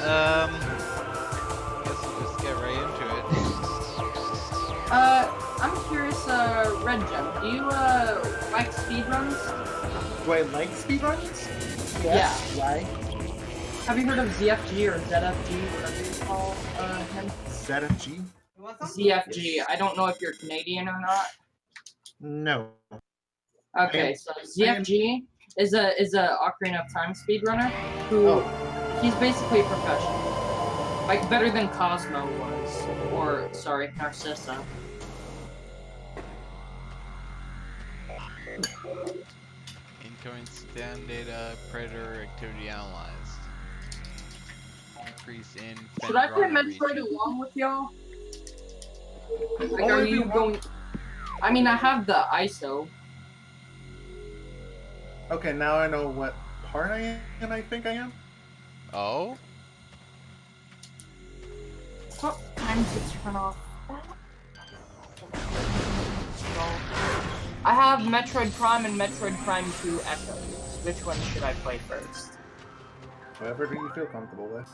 Guess we'll just get right into it. I'm curious, Red Gem, do you, like speedruns? Do I like speedruns? Yeah. Why? Have you heard of ZFG or ZFG, whatever you call, him? ZFG? ZFG. I don't know if you're Canadian or not. No. Okay, so ZFG is a Ocarina of Time speedrunner who he's basically a professional. Like better than Cosmo was. Or sorry, Narcissa. Incoming scan data, predator activity analyzed. Increase in. Should I play Fendrona Metroid region. along with y'all? Like, are you going? I mean, I have the ISO. Okay, now I know what part I am, and I think I am. Oh? What time to turn off? I have Metroid Prime and Metroid Prime 2 Echoes. Which one should I play first? Whatever do you feel comfortable with.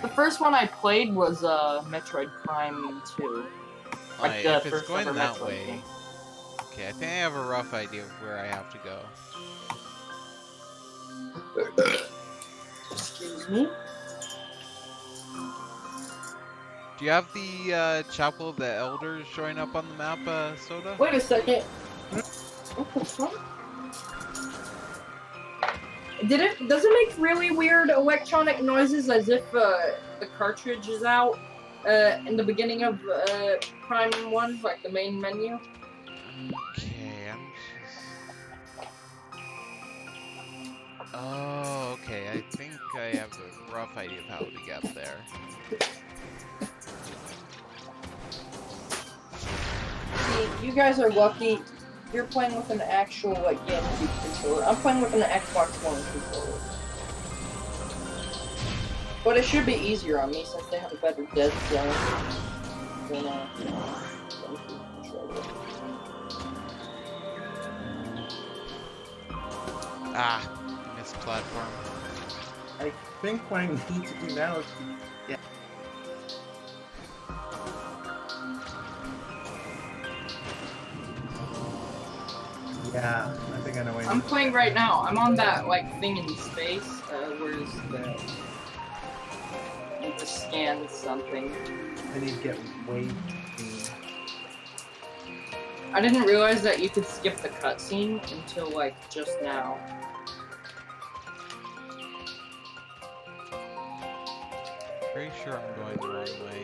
The first one I played was Metroid Prime 2. Like the if it's first going ever that Metroid way, game. okay, I think I have a rough idea of where I have to go. Excuse me? Do you have the Chapel of the Elders showing up on the map, Soda? Wait a second. What the fuck? Does it make really weird electronic noises as if the cartridge is out in the beginning of Prime 1, like the main menu? Okay, I'm just... Oh, okay, I think I have a rough idea of how to get there. See, you guys are lucky. You're playing with an actual, like, GameCube controller. I'm playing with an Xbox One controller. But it should be easier on me since they have a better dead zone than GameCube controller. Ah, missed platform. I think what I need to do now is to get... Yeah, I think I know what I'm playing right now. I'm on that, like, thing in space. Where's the... I need to scan something. I need to get way... I didn't realize that you could skip the cutscene until, like, just now. Pretty sure I'm going the wrong way.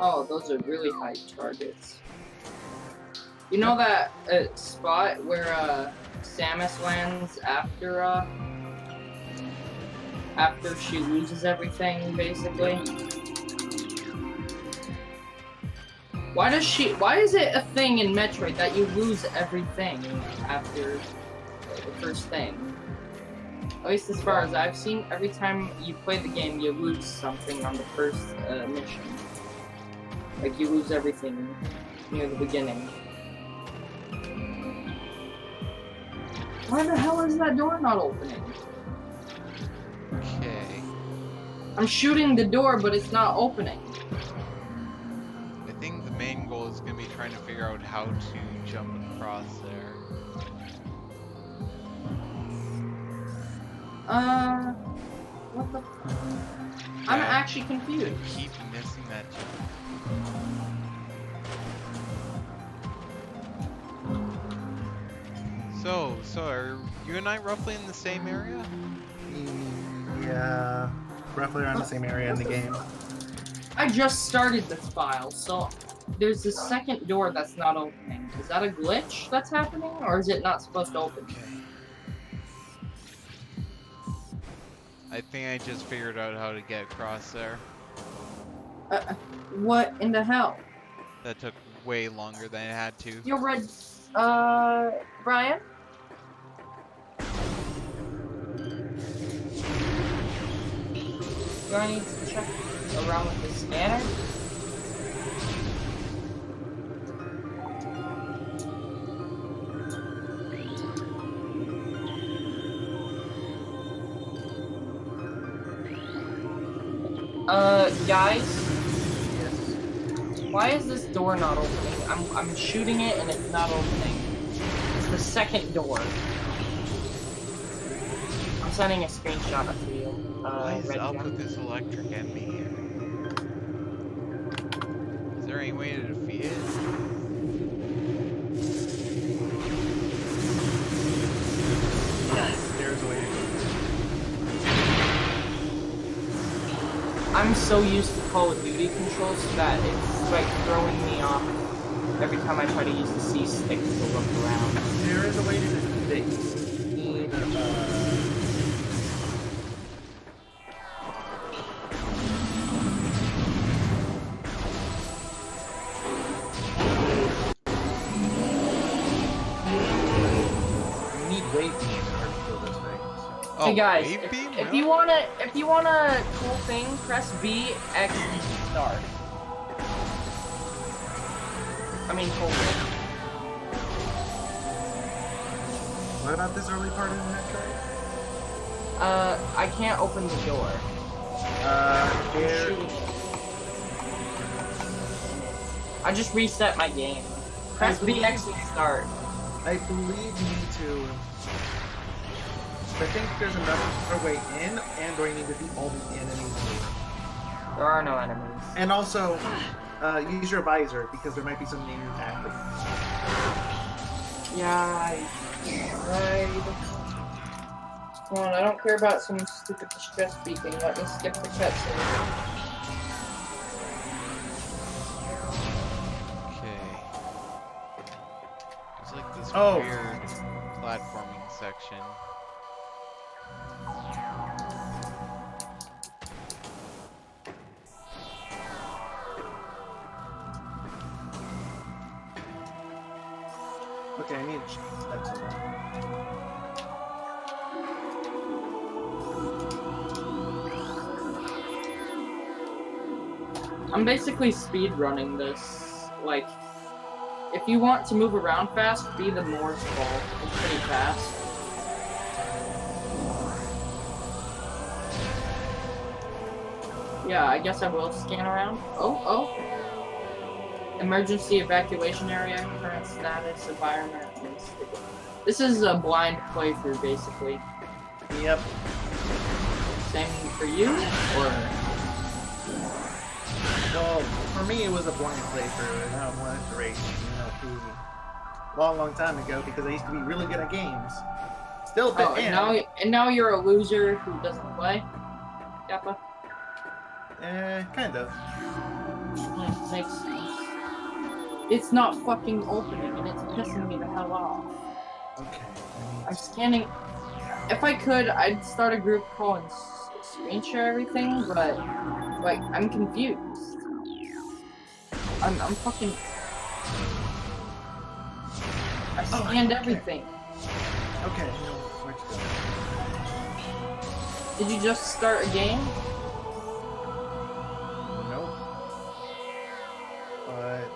Oh, those are really high targets. You know that spot where Samus lands after she loses everything, basically? Why is it a thing in Metroid that you lose everything after the first thing? At least as far as I've seen, every time you play the game, you lose something on the first mission. Like, you lose everything near the beginning. Why the hell is that door not opening? Okay. I'm shooting the door, but it's not opening. I think the main goal is going to be trying to figure out how to jump across there. What the fuck? I'm actually confused. I keep missing that jump. So are you and I roughly in the same area? Yeah, roughly around the same area in the game. I just started this file, so there's this second door that's not opening. Is that a glitch that's happening, or is it not supposed to open? Okay. I think I just figured out how to get across there. What in the hell? That took way longer than it had to. Yo, Red, Brian? Do I need to check around with the scanner? Guys, Yes. why is this door not opening? I'm shooting it and it's not opening. It's the second door. I'm sending a screenshot of you. What is Red up Gem. with this electric enemy here? Is there any way to defeat it? Yes, there's a way to do I'm so used to Call of Duty controls that it's like throwing me off every time I try to use the C stick to look around. it. There is a way to defeat it. You need, you need wave beam in order to kill those things. Oh, Hey guys, wave beam? if Really? you want a cool thing, press B, X, and start. I mean, cool thing. What about this early part of the Metroid? I can't open the door. I'm Here. shooting it. I just reset my game. Press B, X, and start. I believe you need to. I think there's another way in, and or you need to defeat all the enemies. There are no enemies. And also, use your visor because there might be some new tactics. Yeah, right. Come on, I don't care about some stupid distress beacon. Let me skip the cutscene. Okay. It's like this Oh. weird platforming section. Okay, I need to check steps on that. I'm basically speed running this. Like, if you want to move around fast, be the Moore's ball. It's pretty fast. Yeah, I guess I will scan around. Oh. Emergency evacuation area, current status, environment. This is a blind playthrough, basically. Yep. Same for you, or? Well, for me, it was a blind playthrough, and now I'm one to race. Long time ago, because I used to be really good at games. Still, but Oh, and now you're a loser who doesn't play? Kappa? Kind of. Makes sense. It's not fucking opening, and it's pissing me the hell off. Okay. I'm scanning. If I could, I'd start a group call and screen share everything, but like I'm confused. I'm fucking. I scanned everything. Okay, I know where to go. Did you just start a game? Nope. But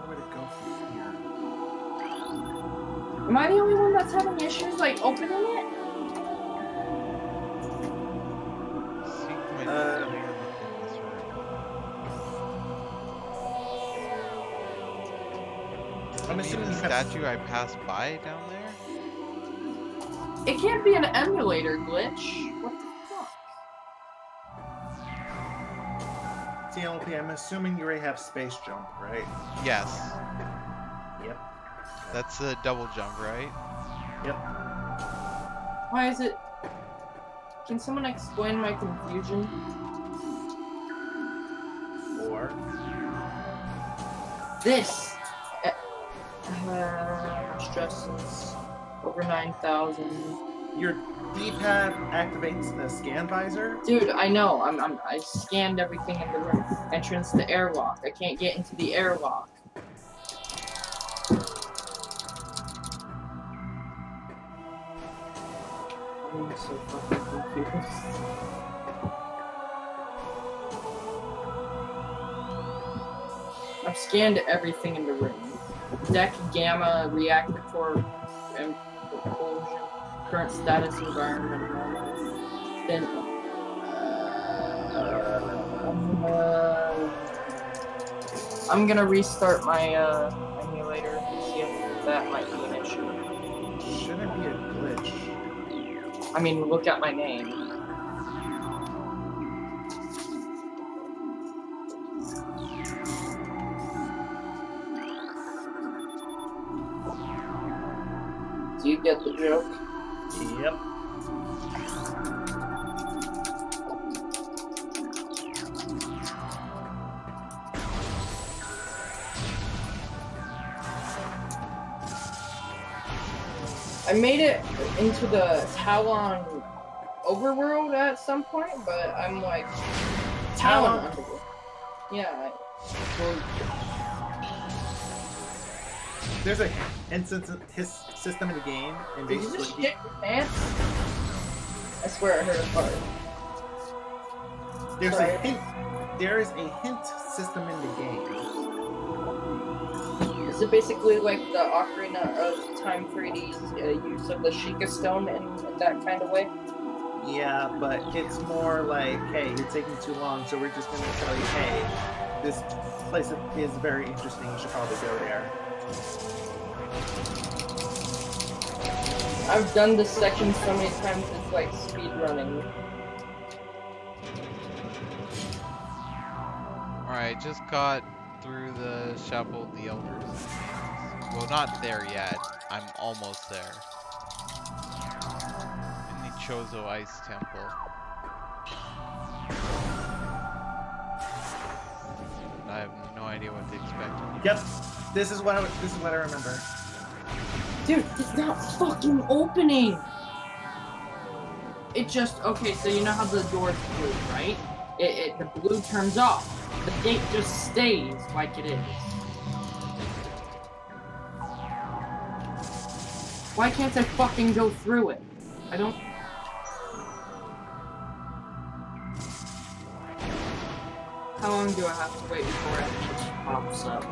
where to go from here? Am I the only one that's having issues like opening it? Sequence clear within this room. I'm Maybe assuming the you have. statue I passed by down there? It can't be an emulator glitch. What the fuck? TLP, I'm assuming you already have space jump, right? Yes. Yep. That's a double jump, right? Yep. Why is it? Can someone explain my confusion? Or This. Stress is over 9,000. your D-pad activates the scan visor. Dude, I know. I scanned everything in the room. Entrance to airlock. I can't get into the airlock. I'm so fucking confused. I've scanned everything in the room. Deck, gamma, reactor core, and propulsion. Current status, environment, normal. Then, I'm gonna restart my emulator, see if that might be an issue. Shouldn't be a glitch. I mean, look at my name. Do you get the joke? Yep. I made it into the Talon overworld at some point, but I'm like Talon underworld. Yeah. There's a instance his system in the game, and Did you basically just shit your pants? I swear I heard a fart. there's Sorry. a hint. There is a hint system in the game. Is it basically like the Ocarina of Time 3D's use of the Sheikah Stone in that kind of way? Yeah, but it's more like, hey, you're taking too long, so we're just gonna tell you, hey, this place is very interesting. You should probably go there. I've done this section so many times it's like speed running. Alright, just got through the Chapel of the Elders. Well, not there yet. I'm almost there. In the Chozo Ice Temple. I have no idea what to expect. Yep, this is what I remember. Dude, it's not fucking opening! It just, okay, so you know how the door's blue, right? The blue turns off. The gate just stays like it is. Why can't I fucking go through it? I don't... How long do I have to wait before it just pops up?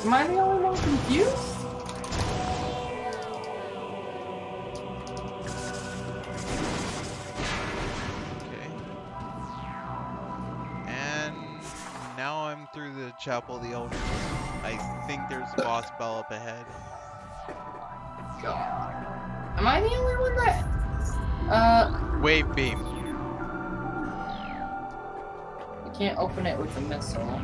Am I the only one confused? Okay. And now I'm through the Chapel of the Elders. I think there's a boss bell up ahead. God. Am I the only one that... Wave beam. You can't open it with a missile.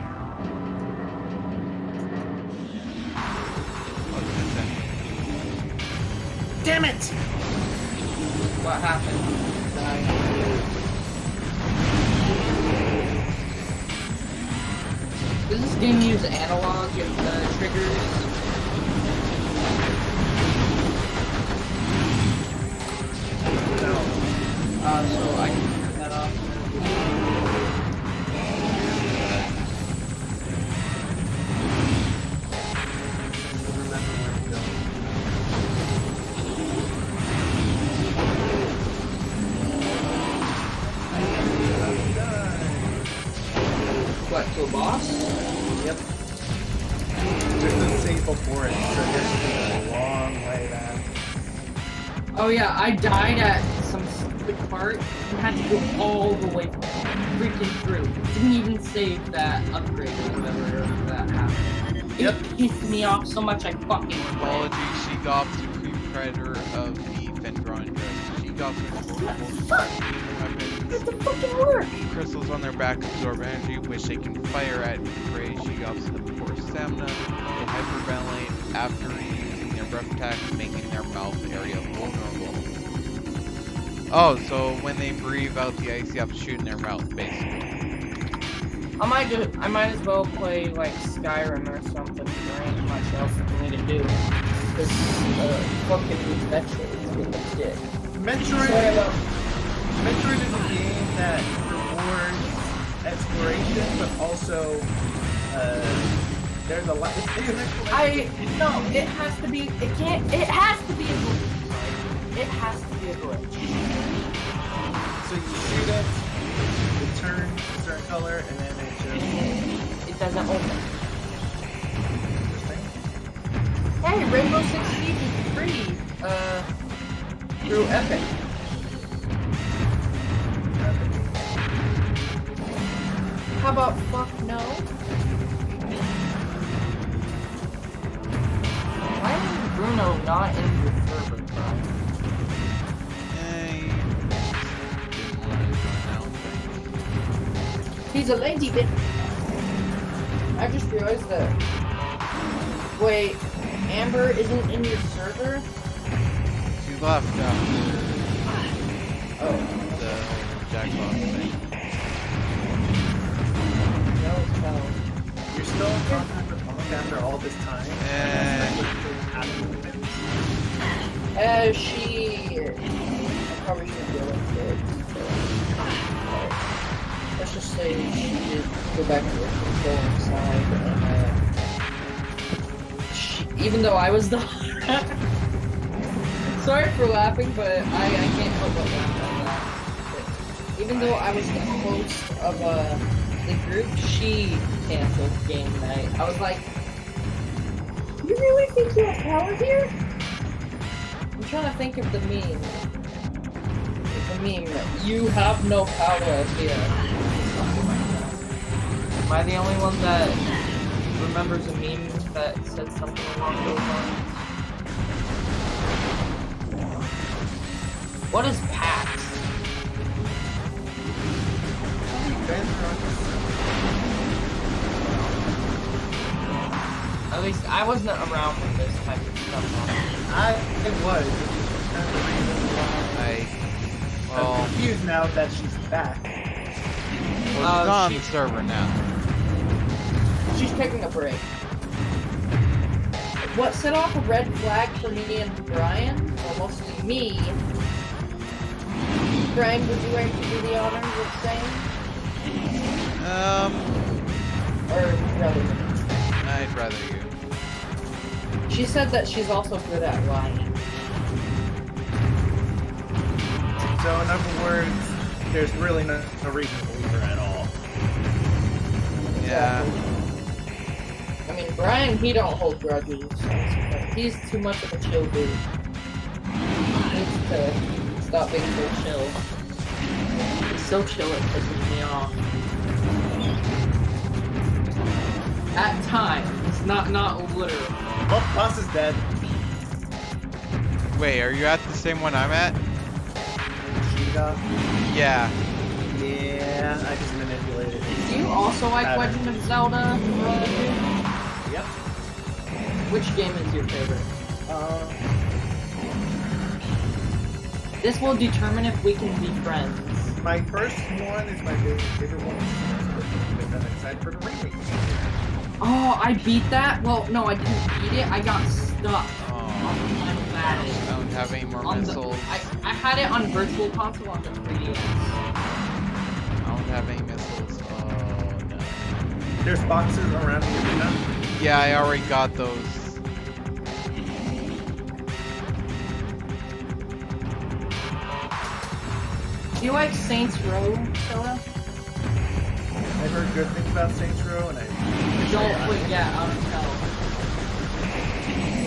Damn it! What happened? Does this game use analog triggers? No. So I can turn that off. What, to a boss? Yep. There's no save before it, so there's a long way back. Oh yeah, I died at some stupid part and had to go all the way freaking through. Didn't even save that upgrade or whatever that happened. Yep. It pissed me off so much I fucking quit. Apologies, Sheegoth, supreme predator of the Fendron dress. Sheegoths are formidable weapons. That doesn't fucking work! Crystals on their back absorb energy, which they can fire at prey. Sheegoths have poor stamina. They hyperventilate after using their breath attack, making their mouth area vulnerable. Oh, so when they breathe out the ice, you have to shoot in their mouth, basically. I might as well play like Skyrim or something. There ain't much else for me to do. This fucking Metroid is being a dick. Metroid is a game that rewards exploration, but also there's a lot. No, it has to be. It has to be a glitch. It has to be a glitch. So you shoot it, it turns a certain color, and then it just It doesn't open. interesting. Hey, Rainbow Six Siege is free. Through Epic. How about fuck no? Why is Bruno not in your server, Brian? He's a lady bit. I just realized that. Wait, Amber isn't in your server? She left after Oh. the Jackbox thing. No, no. You're still in contact with Monk after all this time? She... I probably shouldn't go into it. Let's just say she did go back to the controlling side, and even though I was the... Sorry for laughing, but I can't help but laugh at that. But even though I was the host of the group, she canceled game night. I was like, you really think you have power here? I'm trying to think of the meme. The meme, you have no power here. Am I the only one that remembers a meme that said something along those lines? What is PAX? At least I wasn't around when this type of stuff happened. It was. Kind of the reason why I'm confused now that she's back. Well, she's on the server now. She's taking a break. What set off a red flag for me and Brian? Well, mostly me. Brian, would you like to do the honors of saying? Or rather than I'd rather you. She said that she's also good at lying. So in other words, there's really no reason to believe her at all. Yeah. I mean, Brian, he don't hold grudges. He's too much of a chill dude. He needs to stop being so chill. He's so chill it pisses me off. At times, not literal. Oh, boss is dead. Wait, are you at the same one I'm at? Shiga. Yeah. Yeah, I just manipulated it. Do you also like Legend of Zelda? Yep. Which game is your favorite? This will determine if we can be friends. My first one is my favorite one. I'm excited for the remake. Oh, I beat that? Well, no, I didn't beat it. I got stuck Oh, on the final battle. I don't have any more On missiles. I had it on Virtual Console on the 3DS. I don't have any missiles. Oh, no. There's boxes around the arena. Yeah, I already got those. Do you like Saints Row, Soda? I've heard good things about Saints Row, and I Don't play Gat out of hell.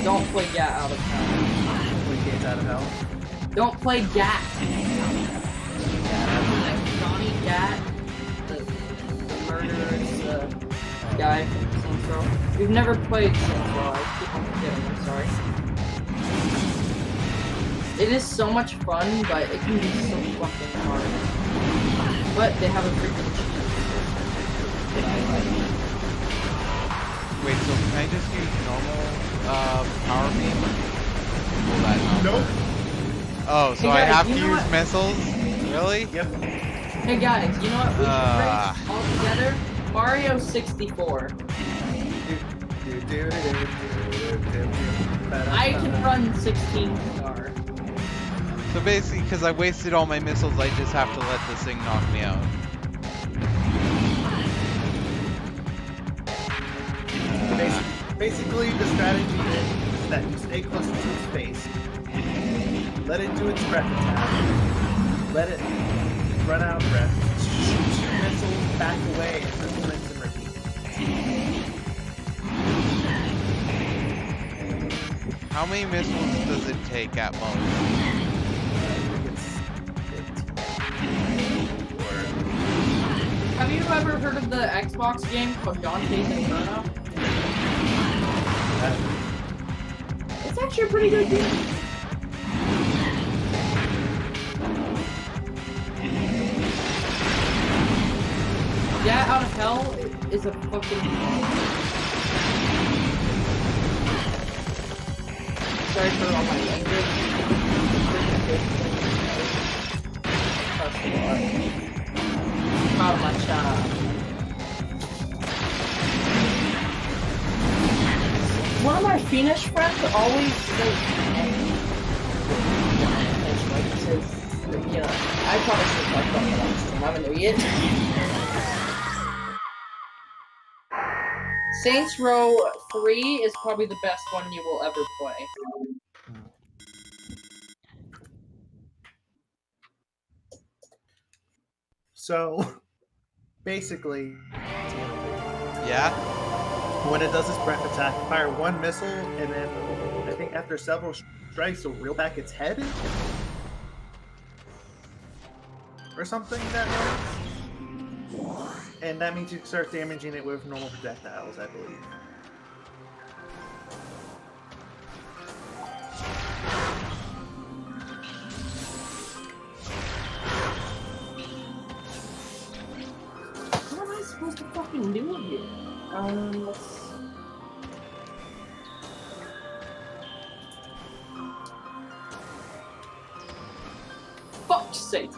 Don't play Gat out of hell. play games out of hell. Don't play Gat. Like Johnny Gat, the murderous guy from Saints Row. We've never played Saints Row. I keep on forgetting. I'm sorry. It is so much fun, but it can be so fucking hard. But they have a freaking cheat that I like. Wait, so can I just use normal power beam? Will that not Nope. work? Oh, so Hey I guys, have to you know use what? missiles? Really? Yep. Hey guys, you know what? We should race all together. Mario 64. I can run 16 star. So basically, because I wasted all my missiles, I just have to let this thing knock me out. Basically, the strategy is that you stay close to its face, let it do its breath attack, let it run out of breath, shoot 2 back away, and just rinse and repeat. How many missiles does it take at most? Have you ever heard of the Xbox game called Dante's Inferno? It's actually a pretty good game. Yeah, Out of Hell is a fucking... Sorry for all my language. How much, one of my Finnish friends always says, I probably should talk about that on stream. I'm an idiot. Saints Row 3 is probably the best one you will ever play. So, basically, Yeah? when it does its breath attack, fire one missile, and then I think after several strikes, it'll reel back its head? Or something that means. And that means you can start damaging it with normal projectiles, I believe. What am I supposed to fucking do here? Let's... Fuck's sake!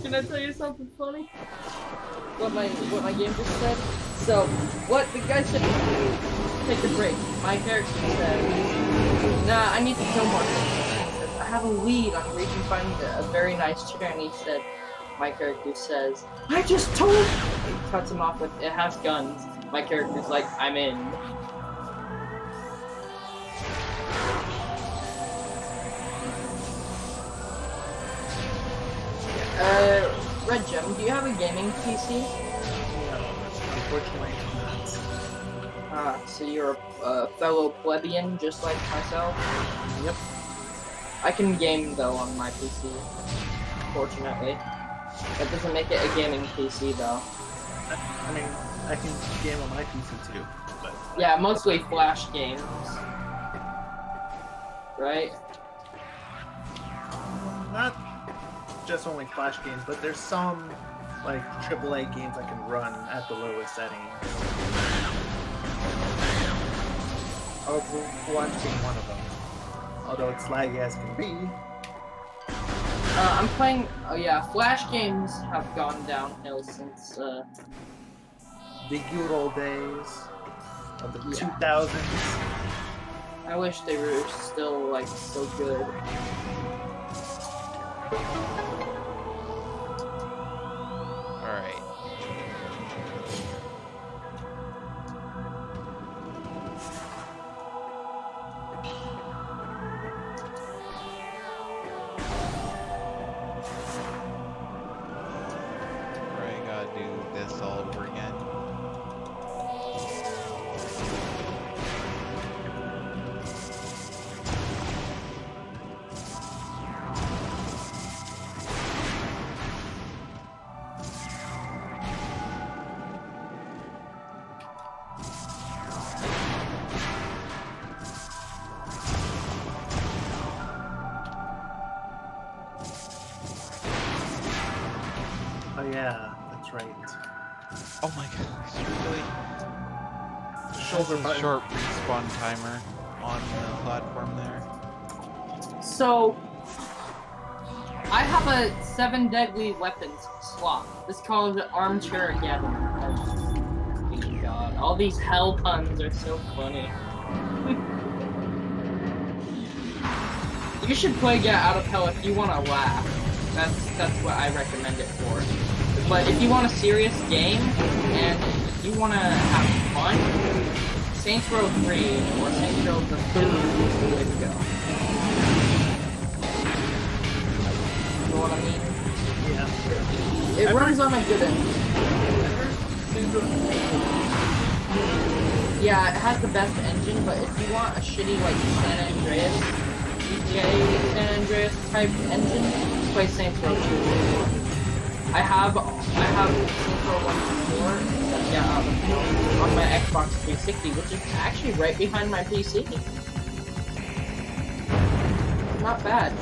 Can I tell you something funny? What my game just said? So, what the guy said, take a break. My character said, nah, I need to kill more things. I have a lead on where you can find a very nice chair, and he said, my character says, I just told you! He cuts him off with, it has guns. My character's like, I'm in. Redgem, do you have a gaming PC? No, unfortunately not. So you're a fellow plebeian just like myself? Yep. I can game though on my PC, fortunately. That doesn't make it a gaming PC though. I mean, I can game on my PC too, but... Yeah, mostly Flash games. Right? Not just only Flash games, but there's some, like, AAA games I can run at the lowest setting. Overwatch being one of them. Although it's laggy as can be. I'm playing, oh yeah, Flash games have gone downhill since, The good old days of the Yeah. 2000s. I wish they were still, like, so good. Alright. I gotta do this all over again. Oh yeah, that's right. Oh my gosh, really? Shoulder That's a button. short respawn timer on the platform there. So, I have a 7 deadly weapons slot. It's called Armchair Gathering. Oh my god, all these hell puns are so funny. You should play Get Out of Hell if you want to laugh. That's what I recommend it for. If But if you want a serious game and you want to have fun, Saints Row 3 or Saints Row the 3rd is the way to go. You know what I mean? Yeah. It runs on a good engine. Yeah, it has the best engine, but if you want a shitty like San Andreas, GTA San Andreas type engine, play Saints Row 2. I have Saints Row 1 4, on my Xbox 360, which is actually right behind my PC. Not bad.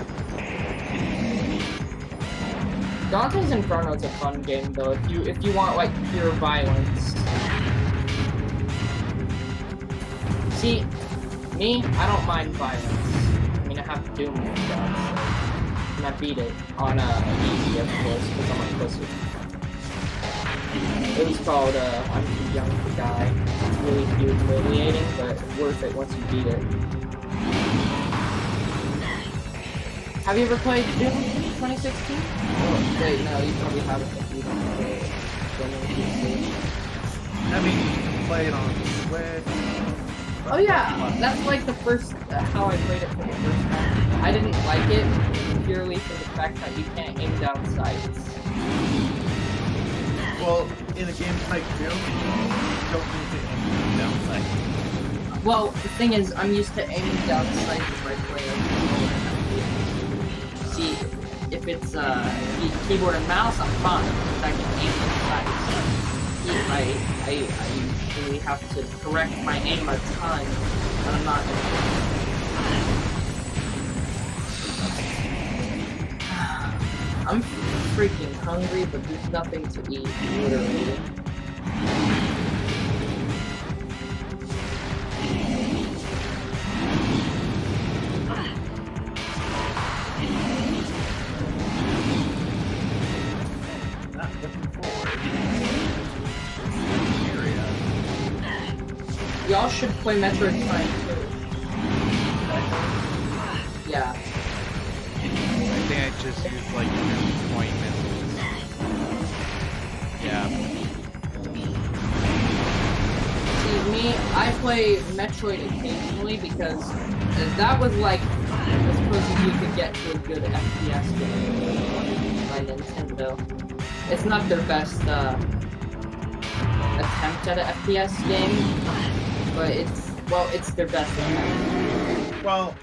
Dante's Inferno is a fun game though, if you want like pure violence. See, me, I don't mind violence. I mean, I have Doom and stuff, and I beat it on easy, of course, because I'm a pussy. It was called I'm Too Young to Die. It's really humiliating, but worth it once you beat it. Have you ever played Doom 2016? Oh, wait, no, you probably haven't if you don't play it. I mean, you can play it on Switch. Oh yeah, that's like the first, how I played it for the first time. I didn't like it purely for the fact that you can't aim down sights. Well, in a game like Doom, you don't need to aim down sights. Well, the thing is, I'm used to aiming down sights if I play it. See, if it's keyboard and mouse, I'm fine, because I can aim down sights. I usually have to correct my aim a ton, but I'm not gonna. I'm freaking hungry, but there's nothing to eat, literally. Not looking forward. Y'all should play Metroid Prime 2. Yeah. I think I just used like 20 missiles. Yeah. See, me, I play Metroid occasionally because that was like as close as you could get to a good FPS game by Nintendo. It's not their best attempt at an FPS game, but it's their best attempt. Well,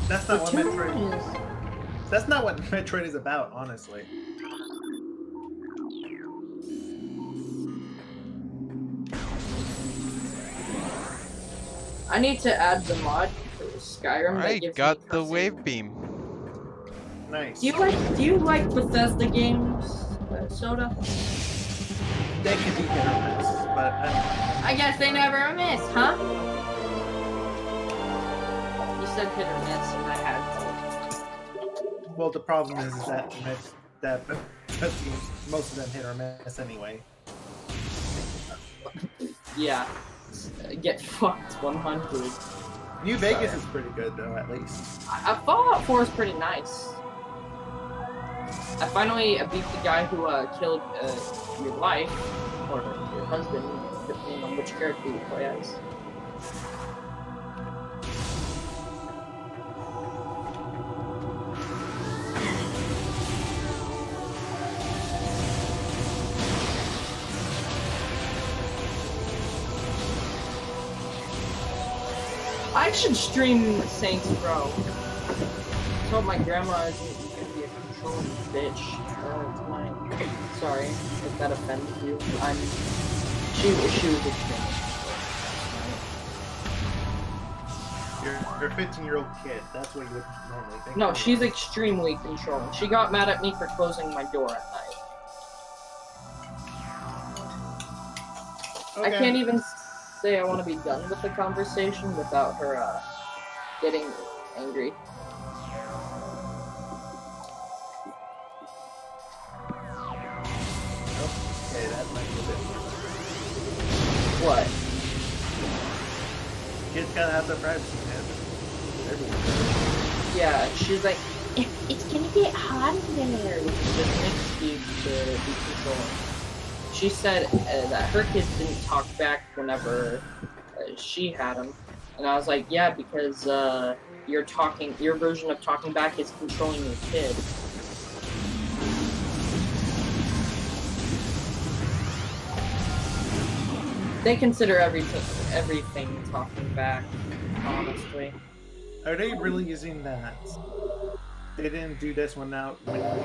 that's not what Metroid is. That's not what Metroid is about, honestly. I need to add the mod for Skyrim that I gives got me the cutscenes. wave beam. Nice. Do you like Bethesda games, Soda? They can be hit or miss, but I guess they never miss, huh? You said hit or miss, and I had to. well, the problem is that most of them hit or miss anyway. Yeah. Get fucked 100. New Vegas is pretty good though, at least. Fallout 4 is pretty nice. I finally beat the guy who killed your wife, or your husband, depending on which character you play as. I should stream Saints Row. I told my grandma isn't gonna be a controlling bitch. It's mine. Sorry if that offended you. She was extremely. You're a 15-year-old kid. That's what you would normally think. No, she's extremely controlling. She got mad at me for closing my door at night. Okay. I can't even say I want to be done with the conversation without her getting angry. Okay, that might be a bit more. What? Kids gotta have their privacy, man. Everyone does. Yeah, she's like, it's gonna get hot out of there, which is just an excuse to be controlling. She said that her kids didn't talk back whenever she had them, and I was like, yeah, because your version of talking back is controlling your kid. They consider everything talking back, honestly. Are they really using that? They didn't do this when you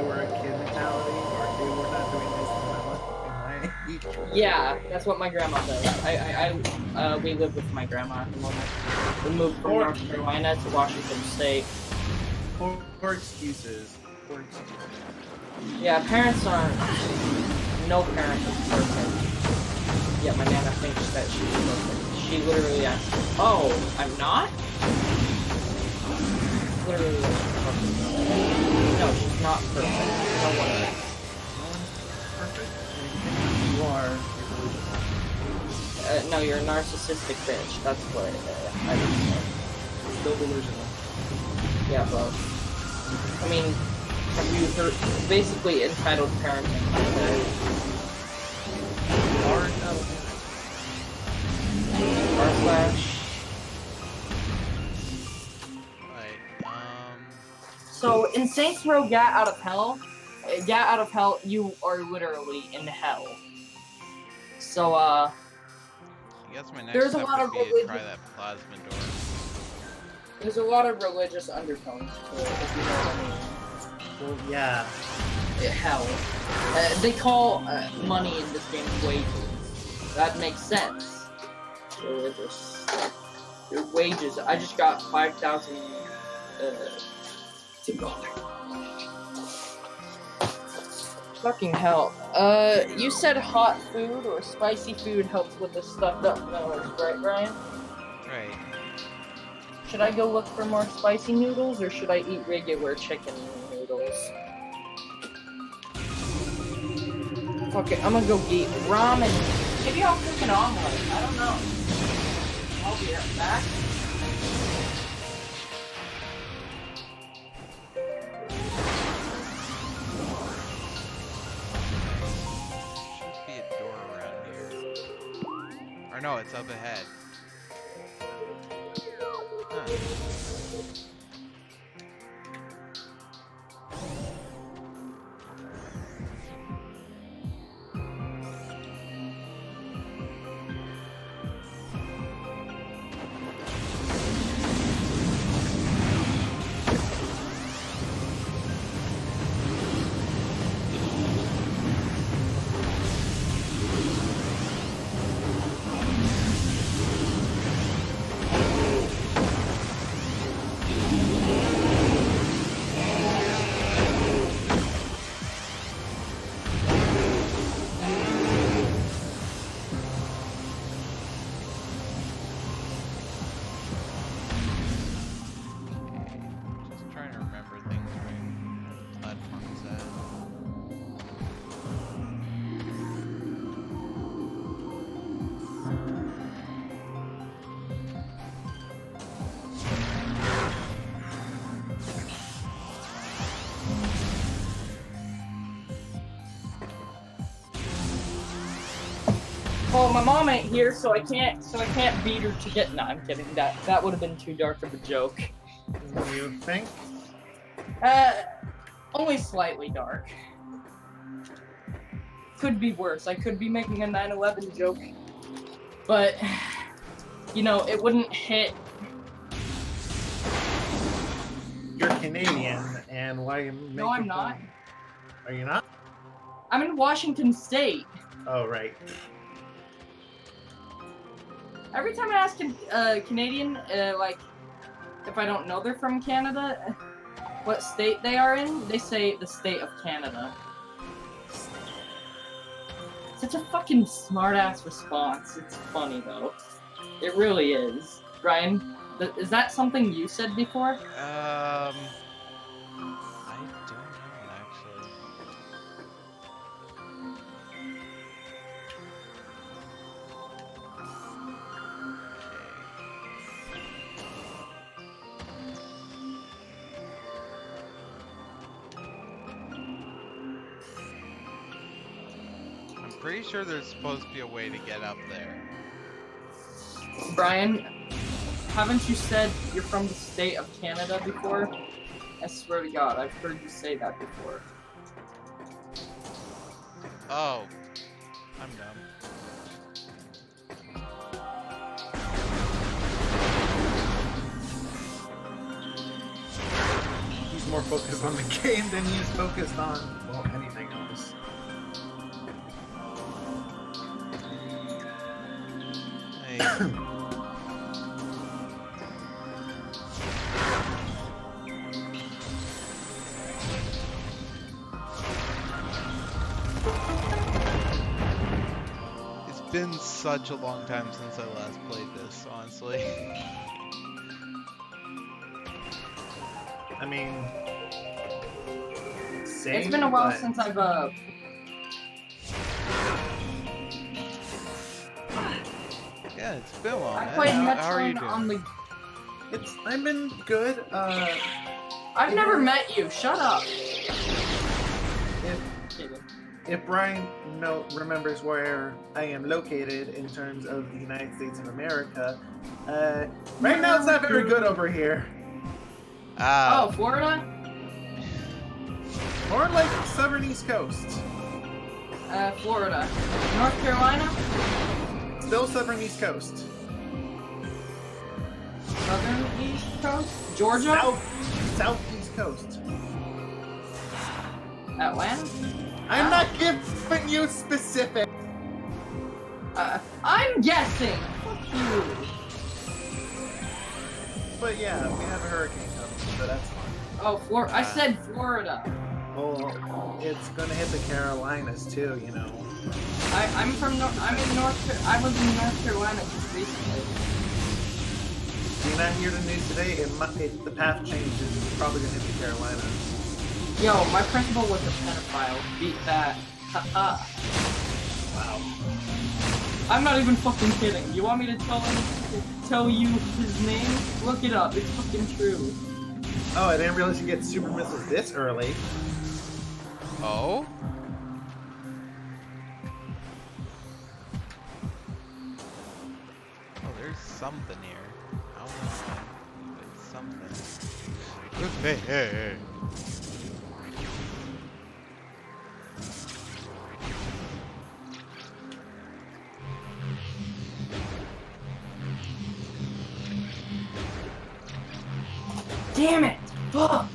were a kid mentality, or they were not doing this when I was in my age? Yeah, that's what my grandma does. We live with my grandma at the moment. We moved from North Carolina to Washington State. For excuses. For excuses. Yeah, parents aren't. No parent is perfect. Yeah, my nana thinks that she's perfect. She literally asked, "Oh, I'm not?" Literally, no, she's not perfect. Don't worry. Perfect. You are. No, you're a narcissistic bitch. That's what I would say. Still delusional. Yeah, bro. I mean, have you heard? Basically, entitled parenting. R/. So in Saints Row Get Out of Hell, you are literally in hell. So I guess my next there's a step lot would of be to religion. try that plasma door. There's a lot of religious undertones to it, if you know what I mean. Well, yeah. Hell. They call money in this game wages. That makes sense. Religious. Your wages. I just got 5,000 to go. Fucking hell. You said hot food or spicy food helps with the stuffed up nose, right, Ryan? Right. Should I go look for more spicy noodles, or should I eat regular chicken noodles? Fuck it, I'm gonna go eat ramen. Maybe I'll cook an omelet. I don't know. I'll be right back. Should be a door around here. Or no, it's up ahead. Huh. Just trying to remember things where platform is at. Well, my mom ain't here, so I can't beat her to get. No, I'm kidding. That would have been too dark of a joke. You think? Only slightly dark. Could be worse. I could be making a 9/11 joke, but you know, it wouldn't hit. You're Canadian, and why make No, I'm not. Are you not? I'm in Washington State. Oh, right. Every time I ask a Canadian, like, if I don't know they're from Canada, what state they are in, they say the state of Canada. Such a fucking smart-ass response. It's funny, though. It really is. Ryan, is that something you said before? I don't know, actually. Okay. pretty sure there's supposed to be a way to get up there. Brian, haven't you said you're from the state of Canada before? I swear to God, I've heard you say that before. Oh. I'm dumb. He's more focused on the game than he's focused on, well, anything else. Hey. It's been such a long time since I last played this, honestly. I mean, same, It's been a while but since I've Yeah, it's been a while, I man. played How are you Metroid doing? on the. I've been good. I've never met you. Shut up. If Kidding. if Brian remembers where I am located in terms of the United States of America, right now it's not very good over here. Oh, Florida? More like southern East Coast. Florida. North Carolina? Still southern East Coast. Southern East Coast? Georgia? Southeast Coast. Atlanta? I'm not giving you specific. I'm guessing. Fuck you. But yeah, we have a hurricane coming, so that's fine. Oh, I said Florida. Well, it's gonna hit the Carolinas too, you know. I'm in I was in North Carolina just recently. Do you not hear the news today? The path changes. It's probably gonna hit the Carolinas. Yo, my principal was a pedophile. Beat that. Haha. Wow. I'm not even fucking kidding. You want me to tell you his name? Look it up. It's fucking true. Oh, I didn't realize you get super missiles this early. Oh? Oh, there's something here. I don't know what, but it's something. Hey. Damn it! Fuck!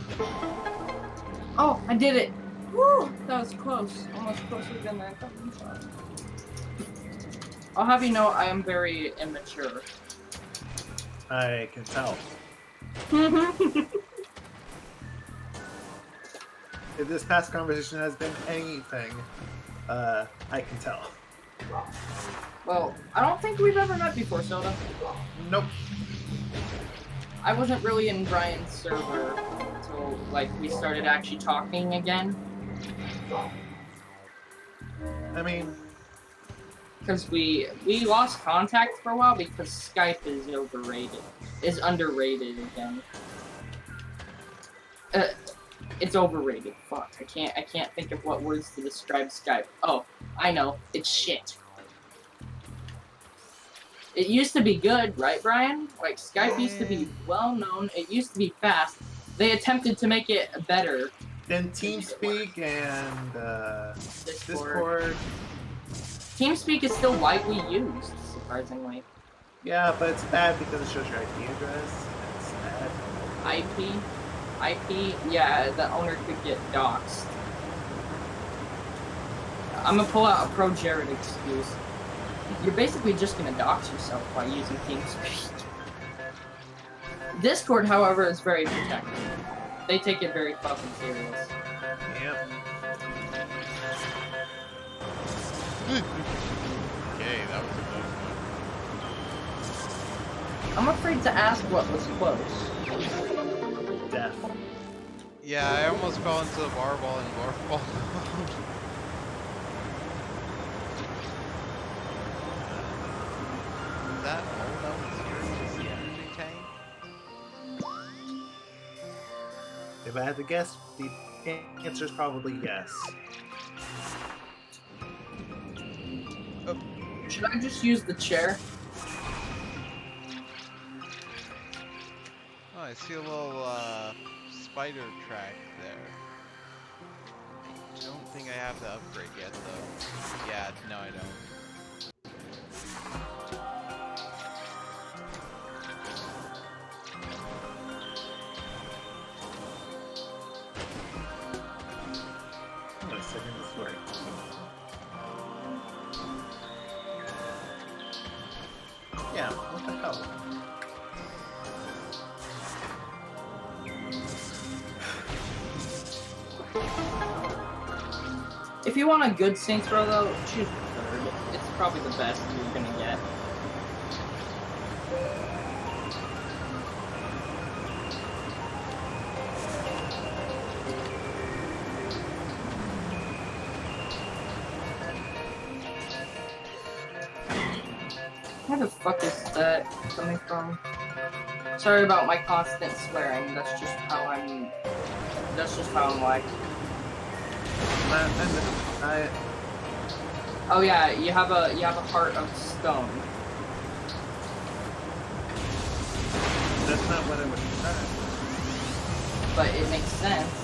Oh, I did it! Woo! That was close. Almost closer than I thought. I'll have you know I am very immature. I can tell. If this past conversation has been anything, I can tell. Well, I don't think we've ever met before, Soda. Nope. I wasn't really in Brian's server until, like, we started actually talking again. I mean, Because we lost contact for a while because Skype is overrated. Is underrated again. It's overrated. Fuck. I can't think of what words to describe Skype. Oh, I know. It's shit. It used to be good, right, Brian? Like, Skype used to be well known. It used to be fast. They attempted to make it better. then TeamSpeak and Discord. TeamSpeak is still widely used, surprisingly. Yeah, but it's bad because it shows your IP address. It's bad. IP, yeah, the owner could get doxxed. I'm gonna pull out a pro Jared excuse. You're basically just gonna dox yourself by using TeamSpeak. Discord, however, is very protected. They take it very fucking serious. Yep. Okay, that was a close one. I'm afraid to ask what was close. Death. Yeah, I almost fell into the barball and barball. Is that all that was here? Just the energy tank? If I had to guess, the answer is probably yes. Should I just use the chair? Oh, I see a little spider track there. I don't think I have the upgrade yet, though. Yeah, no, I don't. Wait a second, this works. Yeah, what the hell? If you want a good Saints Row, though, choose the third. It's probably the best you're gonna get. Where the fuck is that coming from? Sorry about my constant swearing. That's just how I'm. That's just how I'm like. Oh yeah, you have a heart of stone. That's not what I would say. But it makes sense.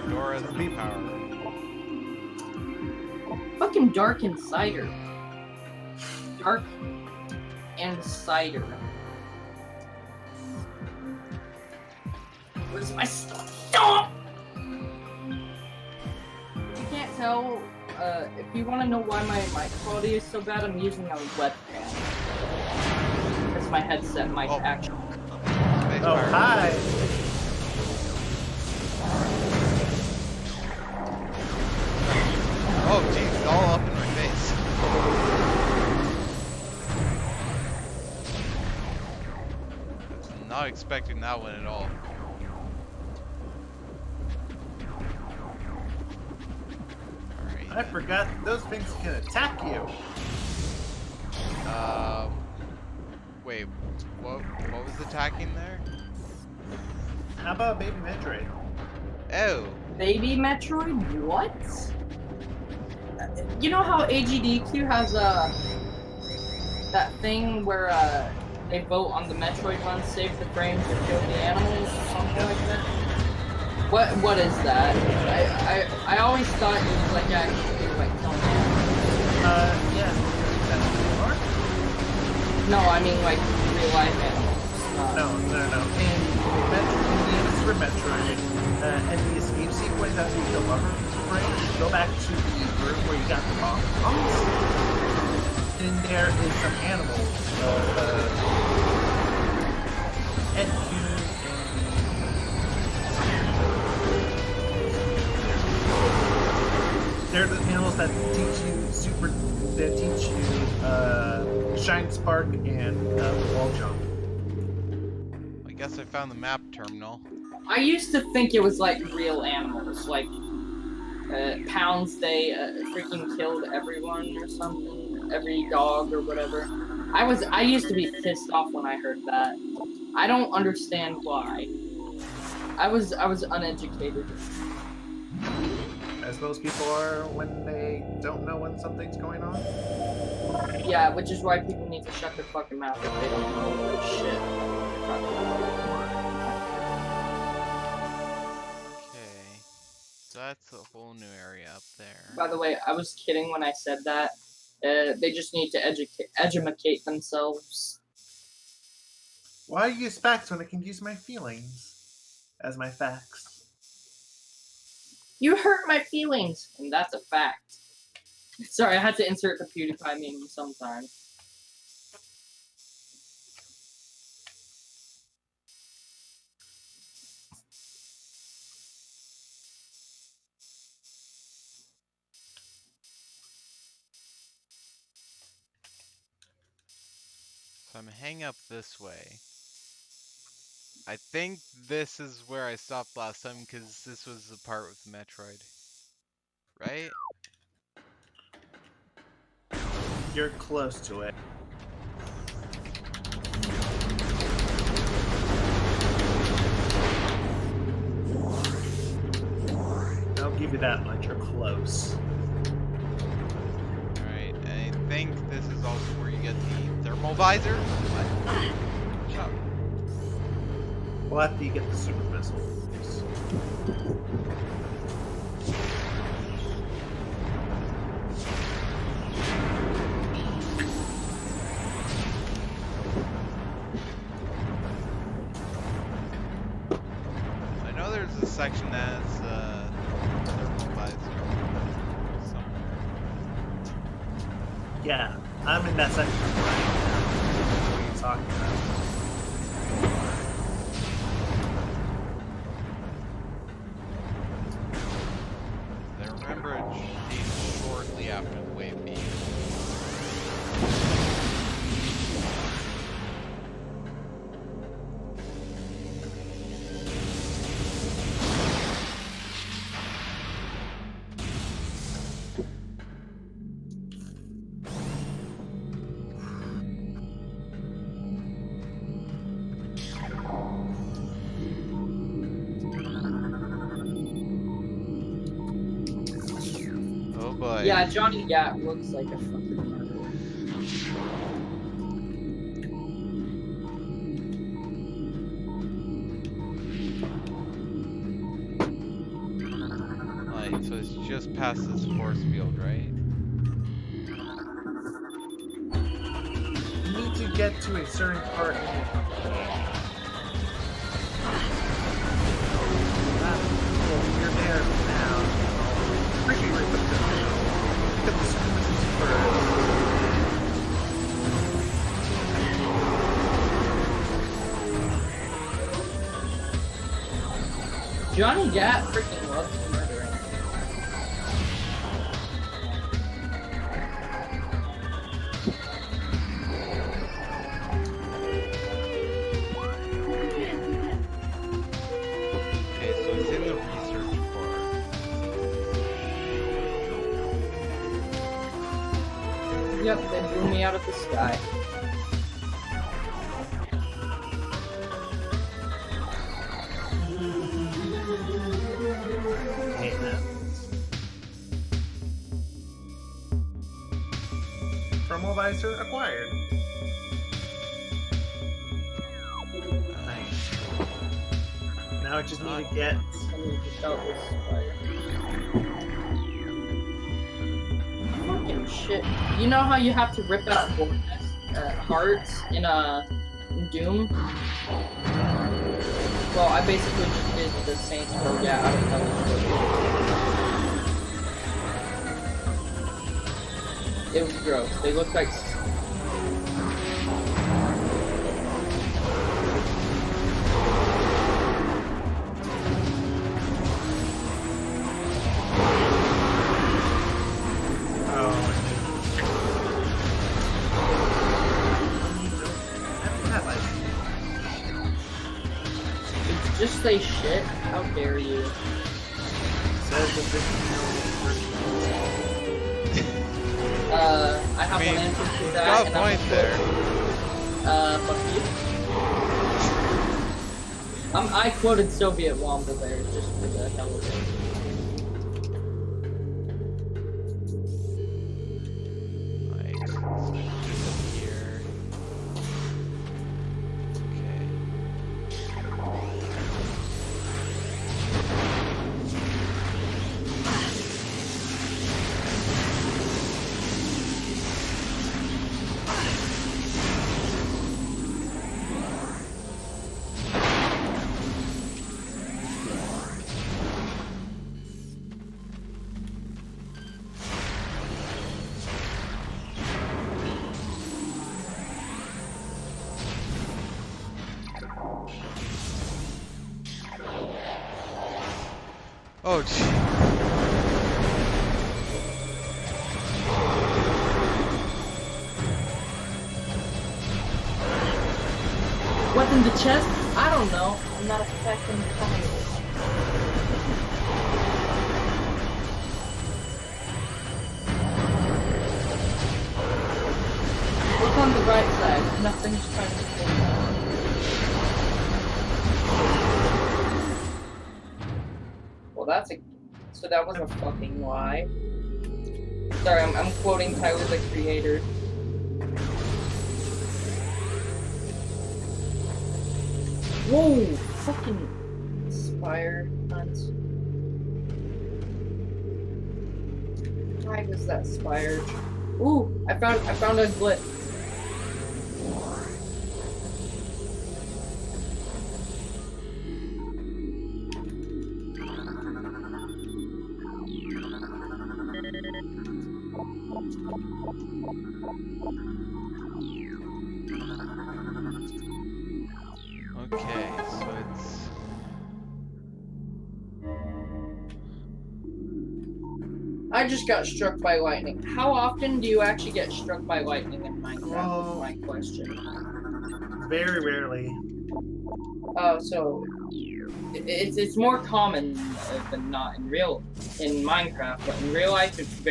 Dora's the power. Fucking dark and cider. Dark and cider. Where's my stop? You can't tell. If you want to know why my mic quality is so bad, I'm using a webcam. Because my headset might actually. Oh, hi! Oh, geez, it's all up in my face. Not expecting that one at all. I forgot those things can attack you. Wait, what was attacking there? How about Baby Metroid? Oh. Baby Metroid? What? You know how AGDQ has that thing where they vote on the Metroid run, save the frames or kill the animals or something like that? What is that? I always thought it was like actually like killing animals. Yeah. That's what No, I mean like real life animals. No. In the Super Metroid, and the escape sequence after you kill Lover Brain, go back to the room where you got the bombs. And there is some animals. And they're the animals that teach you Shine Spark and Wall Jump. I guess I found the map terminal. I used to think it was like real animals, like Pounds Day freaking killed everyone or something, every dog or whatever. I used to be pissed off when I heard that. I don't understand why. I was uneducated. As most people are when they don't know when something's going on. Yeah, which is why people need to shut their fucking mouth if they don't know their shit. Okay. So that's a whole new area up there. By the way, I was kidding when I said that. They just need to educate themselves. Why use facts when I can use my feelings as my facts? You hurt my feelings, and that's a fact. Sorry, I had to insert the PewDiePie meme sometime. So I'm hang up this way. I think this is where I stopped last time because this was the part with Metroid. Right? You're close to it. I'll give you that much. You're close. think this is also where you get the thermal visor. What? Shut up. Well, after you get the super missile. I know there's a section that's thermal visor somewhere. Yeah, I'm in that section right now. What are you talking about? I remember it being shortly after the wave beat. Oh boy. Yeah, Johnny Gat looks like a fucking murderer. Like, so it's just past this force field, right? You need to get to a certain part in the game. Well, you're there now. Pretty sure you're pick up the super missiles first. Johnny Gat freaking loves murdering. Okay, so it's in the research part. Yep, they blew me out of the sky. Hey, man. Thermal visor acquired. Nice. Now I just need to get. Somebody just out this fire. Fucking shit. You know how you have to rip out hearts in Doom? Well, I basically just did the Saints Row out of Hellish. It was gross. They looked like. Just say shit. How dare you? Says the 50 I have I mean, one answer to that. got a and point I'm there. Fuck you. I quoted Soviet Womble there just for the hell of it. Like, so just up here. Okay. Oh, gee. What's in the chest? I don't know. I'm not a fucking pilot. Look on the right side. Nothing's trying to pull down. Well, that's a. So that was a fucking lie. Sorry, I'm quoting Tyler the Creator. Whoa! Fucking Spire hunt. Why was that Spire? Ooh! I found a glitch. Okay, so it's... I just got struck by lightning. How often do you actually get struck by lightning in Minecraft? Is my question. Very rarely. Oh, so it's more common than not in Minecraft, but in real life it's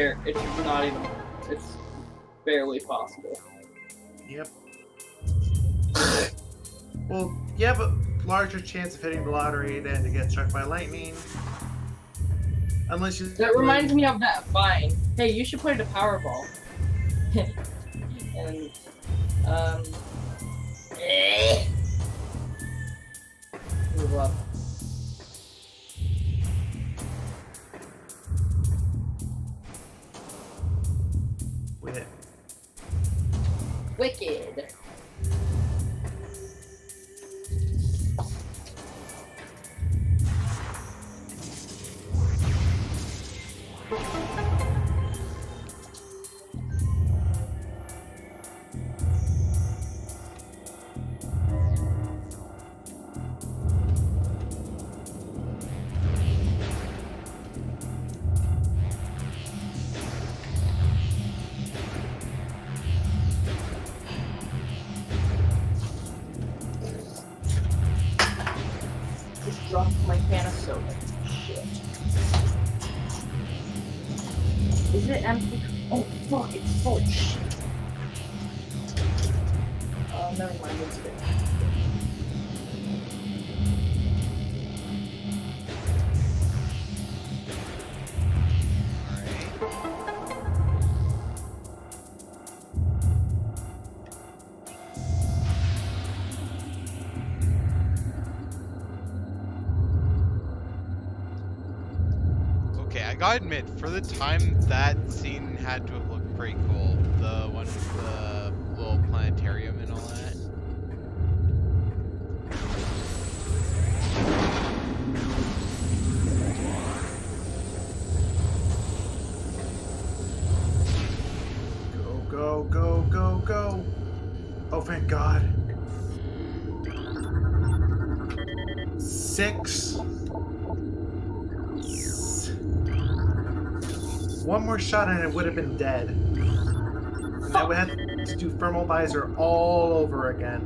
not even, it's barely possible. Yep. Well, you have a larger chance of hitting the lottery than to get struck by lightning. Unless you... That reminds me of that vine. Hey, you should play the Powerball. And, move up. We hit. Wicked. Just dropped my can of soda. Shit. Is it empty? Oh fuck, it's full. Shit. Oh, never mind, it's good. Okay, I gotta admit, for the time, that scene had to have looked pretty cool. The one with the little planetarium and all that. Go, go, go, go. Oh, thank God. 6. One more shot and it would have been dead. And then we had to do thermal visor all over again.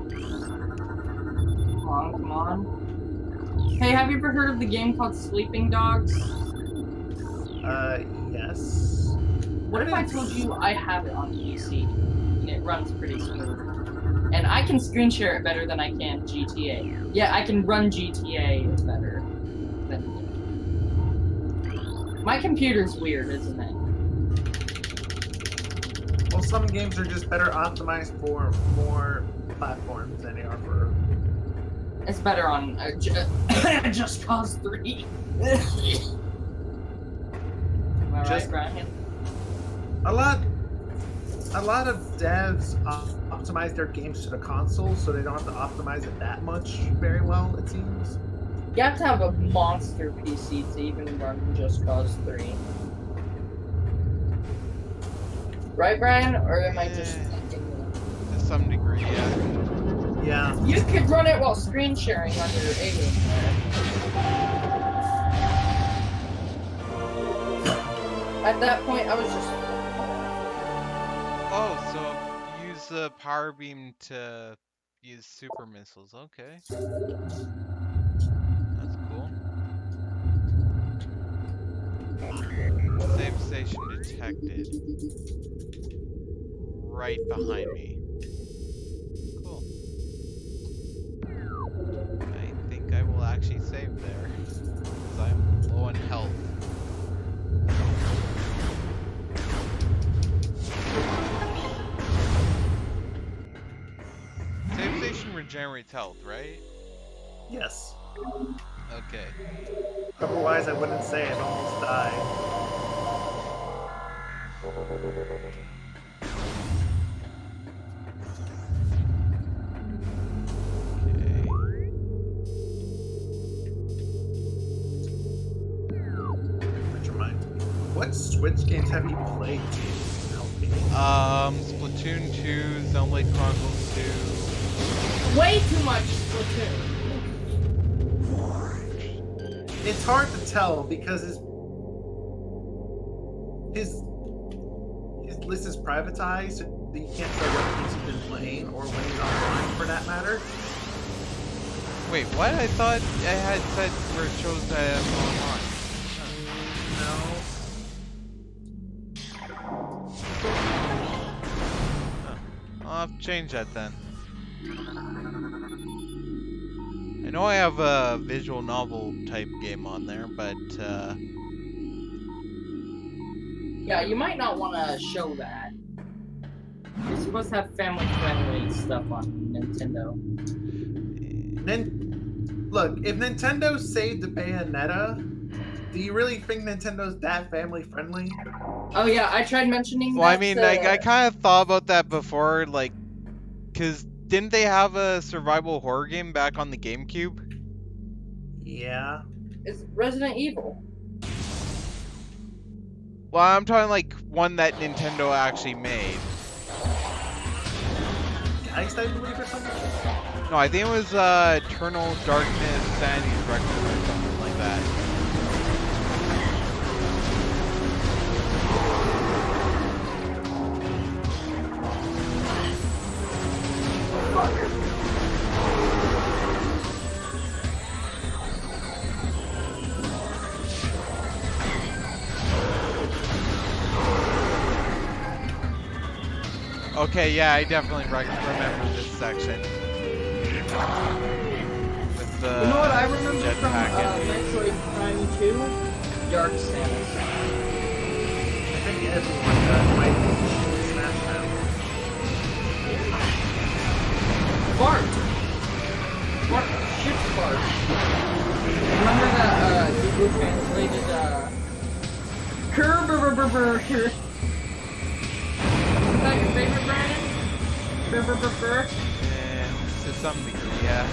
Come on, come on. Hey, have you ever heard of the game called Sleeping Dogs? Yes. What if I told you I have it on PC? And it runs pretty smooth. And I can screen share it better than I can GTA. Yeah, I can run GTA better than... My computer's weird, isn't it? Well, some games are just better optimized for more platforms than they are for... It's better on Just Cause 3. Am I right, Brian? A lot of devs optimize their games to the console, so they don't have to optimize it that much very well, it seems. You have to have a monster PC to even run Just Cause 3. Right, Brian? Or am I just thinking To some degree, yeah. Yeah. You could run it while screen sharing on your Alienware. At that point, I was just... Oh, so use the power beam to use super missiles. Okay. That's cool. Save station detected. Right behind me. Cool. I think I will actually save there. Because I'm low on health. regenerates health, right? Yes. Okay. Otherwise, I wouldn't say it almost died. Which reminds me, what Switch games have you played? Splatoon 2, Xenoblade Chronicles 2. Way too much Splatoon. It's hard to tell because his list is privatized, so you can't tell what games he's been playing or when he's online, for that matter. Wait, what? I thought I had said where it shows that I'm online. No. I'll have to change that then. I know I have a visual novel type game on there, but Yeah, you might not want to show that. You're supposed to have family-friendly stuff on Nintendo. Look, if Nintendo saved the Bayonetta, do you really think Nintendo's that family-friendly? Oh yeah, I tried mentioning well, that. I mean, I kind of thought about that before, like, because didn't they have a survival horror game back on the GameCube? Yeah. It's Resident Evil. Well, I'm talking like one that Nintendo actually made. Geist, I believe, or something? No, I think it was Eternal Darkness, Sanity's Requiem, or something like that. Okay, yeah, I definitely remember this section. With the You know what I remember from jetpack Metroid Prime 2? Dark Samus. I think everyone does. My Smash Mouth. Fart! Fart. Shit fart. Remember that Google translated Kerr. Is that your favorite, Brian? Brr. to some degree, yeah.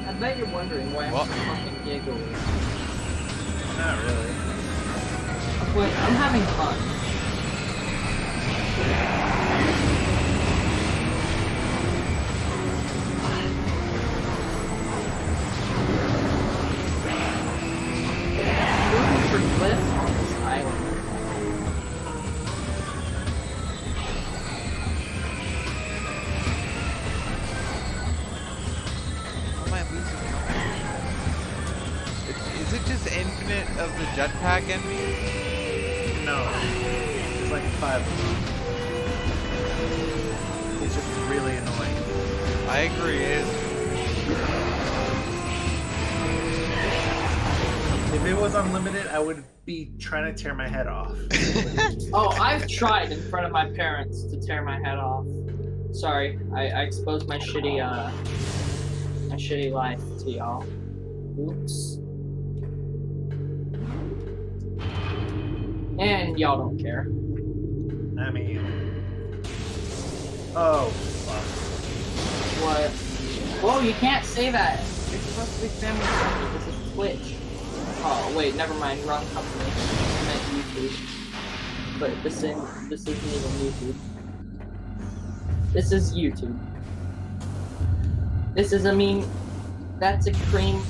I bet you're wondering why I'm so fucking giggling. Not really. Wait, I'm having fun. Looking for glyphs on this island. How am I losing health? Is it just infinite of the jetpack enemies? No. There's like 5 of them. It's just really annoying. I agree, it is. If it was unlimited, I would be trying to tear my head off. Oh, I've tried in front of my parents to tear my head off. Sorry, I exposed my shitty life to y'all. Oops. And y'all don't care. I mean... Oh, fuck. What? Whoa, you can't say that. You're supposed to be family friendly. This is Twitch. Oh, wait, never mind. Wrong company. I meant YouTube. But this isn't even YouTube. This is YouTube. This is a meme. That's a cream.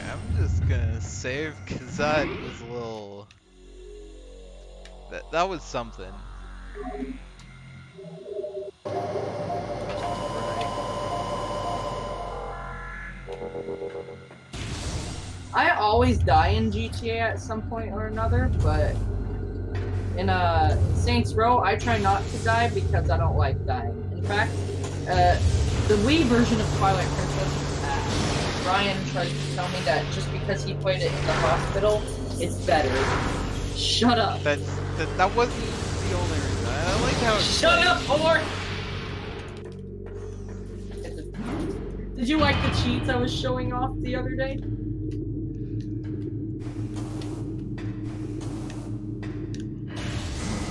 I'm just gonna save, because that was a little... That was something. I always die in GTA at some point or another, but in Saints Row, I try not to die because I don't like dying. In fact, the Wii version of Twilight Princess, Ryan tries to tell me that just because he played it in the hospital, it's better. Shut up. That wasn't the only reason. I like how it's Shut up, whore! Did you like the cheats I was showing off the other day?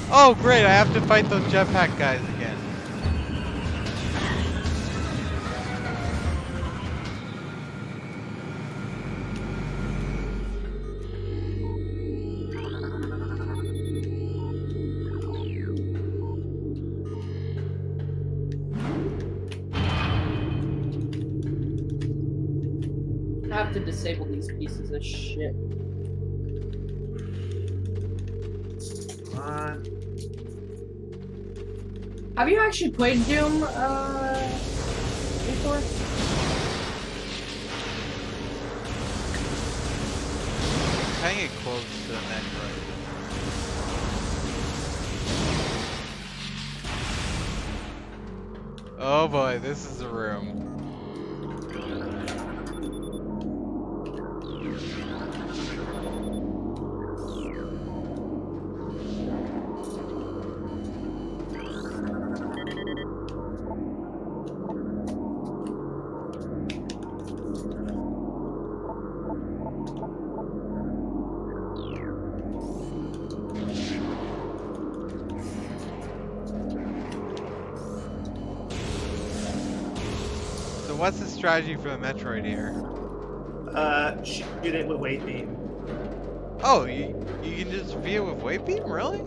Oh great, I have to fight those jetpack guys again. I have to disable these pieces of shit. Come on. Have you actually played Doom, before? Trying to get close to the Metroid. Oh boy, this is the room. So what's the strategy for the Metroid here? Shoot it with weight beam. Oh, you can just defeat it with weight beam? Really?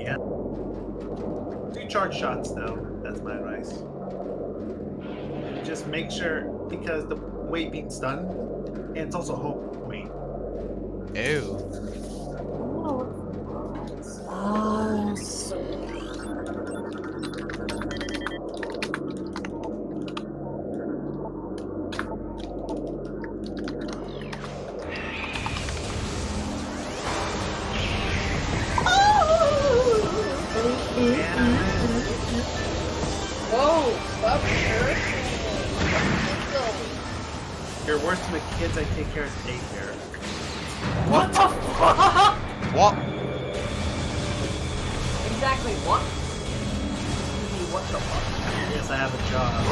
Yeah. Do charge shots though. That's my advice. Just make sure because the weight beam's stun, and it's also home weight. Ew. Whoa! Stop hurting! You're worse than the kids I take care of daycare. What the fuck? What? Exactly what? What the fuck? Yes, I have a job.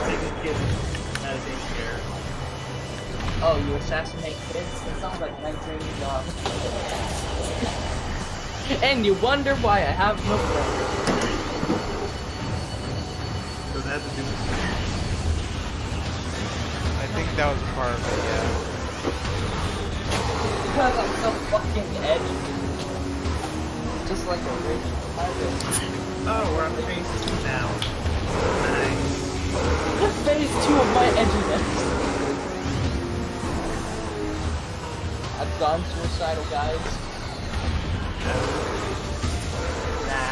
Taking kids out of daycare. Oh, you assassinate kids? That sounds like my dream job. And you wonder why I have no friends. Does that have to do with I think that was part of it, yeah. Because I'm so fucking edgy. Just like a rich pirate. Oh, we're on phase 2 now. Nice. What's phase 2 of my edginess? I've gone suicidal, guys. Nah.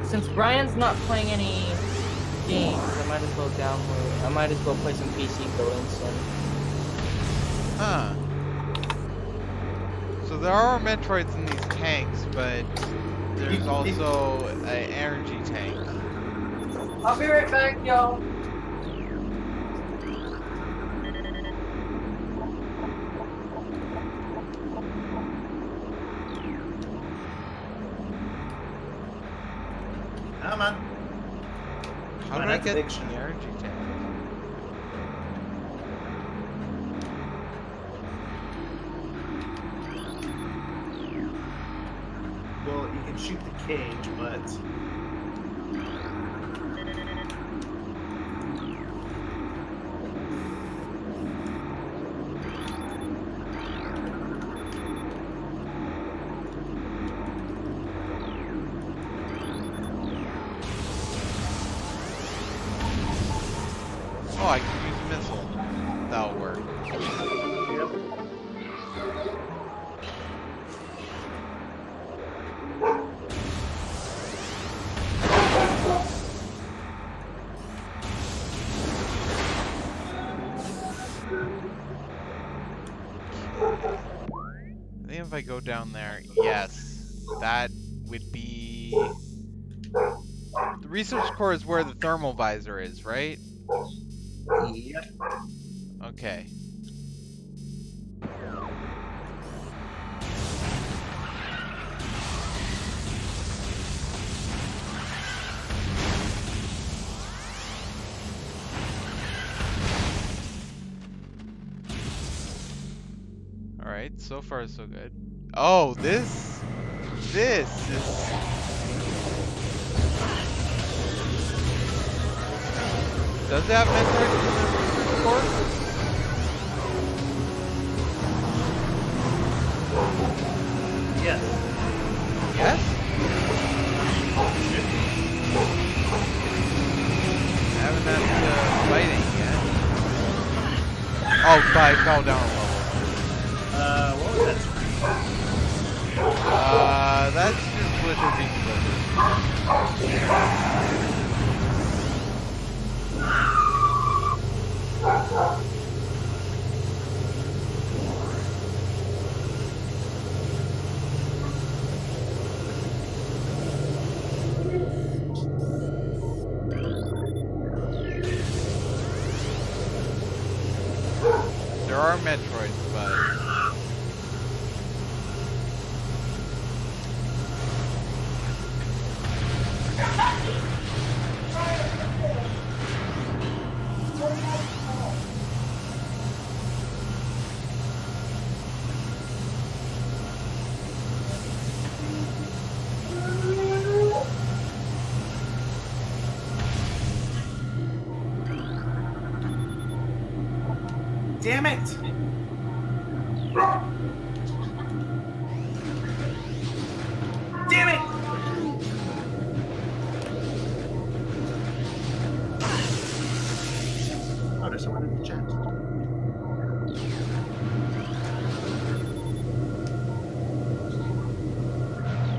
Since Brian's not playing any games, I might as well download. I might as well play some PC building soon. Huh. So there are Metroids in these tanks, but there's also an energy tank. I'll be right back, y'all. Come on. How do I That's get the addiction. energy tank? Well, you can shoot the cage, but Oh, I can use a missile. That'll work. yep. I think if I go down there, yes, that would be... The research core is where the thermal visor is, right? Yep. Okay. Alright, so far so good. Oh, this is... Does it have Metroid in the core? Yes. Yes? I haven't had fighting yet. Oh, but I fell down a level. What was that screen? That's just Blizzard being Blizzard. There are Metroids, but... Damn it! Damn it! Oh, there's someone in the chat.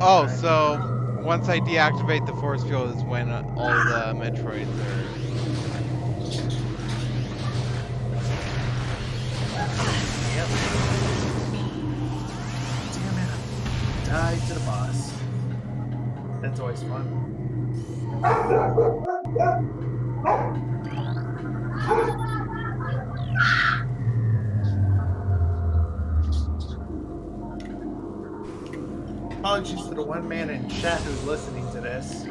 Oh, so once I deactivate the force field is when all the Metroids are... Yep. Damn it. Died to the boss. That's always fun. Apologies to the one man in chat who's listening to this.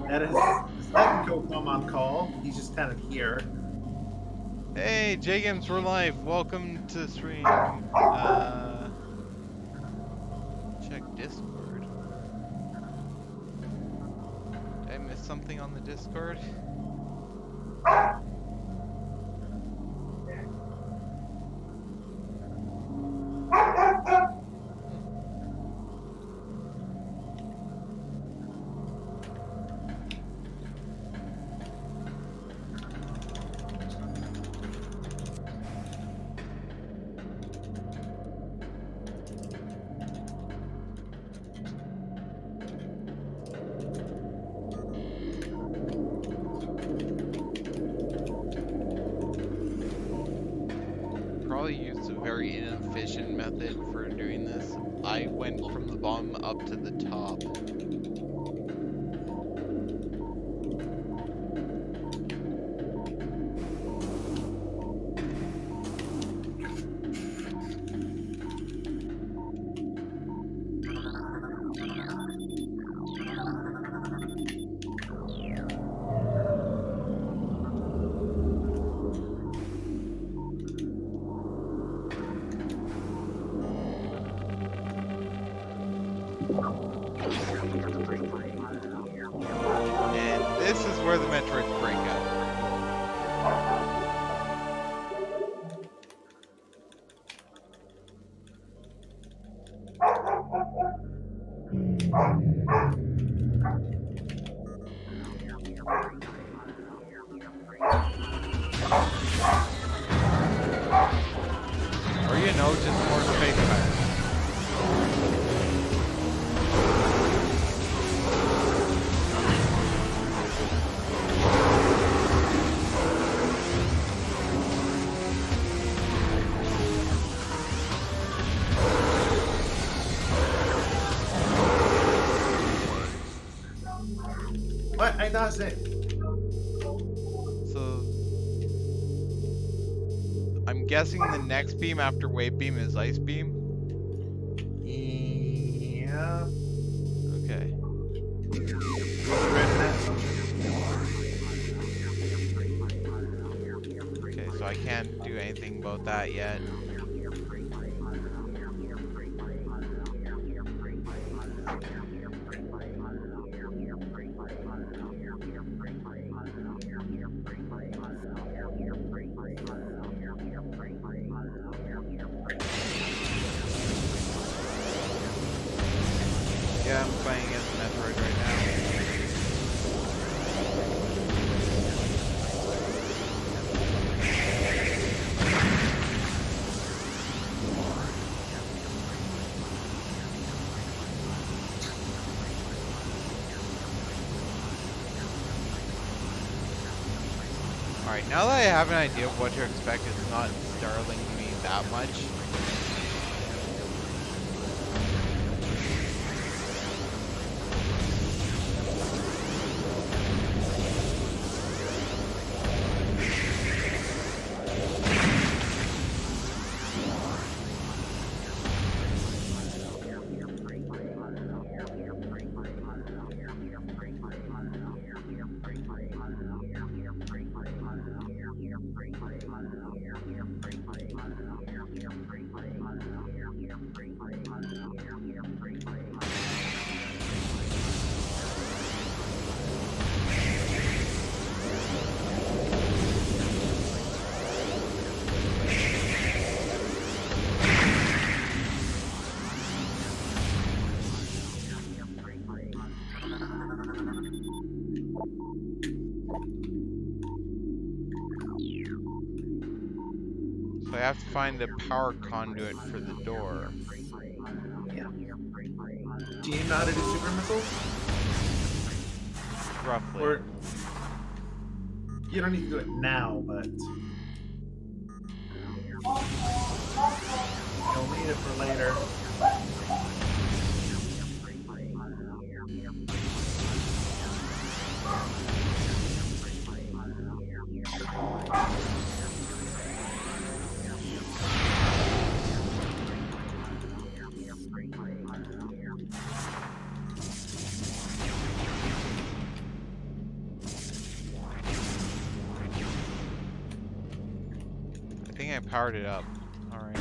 That is Technical come on call. He's just kind of here. Hey, J-Games for Life, welcome to the stream. Check Discord. Did I miss something on the Discord? Probably used a very inefficient method for doing this. I went from the bottom up to the top. And this is where the Metroids break up. Or you know, just more space fire. it doesn't. So I'm guessing the next beam after wave beam is ice beam. Yeah. Okay. Okay, so I can't do anything about that yet. Yeah, I'm playing against Metroid right now. Alright, now that I have an idea of what to expect, it's not startling me that much. So I have to find the power conduit for the door. Yeah. Do you know how to do super missiles? Roughly. Or you don't need to do it now, but you'll need it for later. I think I powered it up. Alright.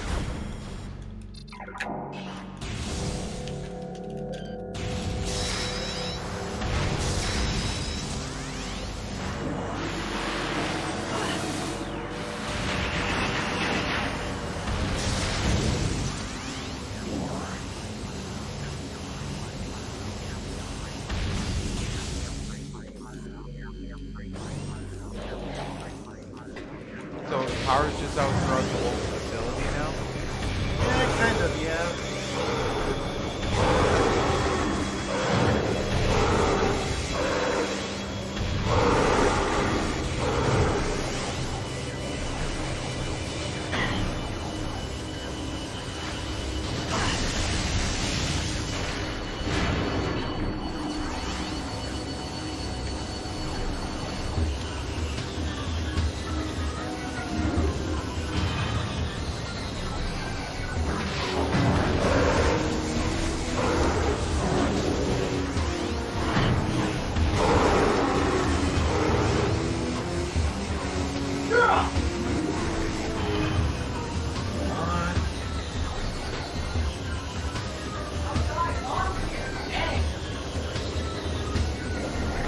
So the power's just out throughout the whole facility now? Yeah, kind of, yeah.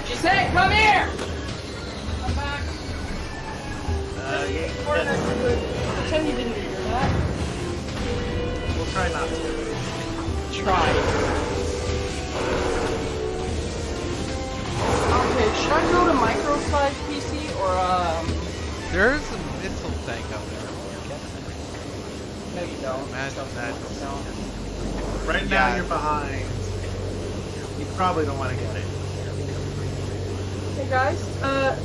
She said, come here! Come back. Yeah. Pretend you didn't hear that. We'll try not to. Try. Okay, should I go to micro-size PC or, There's a missile tank out there. no you don't. Imagine that. No. Right now Yeah. you're behind. You probably don't want to get it. Hey guys,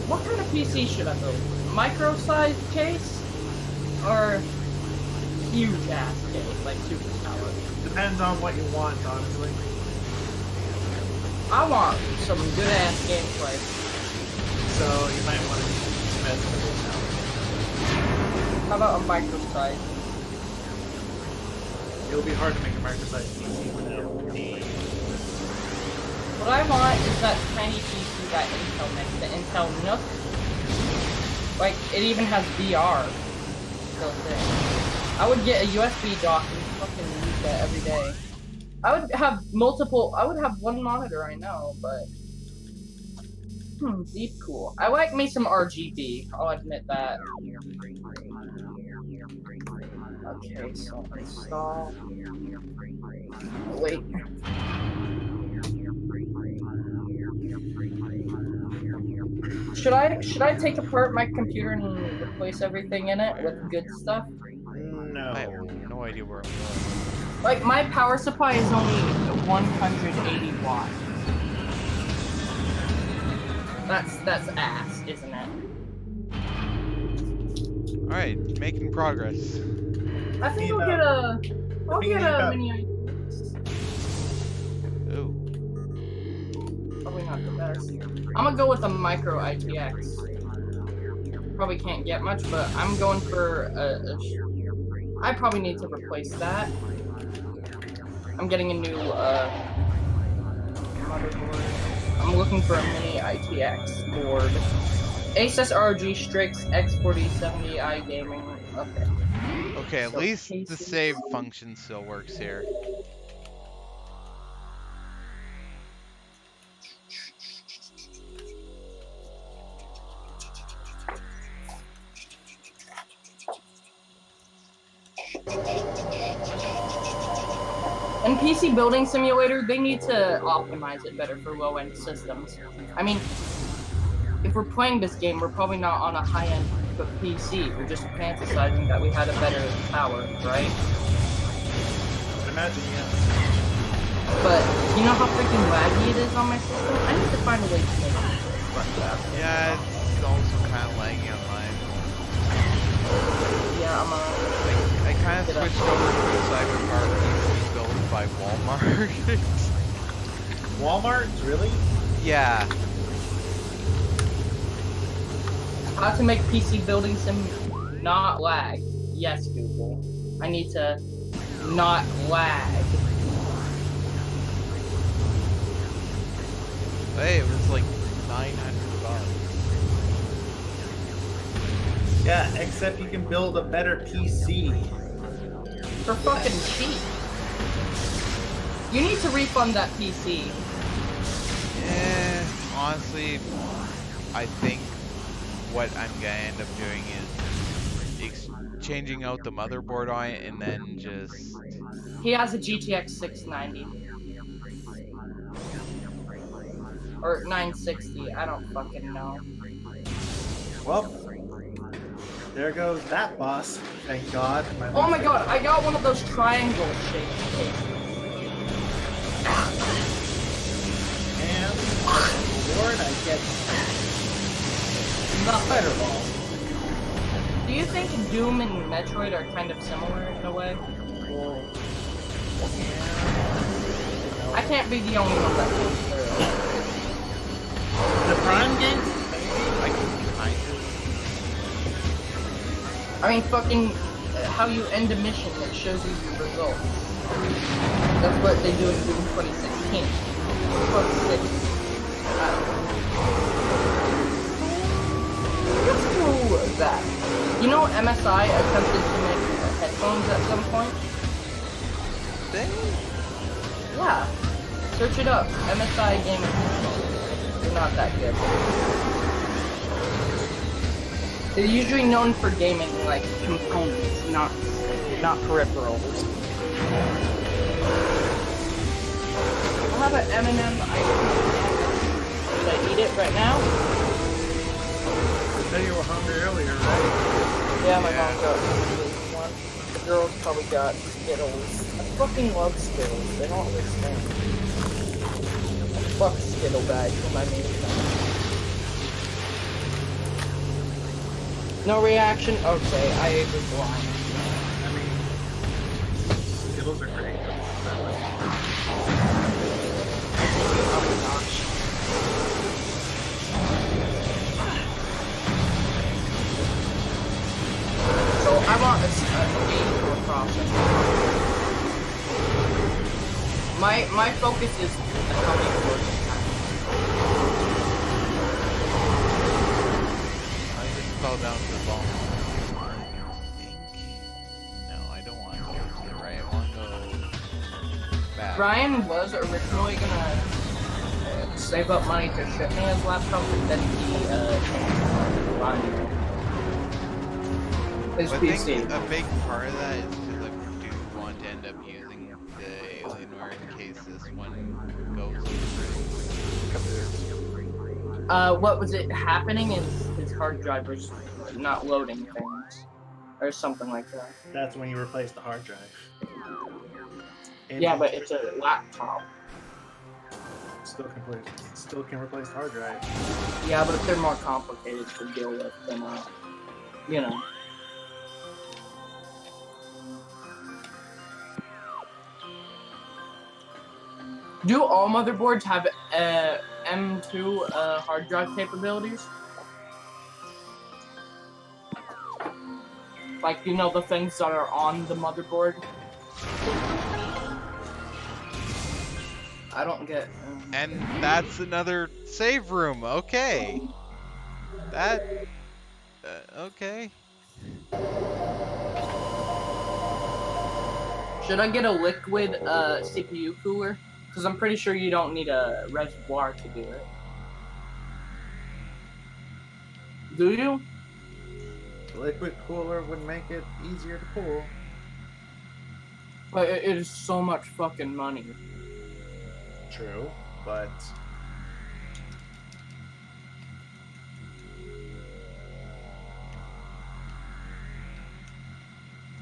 what kind of PC should I build? Micro-size case? Or huge-ass case, like super power? Depends on what you want, honestly. I want some good-ass gameplay. So you might want to mess with it now. How about a microsite? It'll be hard to make a microsite PC without the. What I want is that tiny PC that Intel makes, the Intel Nook. Like, it even has VR built in. I would get a USB dock and fucking use that every day. I would have one monitor, I know, but... deep cool. I like me some RGB, I'll admit that. Okay, so install... Wait. Should I take apart my computer and replace everything in it with good stuff? No. I have no idea where it was. Like, my power supply is only 180 watts. That's ass, isn't it? Alright, making progress. I think I'll get a mini. Ooh. Probably not the best. I'm gonna go with a micro ITX. Probably can't get much, but I'm going for I probably need to replace that. I'm getting a new motherboard. I'm looking for a mini ITX board. Asus ROG Strix X4070i gaming. Okay. Okay, at So least cases. the save function still works here. In PC Building Simulator, they need to optimize it better for low-end systems. I mean, if we're playing this game, we're probably not on a high-end PC. We're just fantasizing that we had a better power, right? I'd imagine, yeah. But you know how freaking laggy it is on my system? I need to find a way to make it run faster. Yeah, it's also kind of laggy on mine. Yeah, I kind of switched over to a Cybercar PC built by Walmart. Walmart? Really? Yeah. How to make PC Building Sim not lag? Yes, Google. I need to not lag. Hey, it was like $900. Yeah, except you can build a better PC. For fucking cheap. You need to refund that PC. Honestly, I think what I'm gonna end up doing is changing out the motherboard on it and then just... He has a GTX 690. Or 960, I don't fucking know. Well, there goes that boss. Thank God. Oh my god, I got one of those triangle shaped cases. And Lord, I get not fireball. Do you think Doom and Metroid are kind of similar in a way? Well, I can't be the only one that thinks they're... the Prime game? I can kind of... I mean, fucking, how you end a mission that shows you your results. That's what they do in Doom 2016. Let's do that. You know MSI attempted to make headphones at some point? Yeah. Search it up. MSI gaming headphones. They're not that good. They're usually known for gaming, like, components, not peripherals. I have an M&M ice cream. Should I eat it right now? I said you were hungry earlier, right? Yeah, my mom got one. The girls probably got Skittles. I fucking love Skittles. They don't understand. Fuck Skittle bag for my main time. No reaction? Okay, I was blind. I mean, Skittles are great. Oh my gosh. process. My focus is accounting for I just fell down to the ball. No, I don't want to go to the right. I want to go back. Brian was originally gonna save up money to ship me his laptop, but then he bought his I PC. think a big part of that is because I do want to end up using the Alienware in case this one goes over. What was it happening is his hard drive was not loading things. Or something like that. That's when you replace the hard drive. And Yeah, but it's a laptop. still can replace the hard drive. Yeah, but if they're more complicated to deal with than, you know. Do all motherboards have M2 hard drive capabilities? Like, you know, the things that are on the motherboard? I don't get... And that's another save room. Okay. That... okay. Should I get a liquid CPU cooler? Because I'm pretty sure you don't need a reservoir to do it. Do you? The liquid cooler would make it easier to cool. But it is so much fucking money. True, but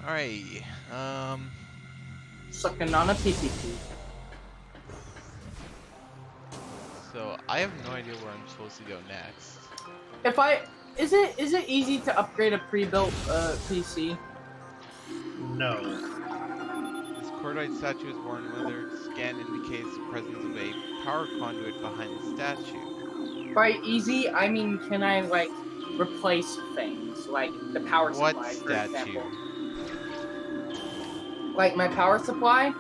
Alright. Sucking on a PPP. So I have no idea where I'm supposed to go next. Is it easy to upgrade a pre-built PC? no. This cordite statue is worn leather. Scan indicates the presence of a power conduit behind the statue. By easy, I mean, can I like replace things like the power supply? What For statue? example. Like my power supply,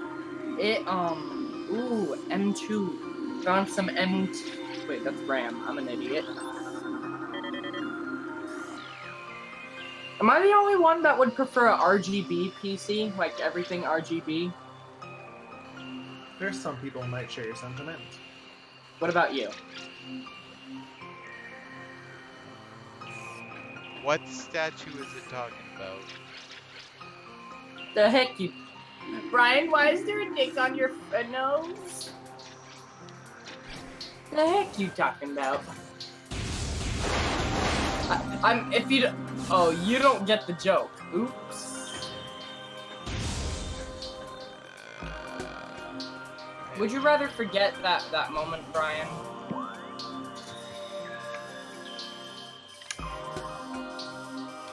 it ooh, M2. Found some M2. Wait, that's RAM. I'm an idiot. Am I the only one that would prefer a RGB PC? Like everything RGB? There's some people who might share your sentiment. What about you? What statue is it talking about? The heck you... Brian, why is there a dick on your nose? The heck you talking about? I'm... If you don't... Oh, you don't get the joke. Oops. Would you rather forget that moment, Brian?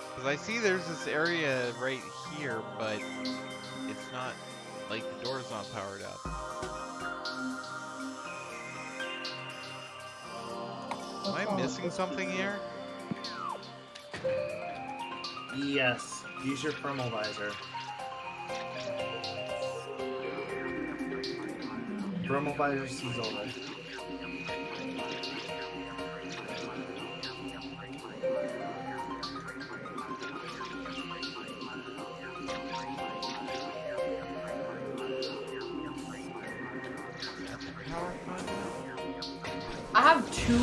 Because I see there's this area right here, but it's not, like, the door's not powered up. Am I missing something here? Yes. Use your thermal visor. Thermal visor sees all that. I have 2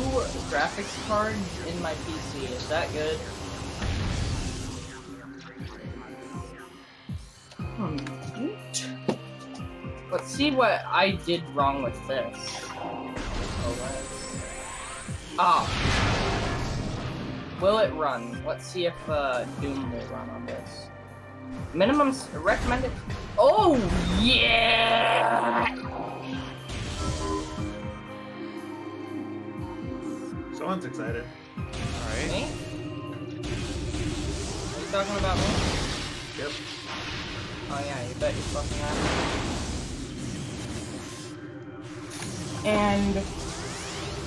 graphics cards in my PC. Is that good? Let's see what I did wrong with this. Oh. Will it run? Let's see if Doom will run on this. Minimum recommended. Oh yeah! Someone's excited. Alright. Me? Are you talking about me? Yep. Oh yeah, you bet you fucking are. And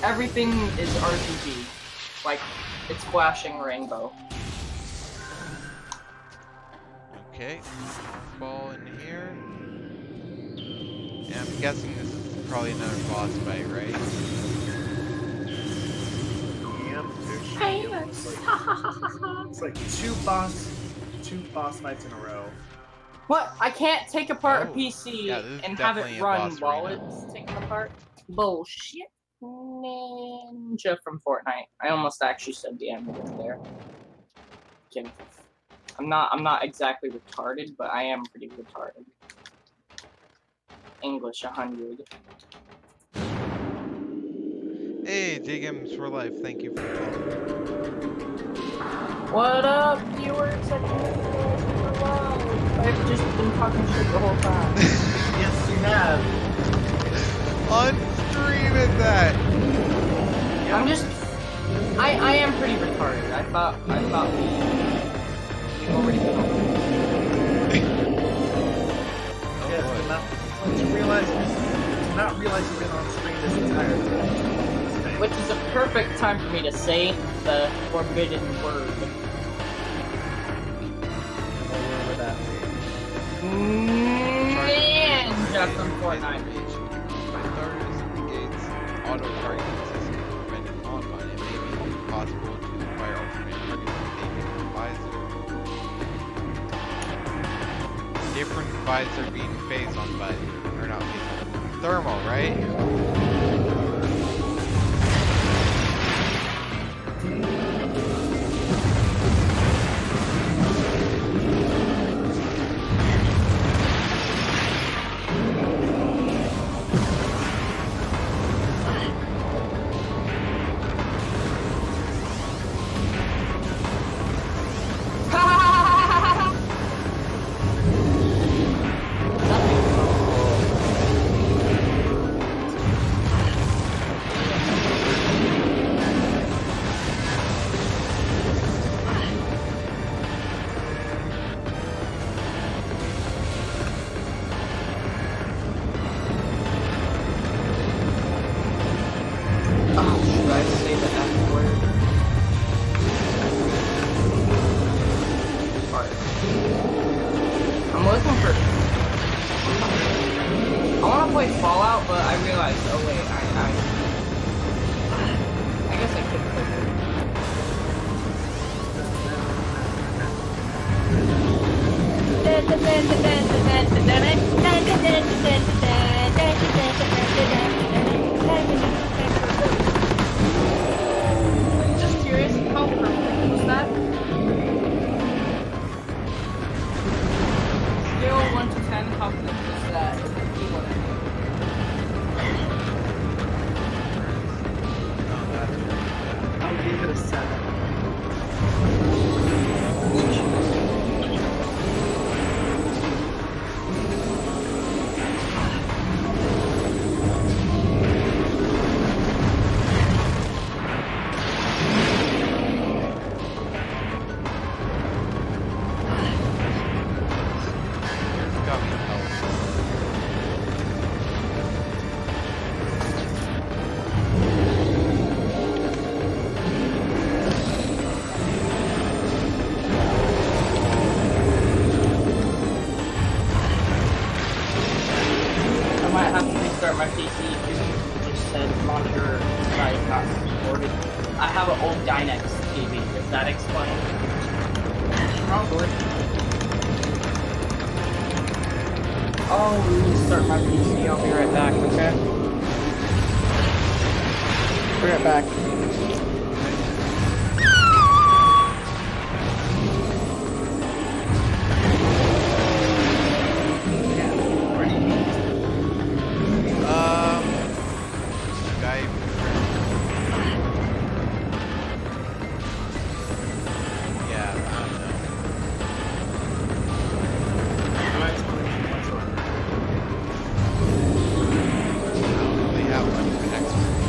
everything is RGB. Like, it's flashing rainbow. Okay. Ball in here. And I'm guessing this is probably another boss fight, right? Yep. It's like two boss fights in a row. What? I can't take apart a Oh, PC yeah, this is and have it definitely a run boss while arena. it's taken apart? Bullshit. Ninja from Fortnite. I almost actually said the M word there. Kidding. I'm not exactly retarded, but I am pretty retarded. English 100. Hey, JGames for life. Thank you for following. What up, viewers? I've just been talking shit the whole time. Yes, you have. On stream at that. I'm just. I am pretty retarded. I thought we've already been over Yes, but not realize you've been on screen this entire time. it. Which is a perfect time for me to say the forbidden word. Whatever that Ninja from Fortnite. My starters negates auto targeting system preventing lock on it. May be possible to fire alternate targets with different visor being phased on visor. Or not phased on. Thermal, right? Should I say the F word? Alright. I'm looking for. I want to play Fallout, but I realized. Oh wait, I guess I could play. I'm just curious, how perfect was that? Scale 1 to 10, how good was that? I'll give it a 7. It's got me help. I might have to restart my PC because you just said monitor size not supported. I have an old Dynex TV. Does that explain? Probably. I'll restart my PC. I'll be right back, okay? Be right back. Skype. Yeah, I don't know. No explanation whatsoever. I don't really have much of an explanation.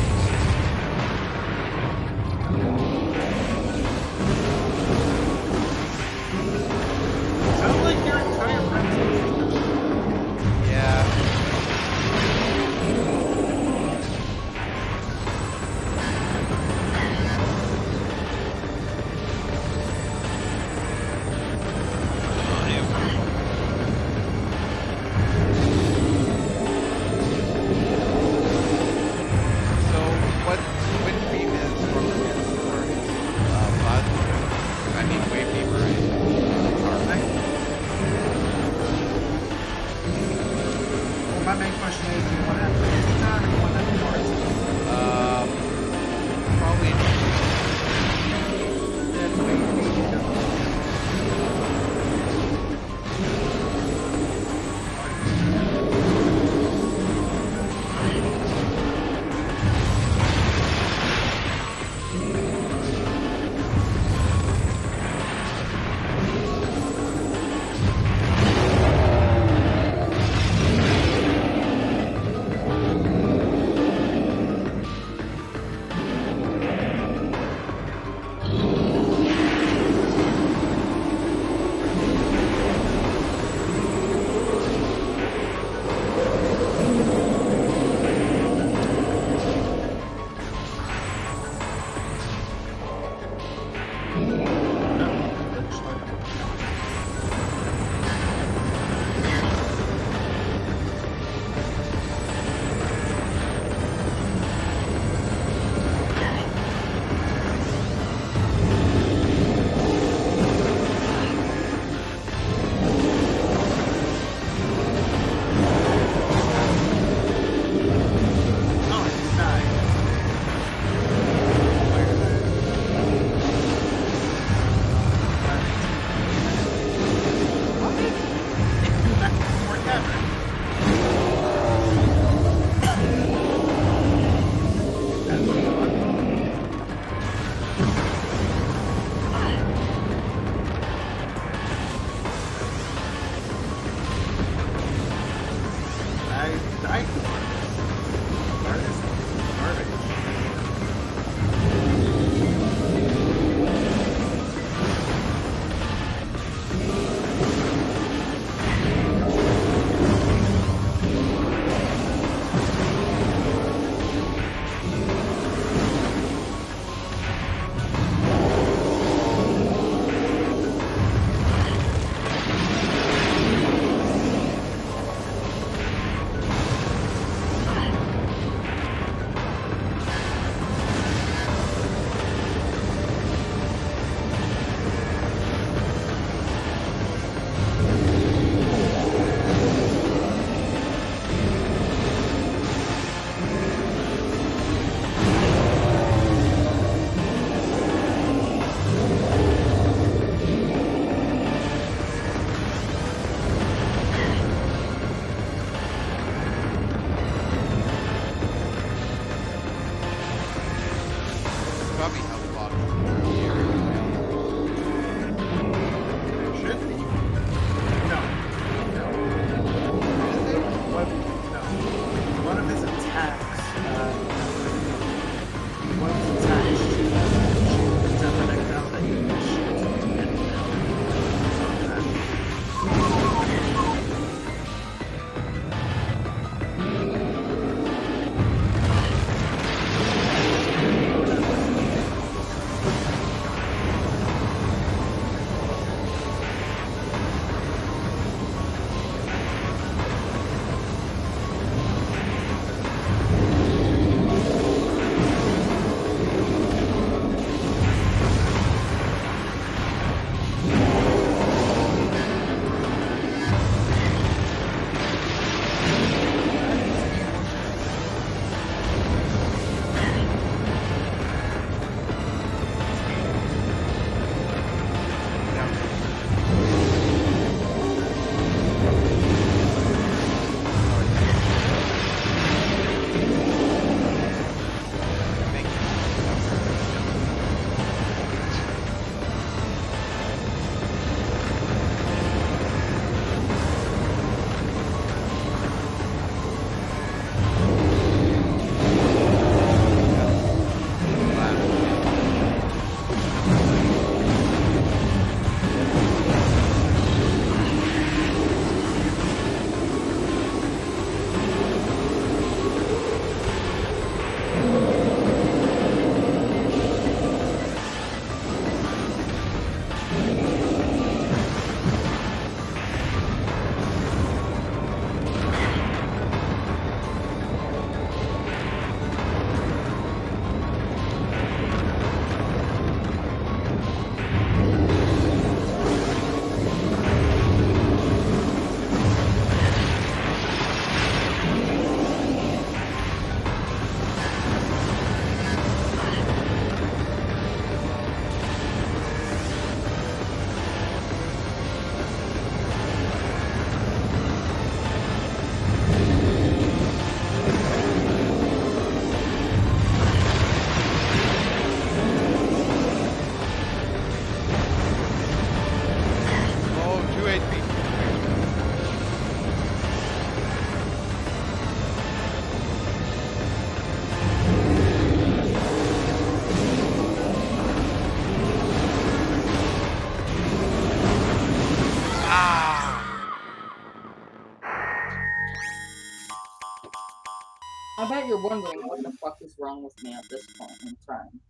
I bet you're wondering what the fuck is wrong with me at this point in time.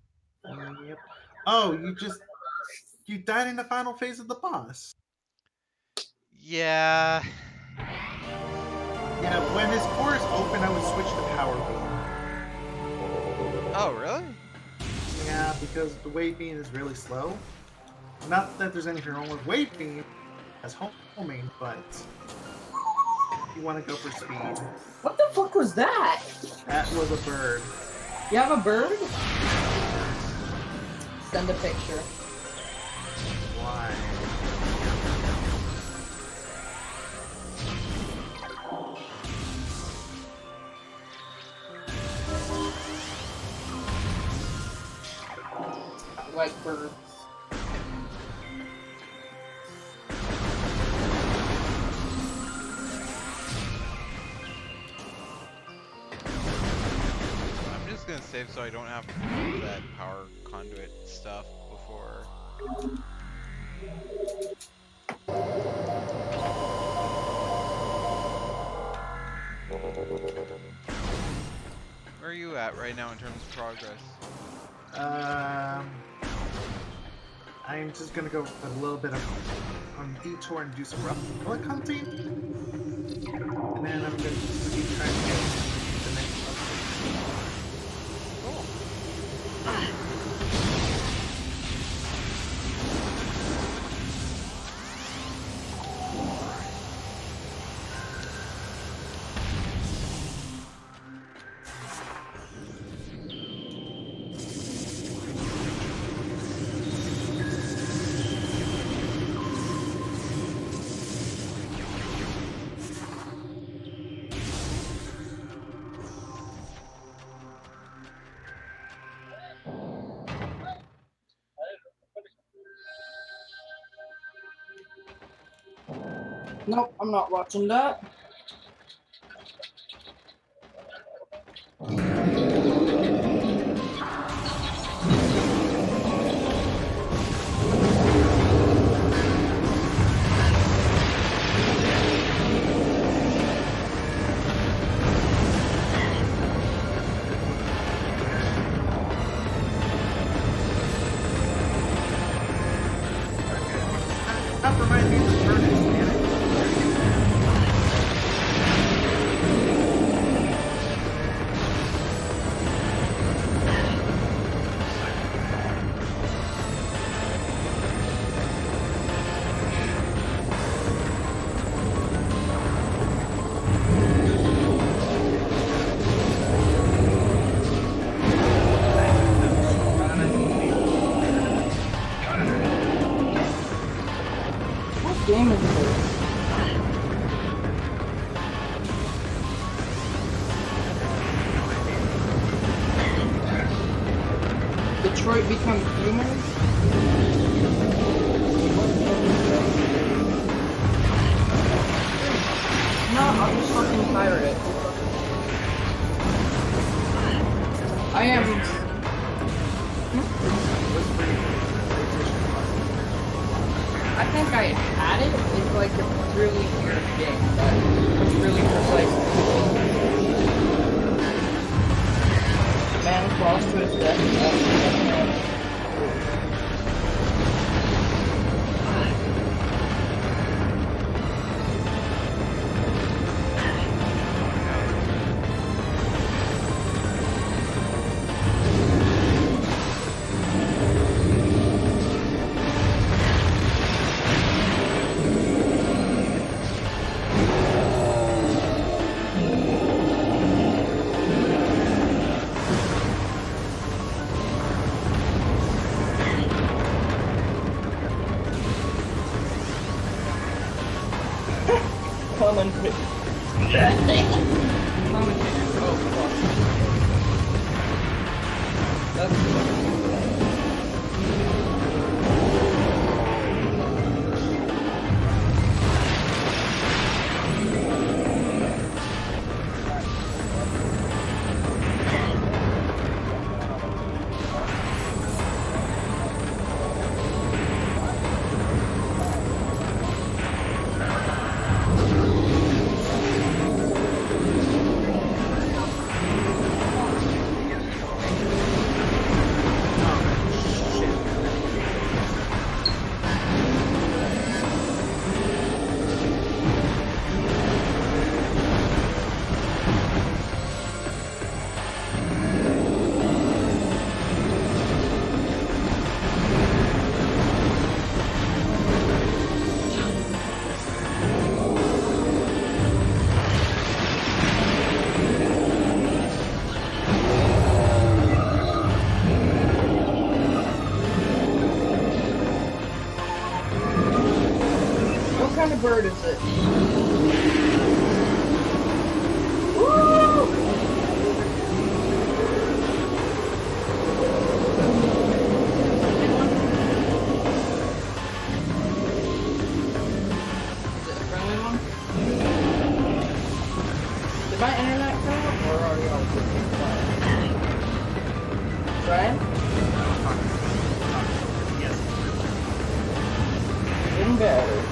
Yep. Oh, you died in the final phase of the boss. Yeah. Yeah, when his core is open, I would switch to power beam. Oh, really? Yeah, because the wave beam is really slow. Not that there's anything wrong with wave beam as homing, but you want to go for speed. What the fuck was that? That was a bird. You have a bird? Send a picture. Why? I like birds. I'm just gonna save so I don't have to do that power conduit stuff before. Where are you at right now in terms of progress? I'm just gonna go with a little bit of on detour and do some relic hunting, and then I'm gonna keep trying to get the next upgrade. Cool. Nope, I'm not watching that. Stop reminding me to turn it, damn it. What game is this? Detroit Become Human? No, I'll just fucking pirate it. I am. I think I had it. It's like a really weird game, but it's really precise. Man falls to his death. Commentate. Oh, fuck. That's kind of bird is it? Woo! Is it a friendly one? Did my internet cut out, or are y'all just quiet? Ryan? Yes. Getting better.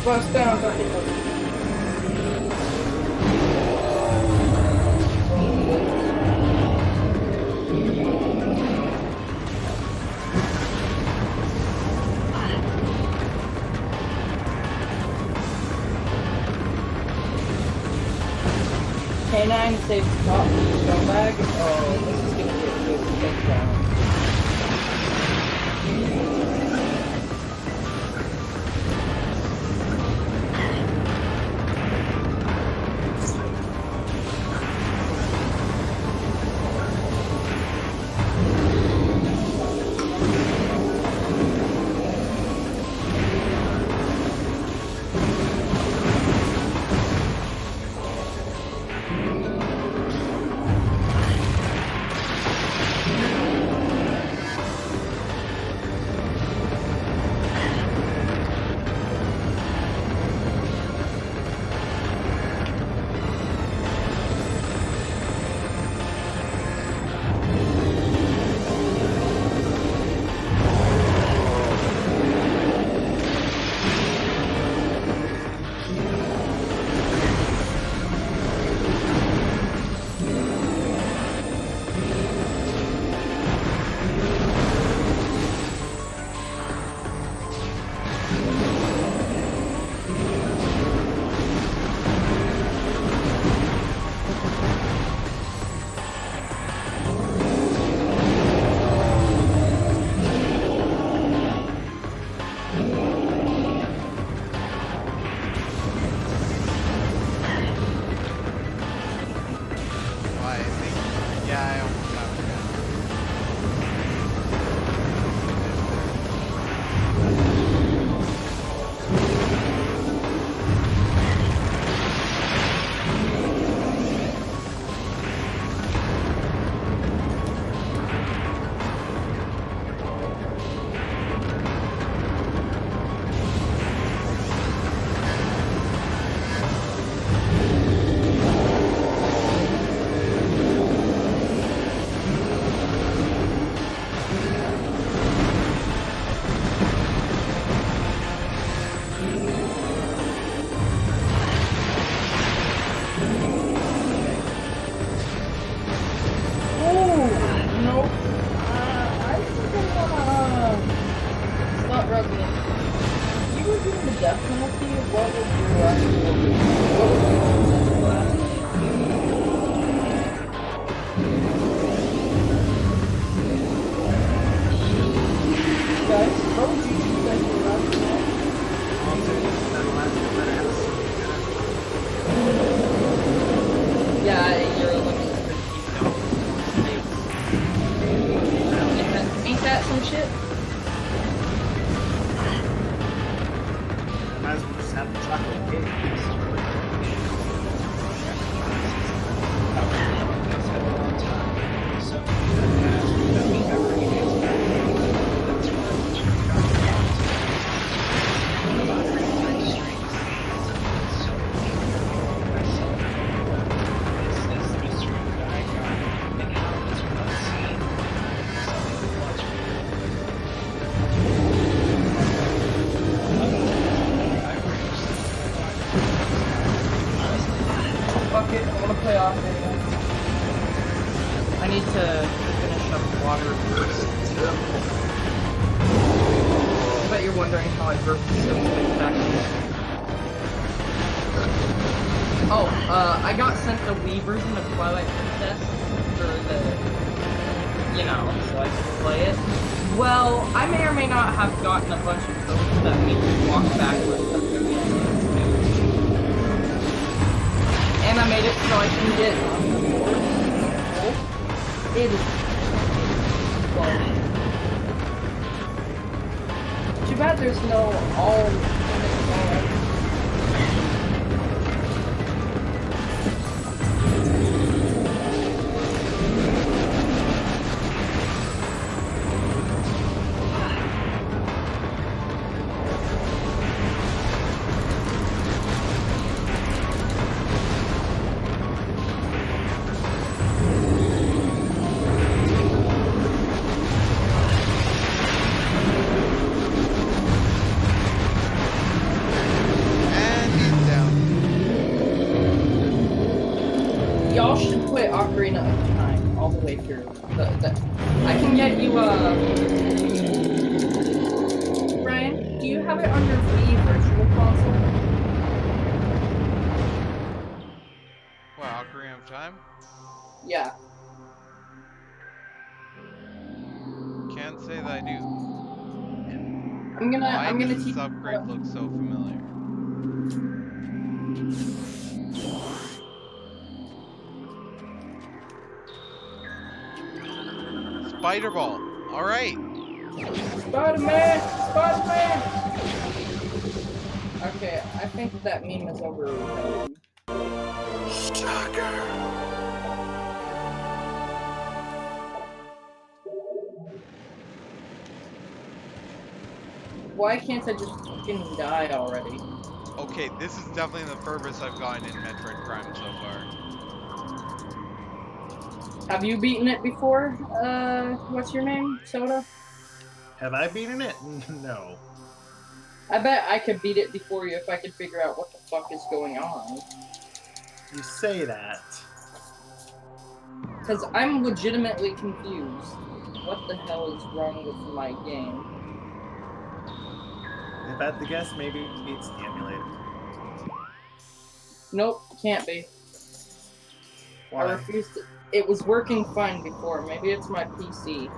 Bust down, K9 saves top scumbag. Oh, this is gonna be a good takedown. death penalty, what would your actual, what would you consider that? Guys, what would you choose as your last one? Yeah, you're looking for ain't that some shit? Might as well just have the chocolate cake. wondering how I broke the so spectacular. Oh, I got sent the Wii version of Twilight Princess for the, you know, so I could play it. Well, I may or may not have gotten a bunch of codes that make you walk backwards. And I made it so I can get it is fun. Too bad there's no all. Y'all should play Ocarina of Time all the way through. I can get you Brian, do you have it on your Wii Virtual Console? What, Ocarina of Time? Yeah. Can't say that I do. I'm gonna Why does teach this upgrade look so familiar? Spider Ball. All right. Spider-Man! Spider-Man! Okay, I think that meme is over. Shocker! Why can't I just fucking die already? Okay, this is definitely the furthest I've gotten in Metroid Prime so far. Have you beaten it before? What's your name? Soda? Have I beaten it? No. I bet I could beat it before you if I could figure out what the fuck is going on. You say that. Because I'm legitimately confused. What the hell is wrong with my game? If I had to guess, maybe it's the emulator. Nope, can't be. Why? I refuse to. It was working fine before. Maybe it's my PC.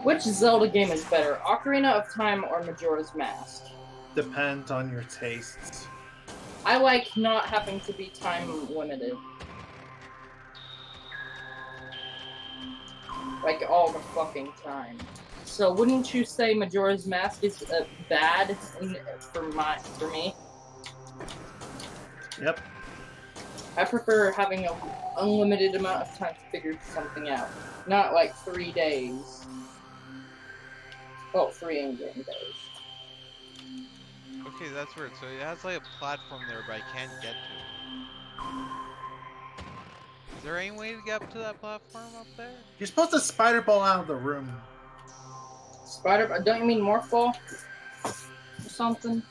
Which Zelda game is better, Ocarina of Time or Majora's Mask? Depends on your tastes. I like not having to be time limited. Like all the fucking time. So wouldn't you say Majora's Mask is bad for me? Yep. I prefer having an unlimited amount of time to figure something out. Not like 3 days. Well, 3 in-game days. Okay, that's weird. So it has like a platform there, but I can't get to it. Is there any way to get up to that platform up there? You're supposed to spider ball out of the room. Don't you mean Morph Ball? Or something?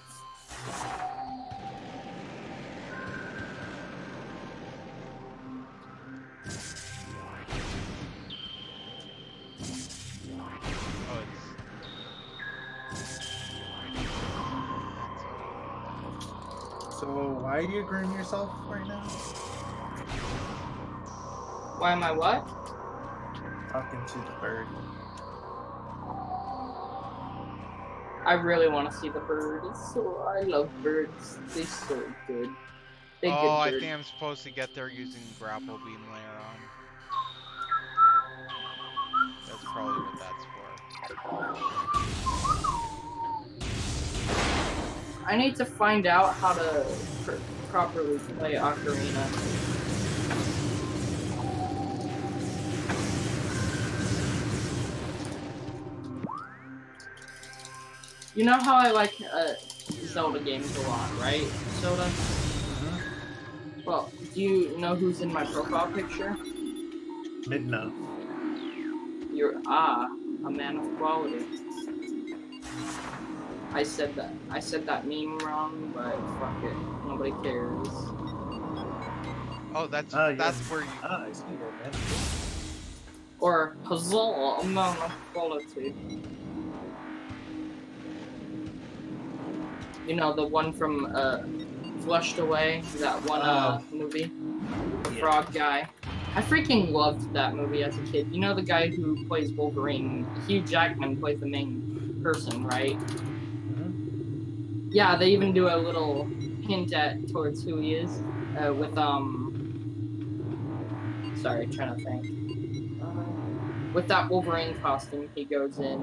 So why are you agreeing yourself right now? Why am I what? Talking to the bird. I really want to see the bird. I love birds. They're so good. They Oh, I good think I'm supposed to get there using grapple beam later on. That's probably what that's for. I need to find out how to properly play Ocarina. You know how I like Zelda games a lot, right, Soda? Well, do you know who's in my profile picture? Midna. You're a man of quality. I said that meme wrong, but fuck it. Nobody cares. Oh, that's where you. I see your man. Or huzzah, a man of quality. You know, the one from Flushed Away, that one movie? The frog guy. I freaking loved that movie as a kid. You know the guy who plays Wolverine? Hugh Jackman plays the main person, right? Yeah, they even do a little hint towards who he is with sorry, trying to think. With that Wolverine costume, he goes in.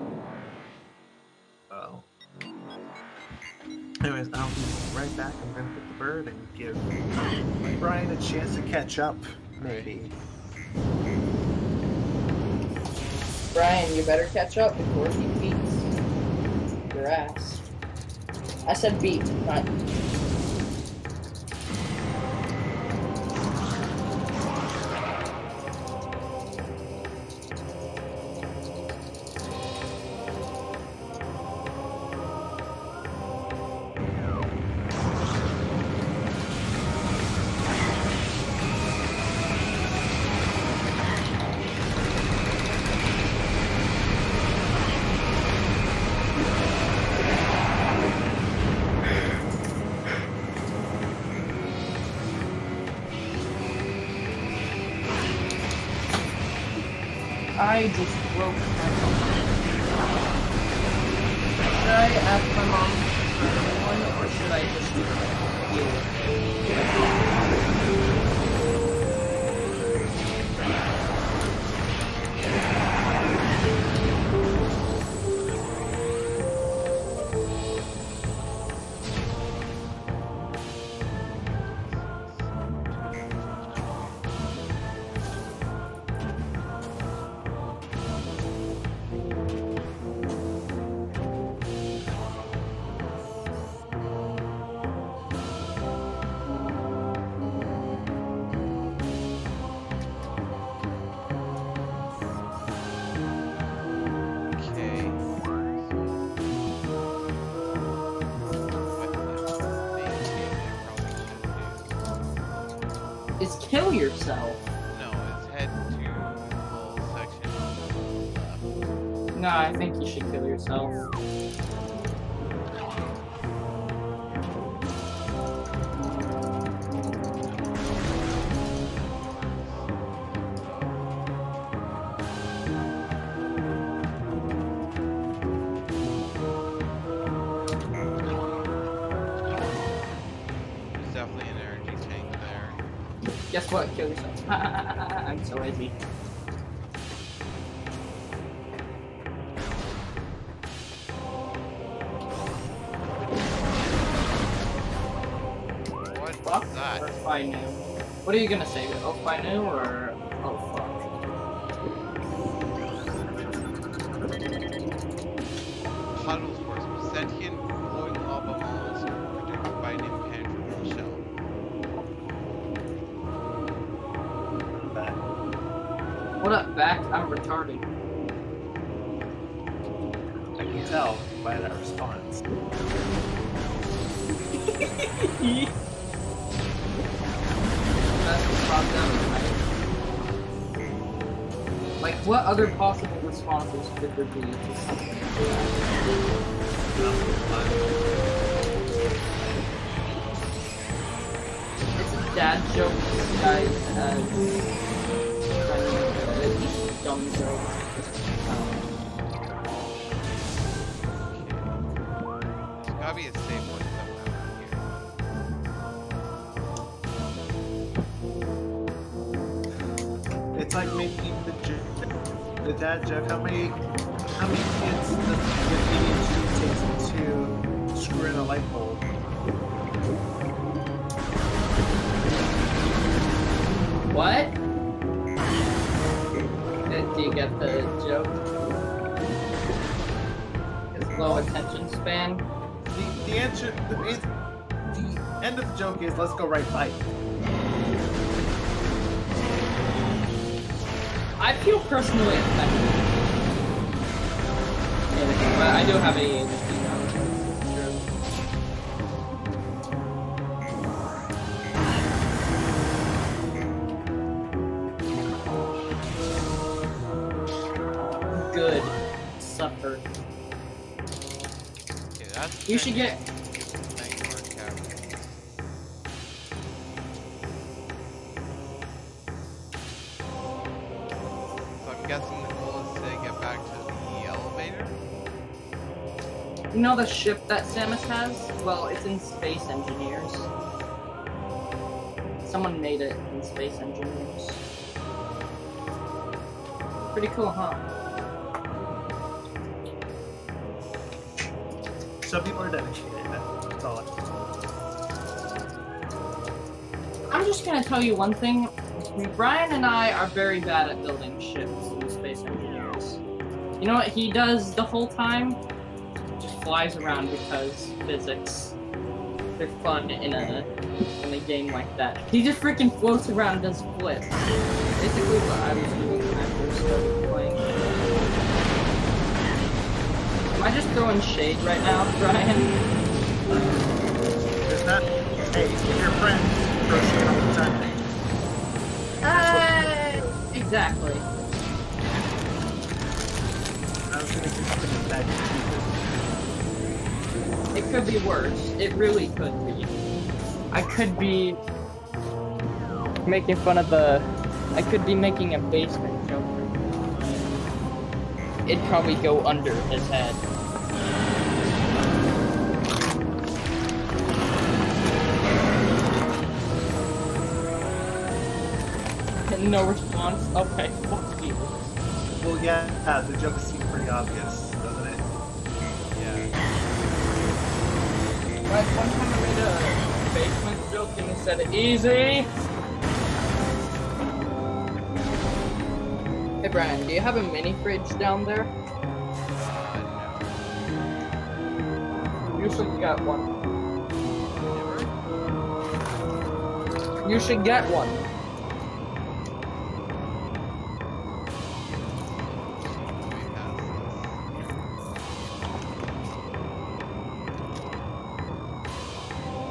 Oh. Anyways, I'll be right back. I'm gonna put the bird and give Brian a chance to catch up, maybe. Brian, you better catch up before he beats your ass. I said beat, not. I just broke my phone. Should I ask my mom for one, or should I just deal with is kill yourself. No, it's head to the little section on the left. No, I think you should kill yourself. There's definitely an energy tank there. Guess what? Kill yourself. I'm so lazy. What Fuck was that? or Finu? What are you gonna say? Oh, Finu or oh fuck? Puddles were sentient flowing lava moles protected by an impenetrable shell. What up, back? I'm retarded. I can tell by that response. That's what popped out, right? Like, what other possible responses could there be to something like that? It's a dad joke disguised as a dumb joke. There's gotta be a safe one somewhere around It's like making the dad joke. How many kids the ADHD takes to screw in a light bulb? What? Do you get the joke? His low attention span? The the end of the joke is let's go right fight. I feel personally affected. But I do have ADHD now. Good. Suffer. Okay, that's You should get. Nightmare Cavern. So I'm guessing the goal is to get back to the elevator. You know the ship that Samus has? Well, it's in Space Engineers. Someone made it in Space Engineers. Pretty cool, huh? Some people are dedicated. That's all. I'm just gonna tell you one thing. Brian and I are very bad at building ships in Space Engineers. You know what he does the whole time? Just flies around because physics. They're fun in a game like that. He just freaking floats around and does flips. Basically what I was doing when I first started playing. Am I just throwing shade right now, Brian? There's not. Hey, if you're friends, throw shit all the time. Exactly. I was gonna do something bad. It could be worse. It really could be. I could be making fun of the. I could be making a basement joke. It'd probably go under his head. No response? Okay, fuck you. Well, yeah, the joke seems pretty obvious, doesn't it? Yeah. Right, one time I made a basement joke and it said easy. Hey Brian, do you have a mini fridge down there? No. You should get one. Never? You should get one.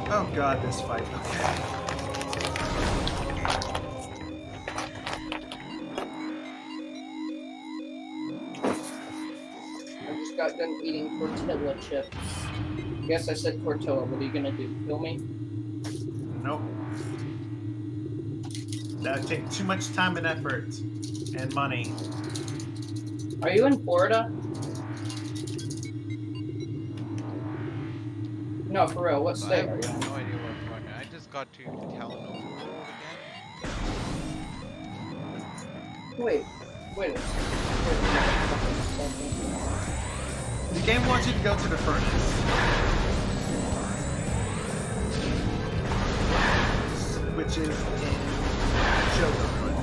Oh god, this fight. Okay. I just got done eating tortilla chips. Guess I said tortilla. What are you gonna do? Kill me? Nope. That would take too much time and effort and money. Are you in Florida? No, for real. What I state have are you in? no idea where I'm going. I just got to Talanoa again. Wait a second. The game wants you to go to the furnace. Which is in Jokerwood.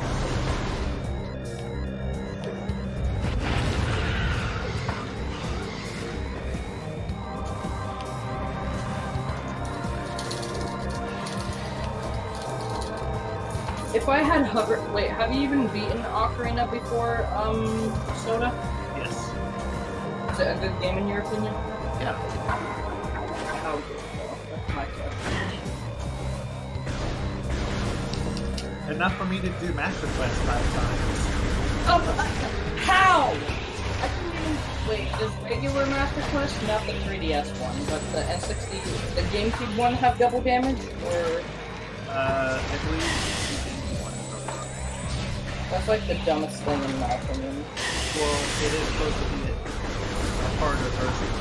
If I had hover, wait, have you even beaten Ocarina before, Soda? Yes. Is it a good game in your opinion? Yeah. How good though? That's my question. Enough for me to do Master Quest 5 times. Oh, how? I couldn't even, wait, does regular Master Quest, not the 3DS one, but the N60, the GameCube one have double damage, or? I believe That's like the dumbest thing in my opinion. well, it is supposed to be a harder version.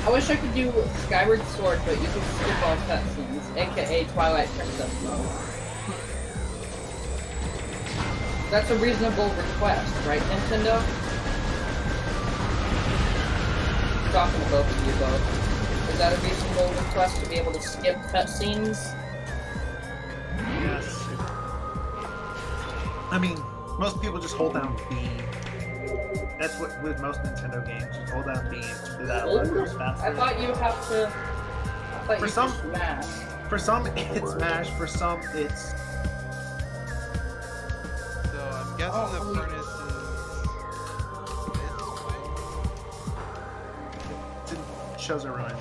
I wish I could do Skyward Sword, but you can skip all cutscenes, aka Twilight Princess mode. That's a reasonable request, right, Nintendo? I'm talking to both of you both. Is that a reasonable request to be able to skip cutscenes? Yes. I mean, most people just hold down B. That's what with most Nintendo games. Just hold down B and do that one goes faster. I thought you have to. thought For you some- just mashed. For some, it's MASH. For some, it's So I'm guessing the furnace is this way? Chosen Ruins.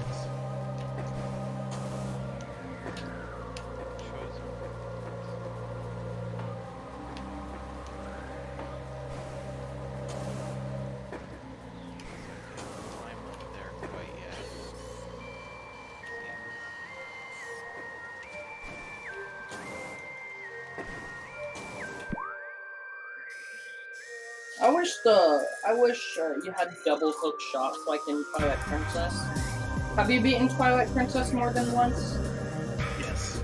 I wish you had double hook shots like in Twilight Princess. Have you beaten Twilight Princess more than once? Yes.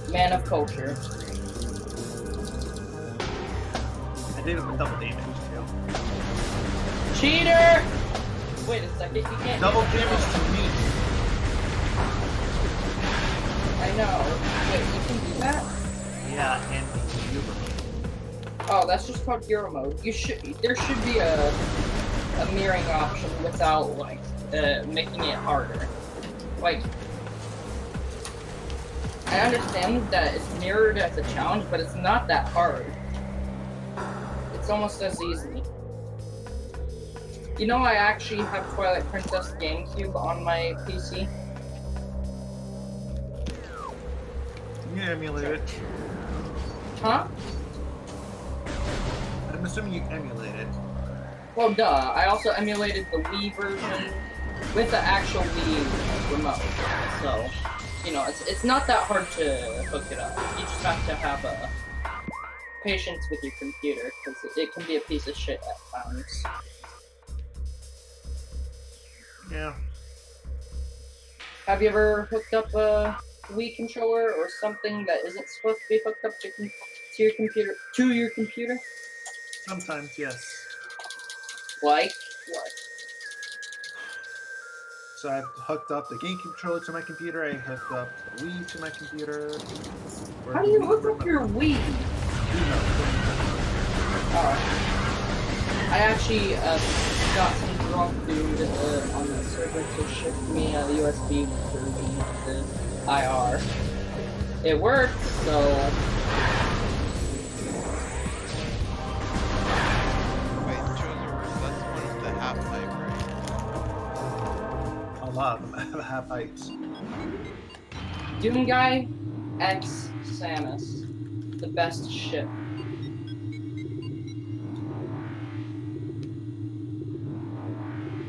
Man of culture. I did it with double damage too. Cheater! Wait a second, you can't Double do that. damage to me. I know. Wait, you can do that? Yeah, and you. Oh, that's just called Hero mode. There should be a mirroring option without like making it harder. Like, I understand that it's mirrored as a challenge, but it's not that hard. It's almost as easy. You know, I actually have Twilight Princess GameCube on my PC. You can emulate it. Huh? I'm assuming you emulate it. Well, duh. I also emulated the Wii version with the actual Wii remote. So, you know, it's not that hard to hook it up. You just have to have patience with your computer, because it can be a piece of shit at times. Yeah. Have you ever hooked up a Wii controller or something that isn't supposed to be hooked up to your computer? Sometimes, yes. Like what? So I've hooked up the game controller to my computer. I hooked up the Wii to my computer. How do you hook up your Wii? I actually got some drunk dude on the server to ship me a USB version of the IR. It worked, so... Wait, Chosen Ruins, that's one of the half-pipe, right? A lot of them have half heights. Doom Guy X Samus. The best ship.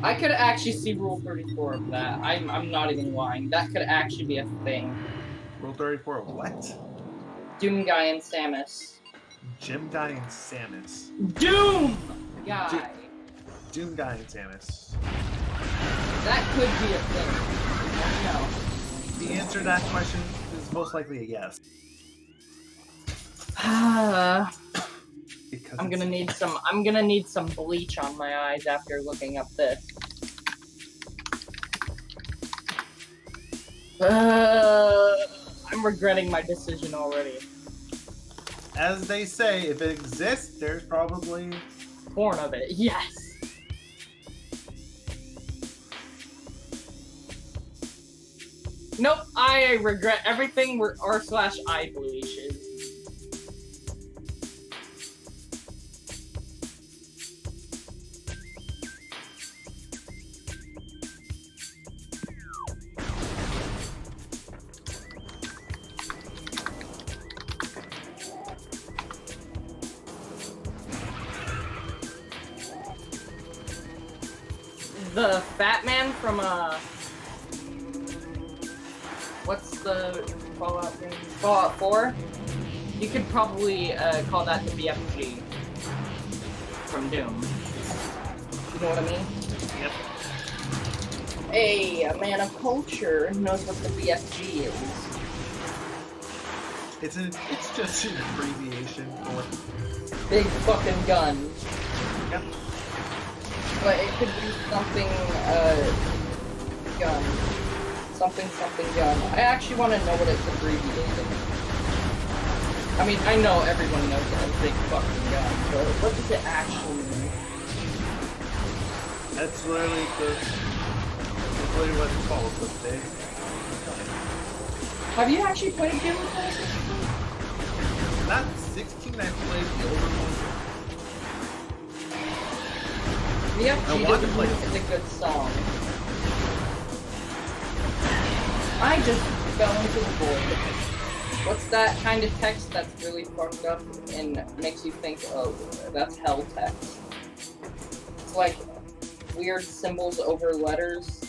I could actually see Rule 34 of that. I'm not even lying. That could actually be a thing. Rule 34, what? Doom Guy and Samus. Gym Guy and Samus. Doom Guy! Doom Guy and Samus. That could be a thing. No. The answer to that question is most likely a yes. Because I'm gonna need some bleach on my eyes after looking up this. I'm regretting my decision already. As they say, if it exists, there's probably... Porn of it, yes! Nope, I regret everything r/I bleach is. The fat man from what's the Fallout game? Fallout 4? You could probably call that the BFG from Doom. You know what I mean? Yep. Hey, a man of culture knows what the BFG is. It's just an abbreviation for... Big fucking gun. Yep. But it could be something, gun. Something gun. I actually want to know what it's abbreviated. I mean, I know everyone knows it's a big fucking gun, but what does it actually mean? That's literally what it's called, but they... Have you actually played Game of Thrones? Not 16, I played the older one. Yep, I want to play. it's a good song. I just fell into the void. What's that kind of text that's really fucked up and makes you think, oh, that's hell text? It's like weird symbols over letters.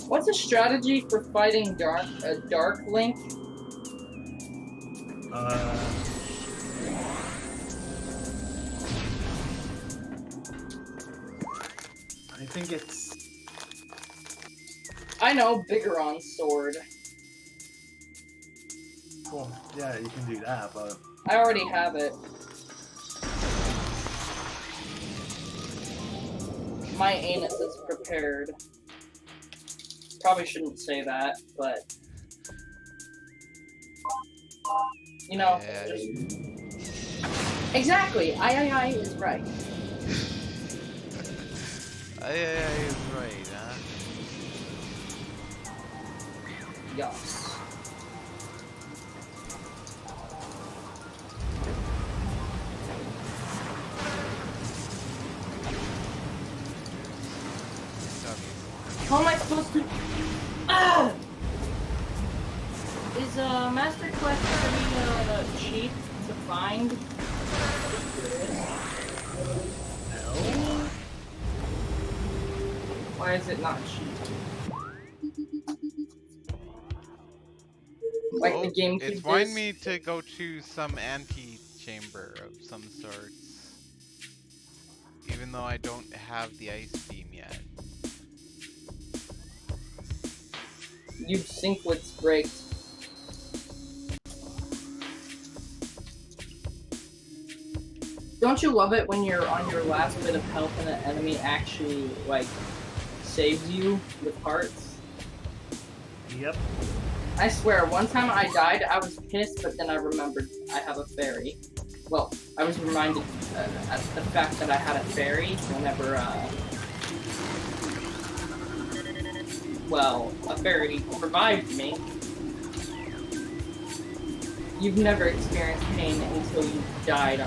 What's a strategy for fighting Dark Link? I think it's... I know, Bigoron's sword. Well, yeah, you can do that, but... I already have it. My anus is prepared. Probably shouldn't say that, but... You know, Yeah. just... Exactly! I is right. Aye is right, huh? Yes. How am I supposed to... Ah! Is Master Quest pretty cheap to find? No. Why is it not cheap? Like the GameCube It's wanting disc? me to go to some anti-chamber of some sorts. Even though I don't have the ice beam yet. You Sinkwits break. Don't you love it when you're on your last bit of health and an enemy actually, like, saves you with hearts? Yep. I swear, one time I died, I was pissed, but then I remembered I have a fairy. Well, I was reminded at the fact that I had a fairy whenever, well, a fairy revived me. You've never experienced pain until you died.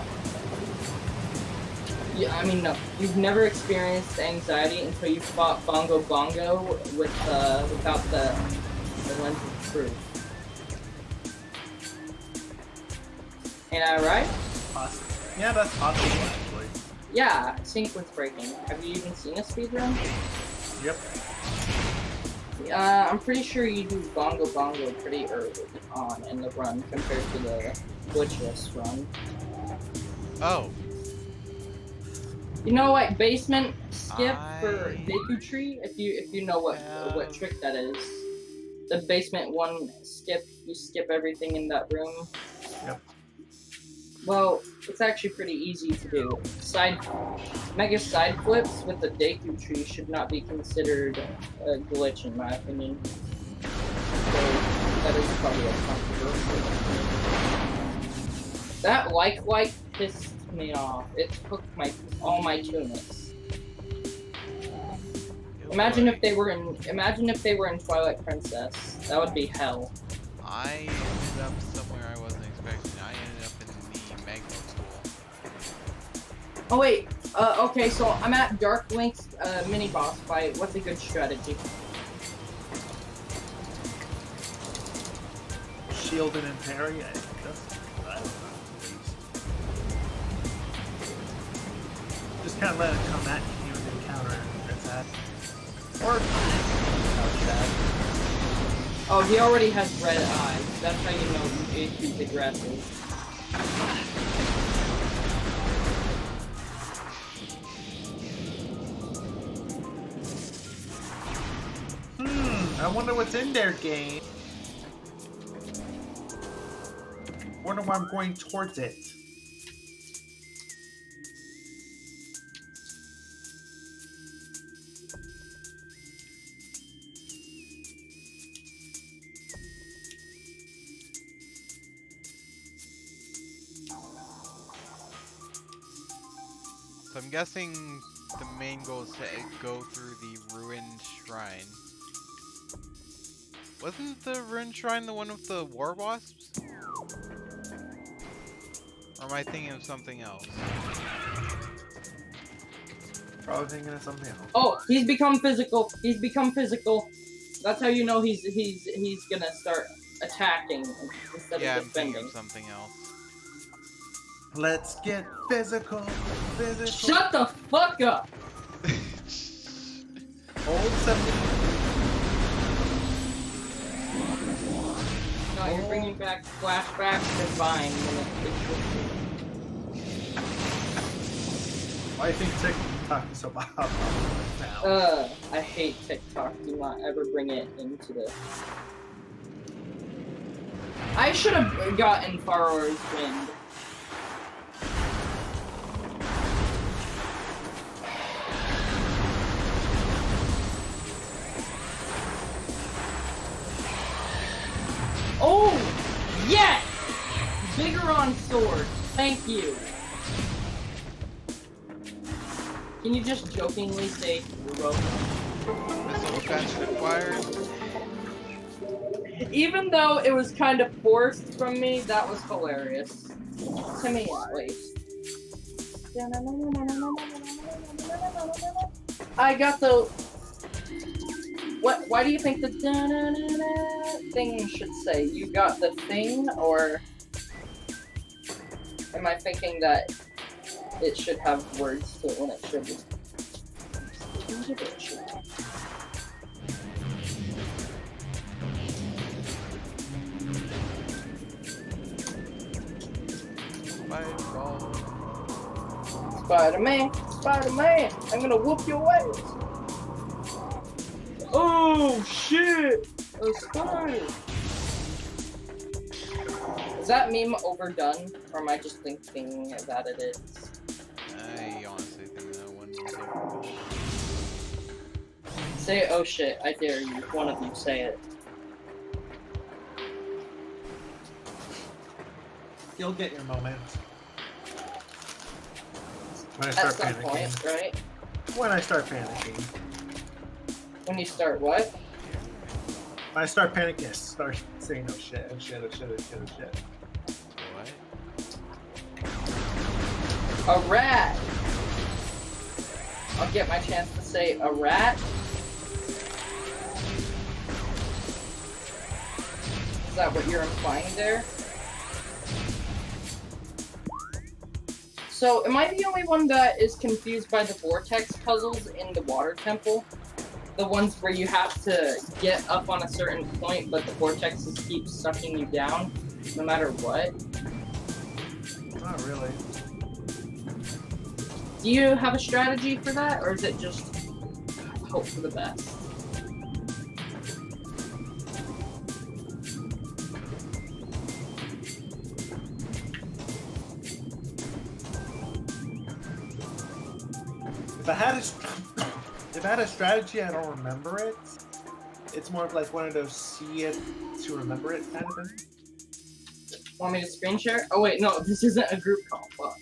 Yeah, I mean, no. You've never experienced anxiety until you fought Bongo Bongo with, without the lens of truth. Ain't I right? Possible. Yeah, that's possible, actually. Yeah, Sinkwits breaking. Have you even seen a speedrun? Yep. I'm pretty sure you do Bongo Bongo pretty early on in the run compared to the glitchless run. Oh. You know, like basement skip for Deku Tree. If you know what trick that is, the basement one skip. You skip everything in that room. Yep. Well, it's actually pretty easy to do. Mega side flips with the Deku Tree should not be considered a glitch in my opinion. So that is probably a controversial. That like pissed me off. It took all my tunics. Imagine if they were in Twilight Princess. That would be hell. I ended up somewhere I wasn't expecting. I ended up in the Magma Pool. Oh wait, okay, so I'm at Dark Link's mini boss fight. What's a good strategy? Shielded and parry, I think that's... I don't know. Just kind of let it come at you and then counter attack. Or couch attack. Oh, he already has red eyes. That's how you know he's aggressive. I wonder what's in there, game. Wonder why I'm going towards it. So I'm guessing the main goal is to go through the ruined shrine. Wasn't the ruined shrine the one with the war wasps? Or am I thinking of something else? Probably thinking of something else. Oh, he's become physical. He's become physical. That's how you know he's gonna start attacking instead Yeah, of I'm thinking defending. of something else. Let's get physical. Shut the fuck up! Old 70. No, you're bringing back flashbacks to Vine when Why do you think TikTok is so bad now? I hate TikTok. Do not ever bring it into this. I should have gotten Faro's Wind. Oh! Yes! Vigor sword. Thank you. Can you just jokingly say you're welcome? Missile defense required. Even though it was kind of forced from me, that was hilarious. To me, at least. I got the... What? Why do you think the thing should say? You got the thing, or... Am I thinking that it should have words to it when it shouldn't? Fireball. Spider-Man, Spider-Man, I'm gonna whoop your ass. Oh shit! A spider. Is that meme overdone, or am I just thinking that it is? I honestly think that one was overdone. Say oh shit, I dare you. One of you say it. You'll get your moment. When I At start some panicking. point, right? When I start panicking. When you start what? When I start panicking, I start saying oh shit, oh shit, oh shit, oh shit, oh shit. What? A rat! I'll get my chance to say a rat. Is that what you're implying there? So, am I the only one that is confused by the vortex puzzles in the water temple? The ones where you have to get up on a certain point, but the vortexes keep sucking you down, no matter what? Not really. Do you have a strategy for that, or is it just hope for the best? If I had a strategy, I don't remember it. It's more of like one of those see it to remember it kind of thing. Want me to screen share? Oh wait, no, this isn't a group call. Fuck.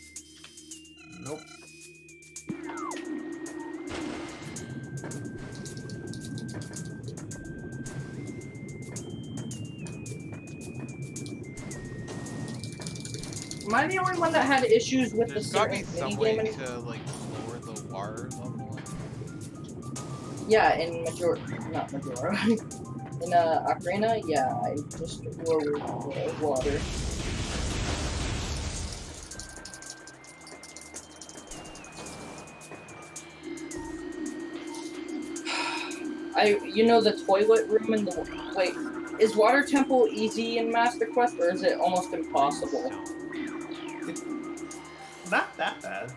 Nope. Am I the only one that had issues with There's the gotta be certain some way minigame? to like lower the water level. Yeah, in Majora, not Majora. In Ocarina, yeah, I just lowered the water. You know the toilet room in the... Wait, is Water Temple easy in Master Quest, or is it almost impossible? Not that bad.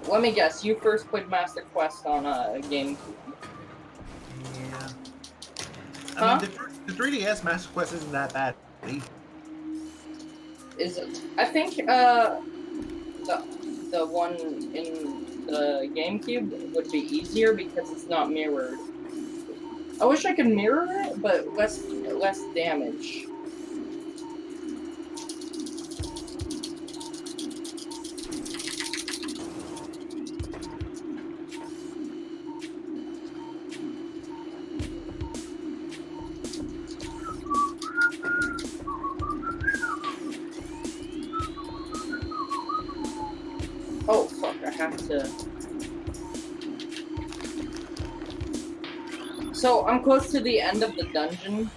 Let me guess, you first played Master Quest on GameCube. Yeah. I mean, the 3DS Master Quest isn't that bad. Is it? I think the one in the GameCube would be easier because it's not mirrored. I wish I could mirror it, but less damage. Oh fuck, I have to... So, I'm close to the end of the dungeon.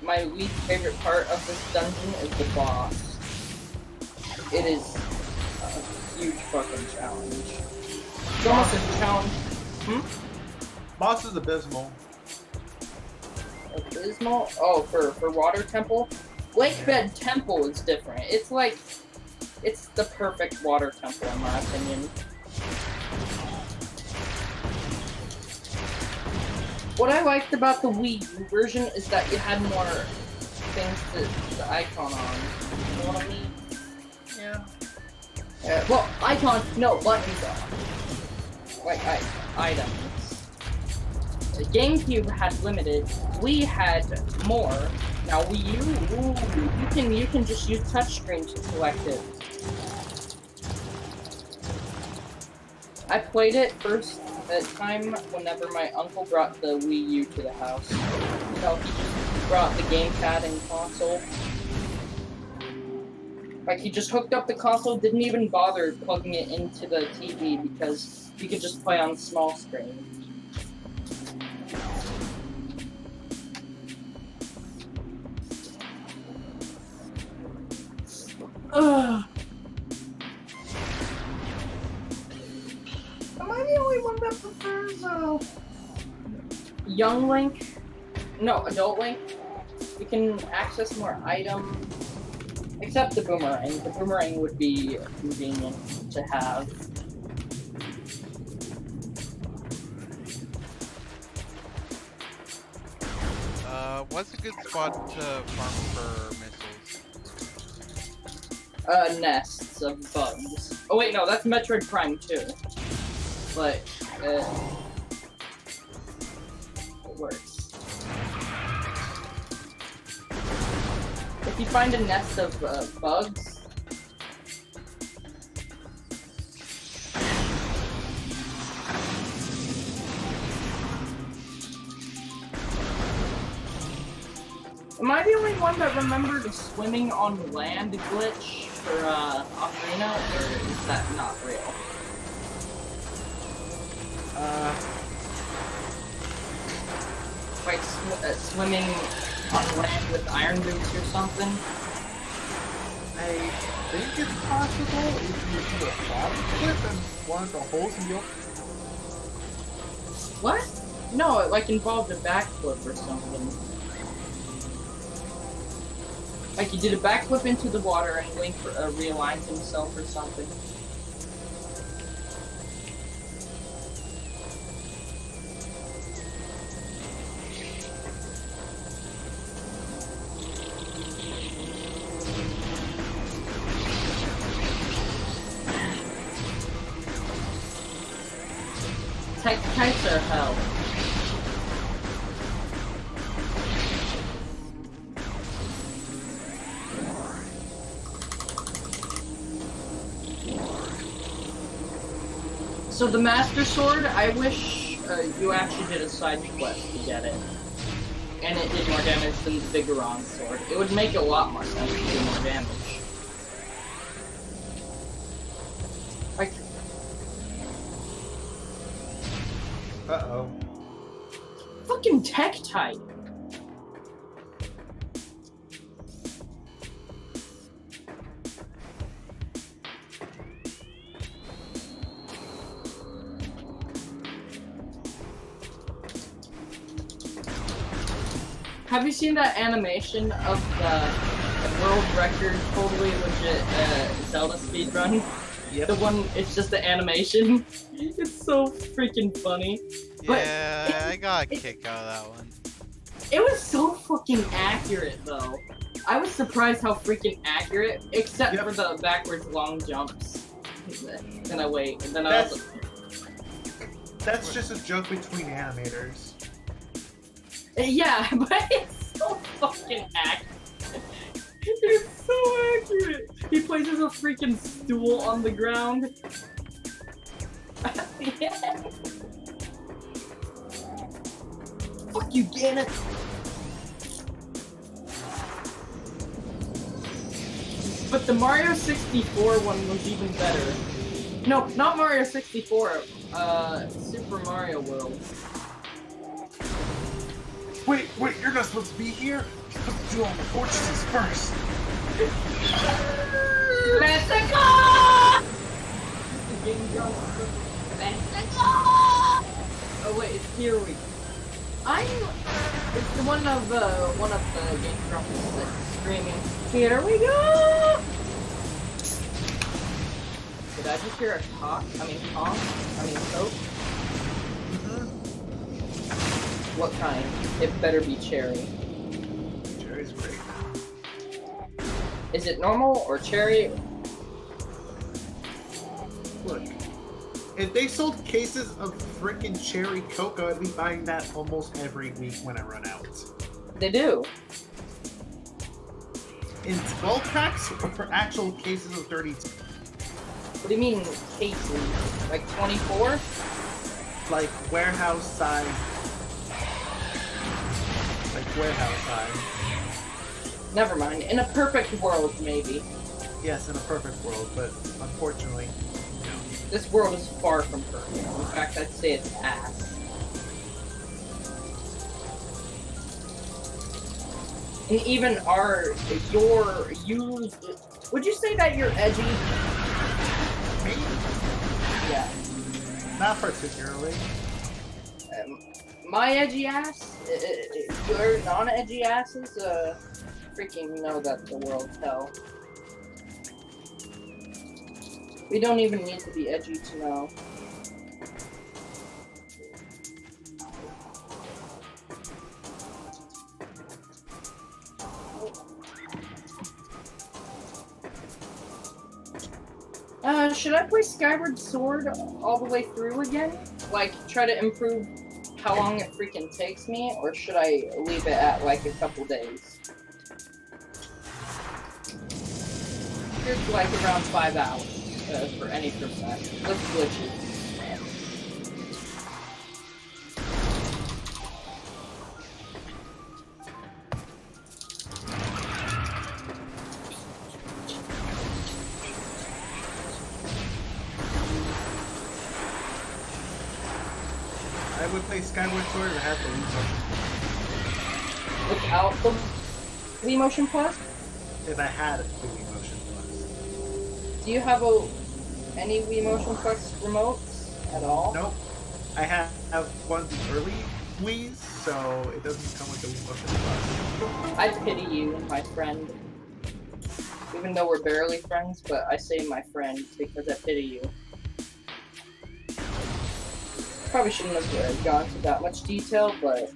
My least favorite part of this dungeon is the boss. It is a huge fucking challenge. It's almost a challenge. Boss is abysmal. Abysmal? Oh, for Water Temple? Lakebed Temple is different. It's like... It's the perfect water temple, in my opinion. What I liked about the Wii U version is that you had more things to the icon on. You know what I mean? Yeah. Well, icon, no, buttons on. Like, items. The GameCube had limited. Wii had more. Now Wii U, you can just use touchscreen to select it. I played it first time whenever my uncle brought the Wii U to the house. You know, he just brought the gamepad and console. Like, he just hooked up the console, didn't even bother plugging it into the TV because you could just play on the small screen. Ugh. Am I the only one that prefers, Young Link? No, Adult Link. You can access more items. Except the boomerang. The boomerang would be convenient to have. What's a good spot to farm for missiles? Nests of bugs. Oh wait, no, that's Metroid Prime 2. But, it works. If you find a nest of, bugs, am I the only one that remembered a swimming on land glitch for, Ocarina, or is that not real? Like swimming on land with iron boots or something? I think it's possible if you do a bottom flip and one of the holes in your... What? No, it like involved a backflip or something. Like you did a backflip into the water and Link realigns himself or something. Types are hell. So the Master Sword, I wish you actually did a side quest to get it. And it did more damage than the Viggoron sword. It would make a lot more sense to do more damage. Like... Uh-oh. Fucking Tektite! Have you seen that animation of the world record totally legit Zelda speedrun? Yep. The one, it's just the animation. It's so freaking funny. Yeah, I got a kick out of that one. It was so fucking accurate, though. I was surprised how freaking accurate, except for the backwards long jumps. Then I wait, and then I was That's just a joke between animators. yeah, but it's so fucking accurate. It's so accurate. He places a freaking stool on the ground. Yeah. Fuck you, Gannon. But the Mario 64 one was even better. No, not Mario 64. Super Mario World. Wait, you're not supposed to be here? You're supposed to do all the fortresses first. Let's go! Let's go! Oh wait, it's here we. It's one of the Game Grumps that's screaming. Here we go! Did I just hear a cock? Coke? What kind? It better be cherry. Cherry's great. Is it normal or cherry? Look, if they sold cases of frickin' cherry cocoa, I'd be buying that almost every week when I run out. They do. In 12 packs or actual cases of 32? What do you mean cases? Like 24? Like warehouse size. Like warehouse size. Never mind. In a perfect world, maybe. Yes, in a perfect world, but unfortunately, no. This world is far from perfect. In fact, I'd say it's ass. And even would you say that you're edgy? Me? Yeah. Not particularly. My edgy ass? Your non-edgy asses, freaking know that the world's hell. We don't even need to be edgy to know. Should I play Skyward Sword all the way through again? Like, try to improve how long it freaking takes me? Or should I leave it at, like, a couple days? Here's, like, around 5 hours for any percent. Let's glitch it. I would play Skyward Sword and have the Wii Motion. Without the Wii Motion Plus? If I had the Wii Motion Plus. Do you have any Wii Motion Plus remotes at all? Nope. I have one of the early Wii's, so it doesn't come with the Wii Motion Plus. I pity you, my friend. Even though we're barely friends, but I say my friend because I pity you. Probably shouldn't have gone into that much detail, but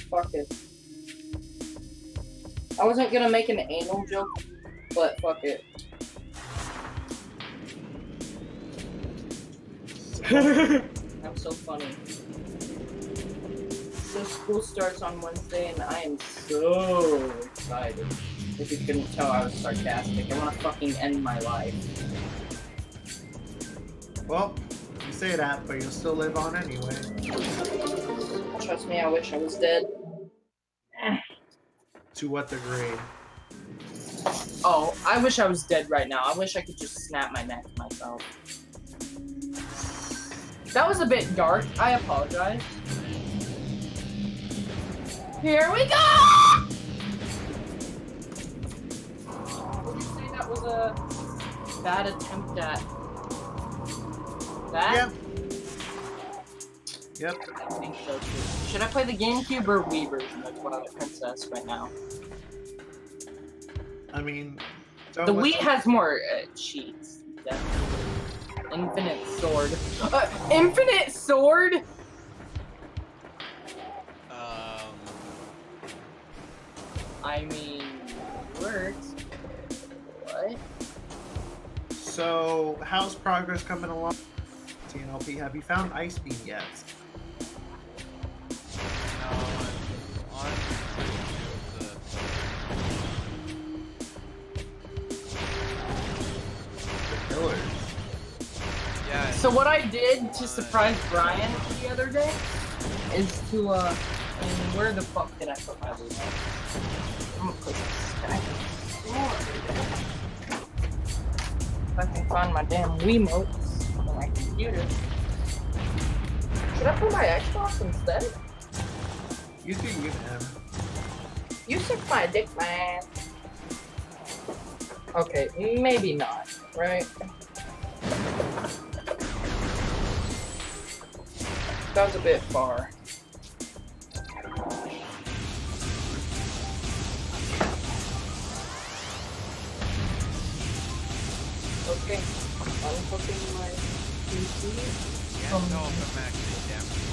fuck it. I wasn't gonna make an anal joke, but fuck it. I'm so funny. So school starts on Wednesday, and I am so excited. If you couldn't tell, I was sarcastic. I want to fucking end my life. Well, you say that, but you'll still live on anyway. Trust me, I wish I was dead. To what degree? Oh, I wish I was dead right now. I wish I could just snap my neck myself. That was a bit dark. I apologize. Here we go! Would you say that was a bad attempt at that? Yeah. Yep. I think so too. Should I play the GameCube or Wii version of Twilight Princess right now? I mean, The Wii has more cheats. Definitely. Infinite Sword. Infinite Sword? I mean, it works. What? So, how's progress coming along? TNLP, have you found Ice Beam yet? No, I'm on The pillars. yeah. So what I did to surprise Brian the other day is to, I mean, where the fuck did I put my loot? I'm gonna put this back. If I can find my damn Wiimotes on my computer. Should I put my Xbox instead? You do you, man. You suck my dick, man. Okay, maybe not, right? That was a bit far. Okay, unhooking my PC. Can't tell if I'm actually damaged.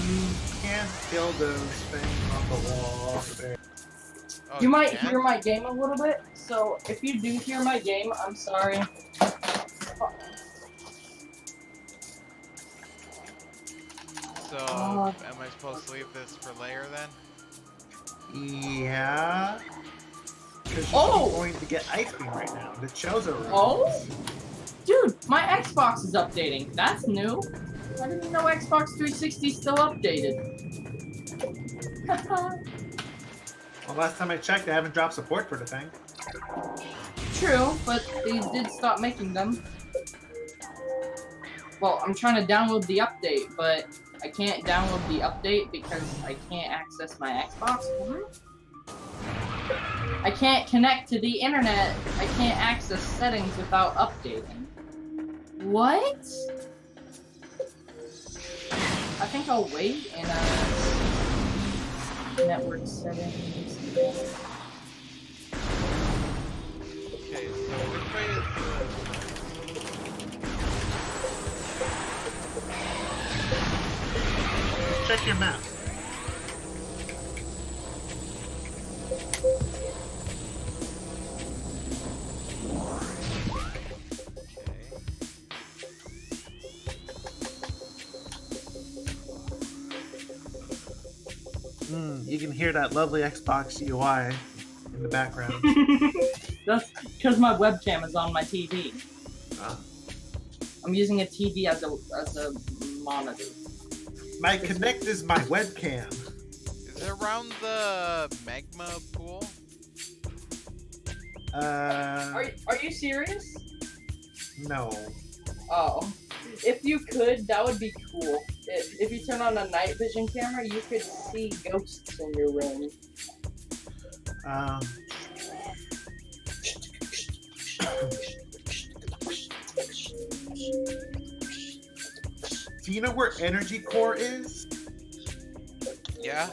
You can't kill those things on the wall. Oh, You might can? hear my game a little bit, so if you do hear my game, I'm sorry. So, am I supposed to leave this for later then? Yeah. Because Oh! you're going to get Ice Beam right now. The Chozo room. Oh? Dude, my Xbox is updating. That's new. I didn't know Xbox 360 is still updated. Well, last time I checked, they haven't dropped support for the thing. True, but they did stop making them. Well, I'm trying to download the update, but I can't download the update because I can't access my Xbox. What? I can't connect to the internet. I can't access settings without updating. What? I think I'll wait and network settings. Okay, so which way is Check your map. You can hear that lovely Xbox UI in the background. That's because my webcam is on my TV. Ah. I'm using a TV as a monitor. My Connect is my webcam. Is it around the magma pool? Are you serious? No. Oh, if you could, that would be cool. If you turn on a night vision camera, you could see ghosts in your room. Do you know where Energy Core is? Yeah.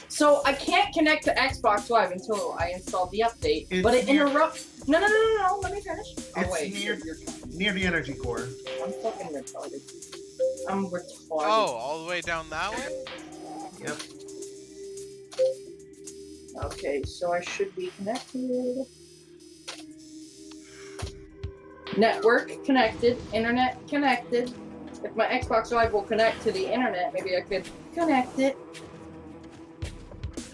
So I can't connect to Xbox Live until I install the update, It's but it near- interrupts. No, let me finish. Oh It's wait, near- you're Near the Energy Core. I'm fucking retarded. I'm retarded. Oh, all the way down that way? Yep. Okay, so I should be connected. Network connected, internet connected. If my Xbox Live will connect to the internet, maybe I could connect it.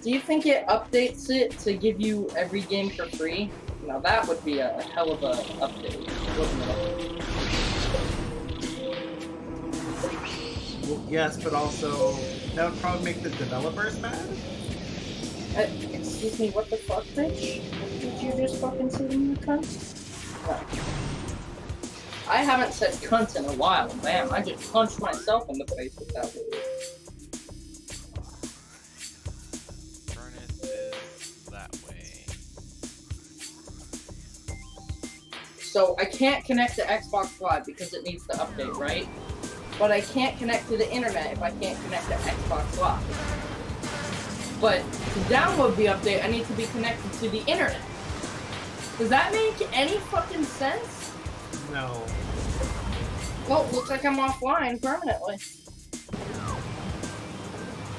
Do you think it updates it to give you every game for free? Now that would be a hell of a update, wouldn't it? Well, yes, but also that would probably make the developers mad. Excuse me, what the fuck, bitch? What did you just fucking say to me, cunt? No. I haven't said cunt in a while, damn, I just punched myself in the face with that word. Furnace is that way. So I can't connect to Xbox Live because it needs to update, right? But I can't connect to the internet if I can't connect to Xbox Live. But to download the update, I need to be connected to the internet. Does that make any fucking sense? No. Well, looks like I'm offline permanently.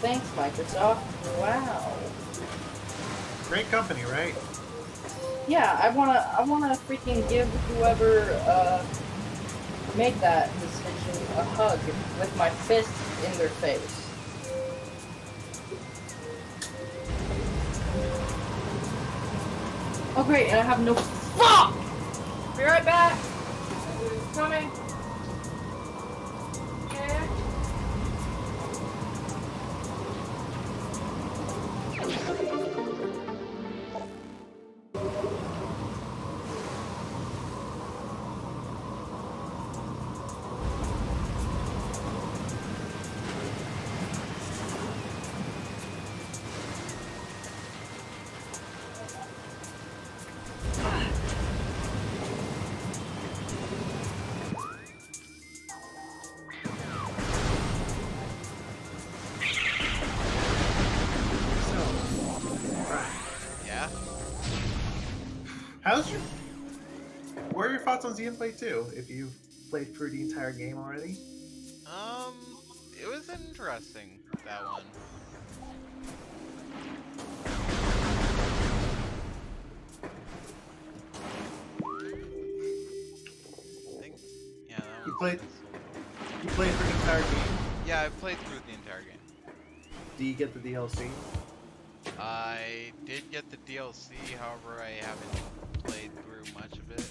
Thanks, Microsoft. Wow. Great company, right? Yeah, I wanna freaking give whoever made that decision a hug with my fist in their face. Oh great, and I have no fuck! Be right back! Coming. Okay. Yeah? What are your thoughts on Xenoblade 2? If you've played through the entire game already? It was interesting, that one. I think, yeah, that You one. played through the entire game? Yeah, I played through the entire game. Do you get the DLC? I did get the DLC, however, I haven't played through much of it.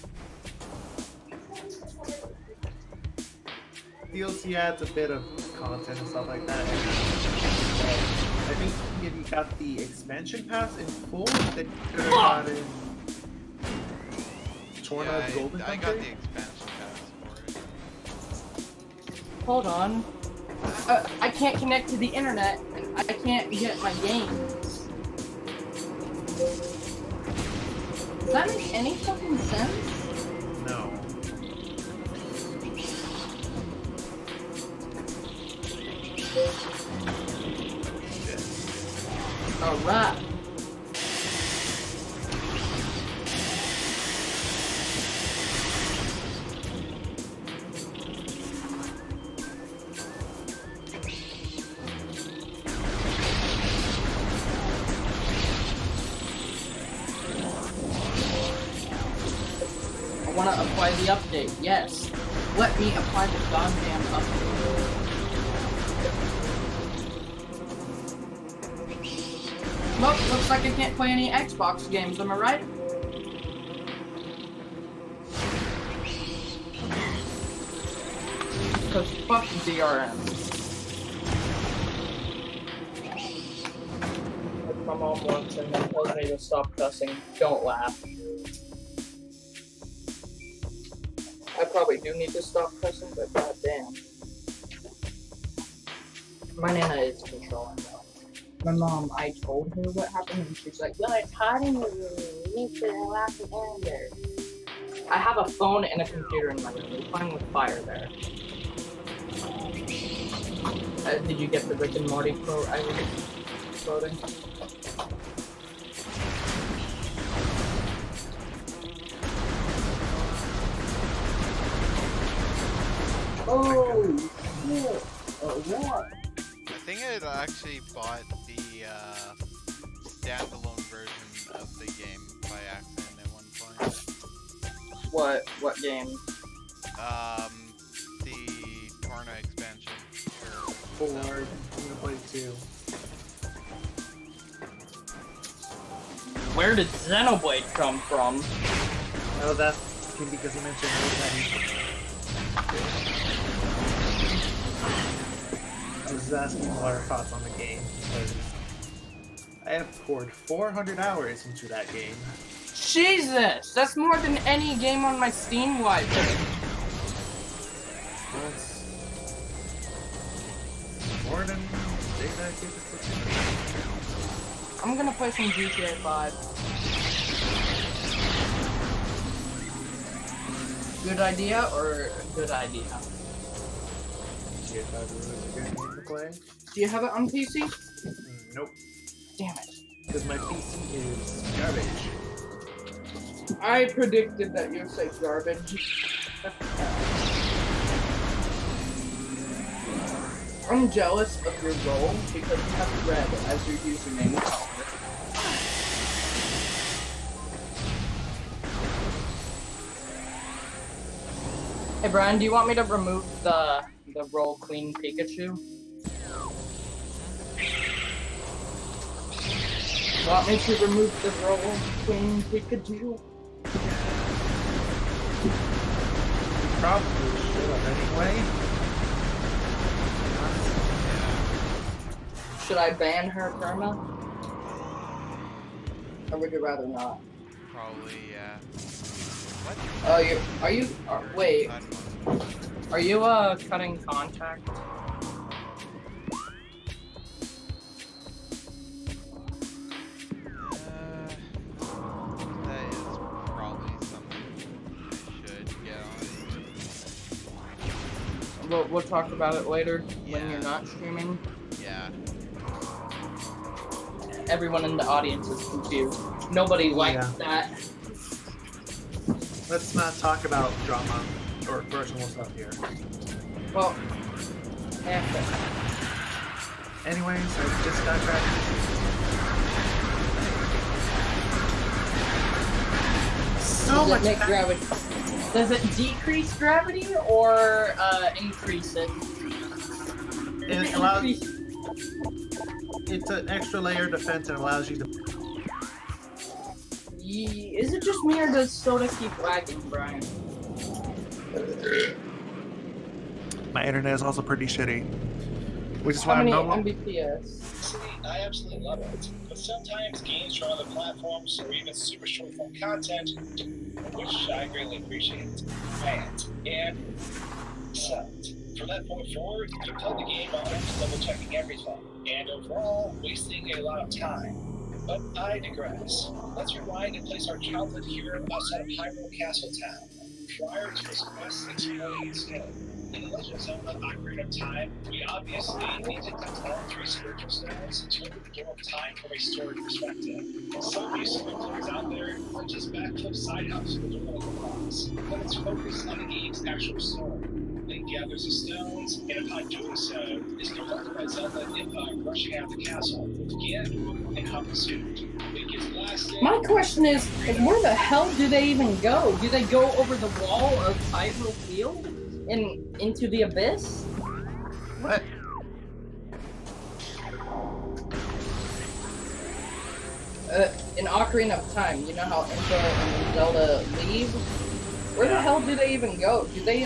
DLC adds a bit of content and stuff like that. I think if you got the expansion pass in full, then you could have gotten Torna's Golden I got Country. the expansion pass for it. Hold on. I can't connect to the internet, and I can't get my games. Does that make any fucking sense? No. Alright. I want to apply the update, yes. Let me apply the goddamn update. Look, looks like I can't play any Xbox games, am I right? Cause fuck DRM. Like my mom once and then tells me to stop cussing. Don't laugh. I probably do need to stop cussing, but goddamn. My Nana is controlling though. My mom, I told her what happened and she's like, well, it's hot in your room. You need to lock it in there. I have a phone and a computer in my room. We're playing with fire there. Did you get the Rick and Morty quote I was quoting? Oh, shit. Oh, what? I think I actually bought the standalone version of the game by accident at one point. What game? The Torna expansion. I'm gonna play 2. Where did Xenoblade come from? Oh, that's because you mentioned that. I was just asking what our thoughts on the game because I have poured 400 hours into that game. Jesus! That's more than any game on my Steam library. That's more than Daytime Splatoon. I'm gonna play some GTA 5. Good idea or good idea? GTA 5 is a good game to play. Do you have it on PC? Nope. Damn it. Because my PC is garbage. I predicted that you'd say garbage. I'm I'm jealous of your role because you have red as your username. Hey Brian, do you want me to remove the role Queen Pikachu? Want me to remove the role Queen Pikachu? Probably should have anyway. Should I ban her perma? Or would you rather not? Probably, yeah. What? Oh, wait. Are you, cutting contact? That is probably something I should get on. We'll talk about it later when Yeah. you're not streaming. Yeah. Everyone in the audience is confused. Nobody likes that. Let's not talk about drama or personal stuff here. Well, yeah. Anyways, I just got gravity. So much Make gravity. Does it decrease gravity or increase it? It allows. It's an extra layer of defense and allows you to. Is it just me or does Soda keep lagging, Brian? My internet is also pretty shitty, which is How why I'm many no longer. Mbps? See, I absolutely love it. But sometimes games from other platforms or even super short form content, which I greatly appreciate, banned and sucked. From that point forward, you play the game always double checking everything, and overall wasting a lot of time. But I digress. Let's rewind and place our childhood hero outside of Hyrule Castle Town, prior to his quest exploring its hill. In the RedgemSoda Ocarina of Time, we obviously need to collect 3 spiritual stones to open the door of time from a story perspective. Some of you super players out there are just backflip side hops for the door of the box, but it's focused on the game's actual story. Link gathers the stones, and upon doing so, is confronted by Zelda and Impa rushing out the castle. Ganon and hop pursuit. Link gets blasted. My question is, where the hell do they even go? Do they go over the wall of Hyrule Field and into the abyss? What? In Ocarina of Time, you know how Impa and Zelda leave? Where the hell do they even go? Do they,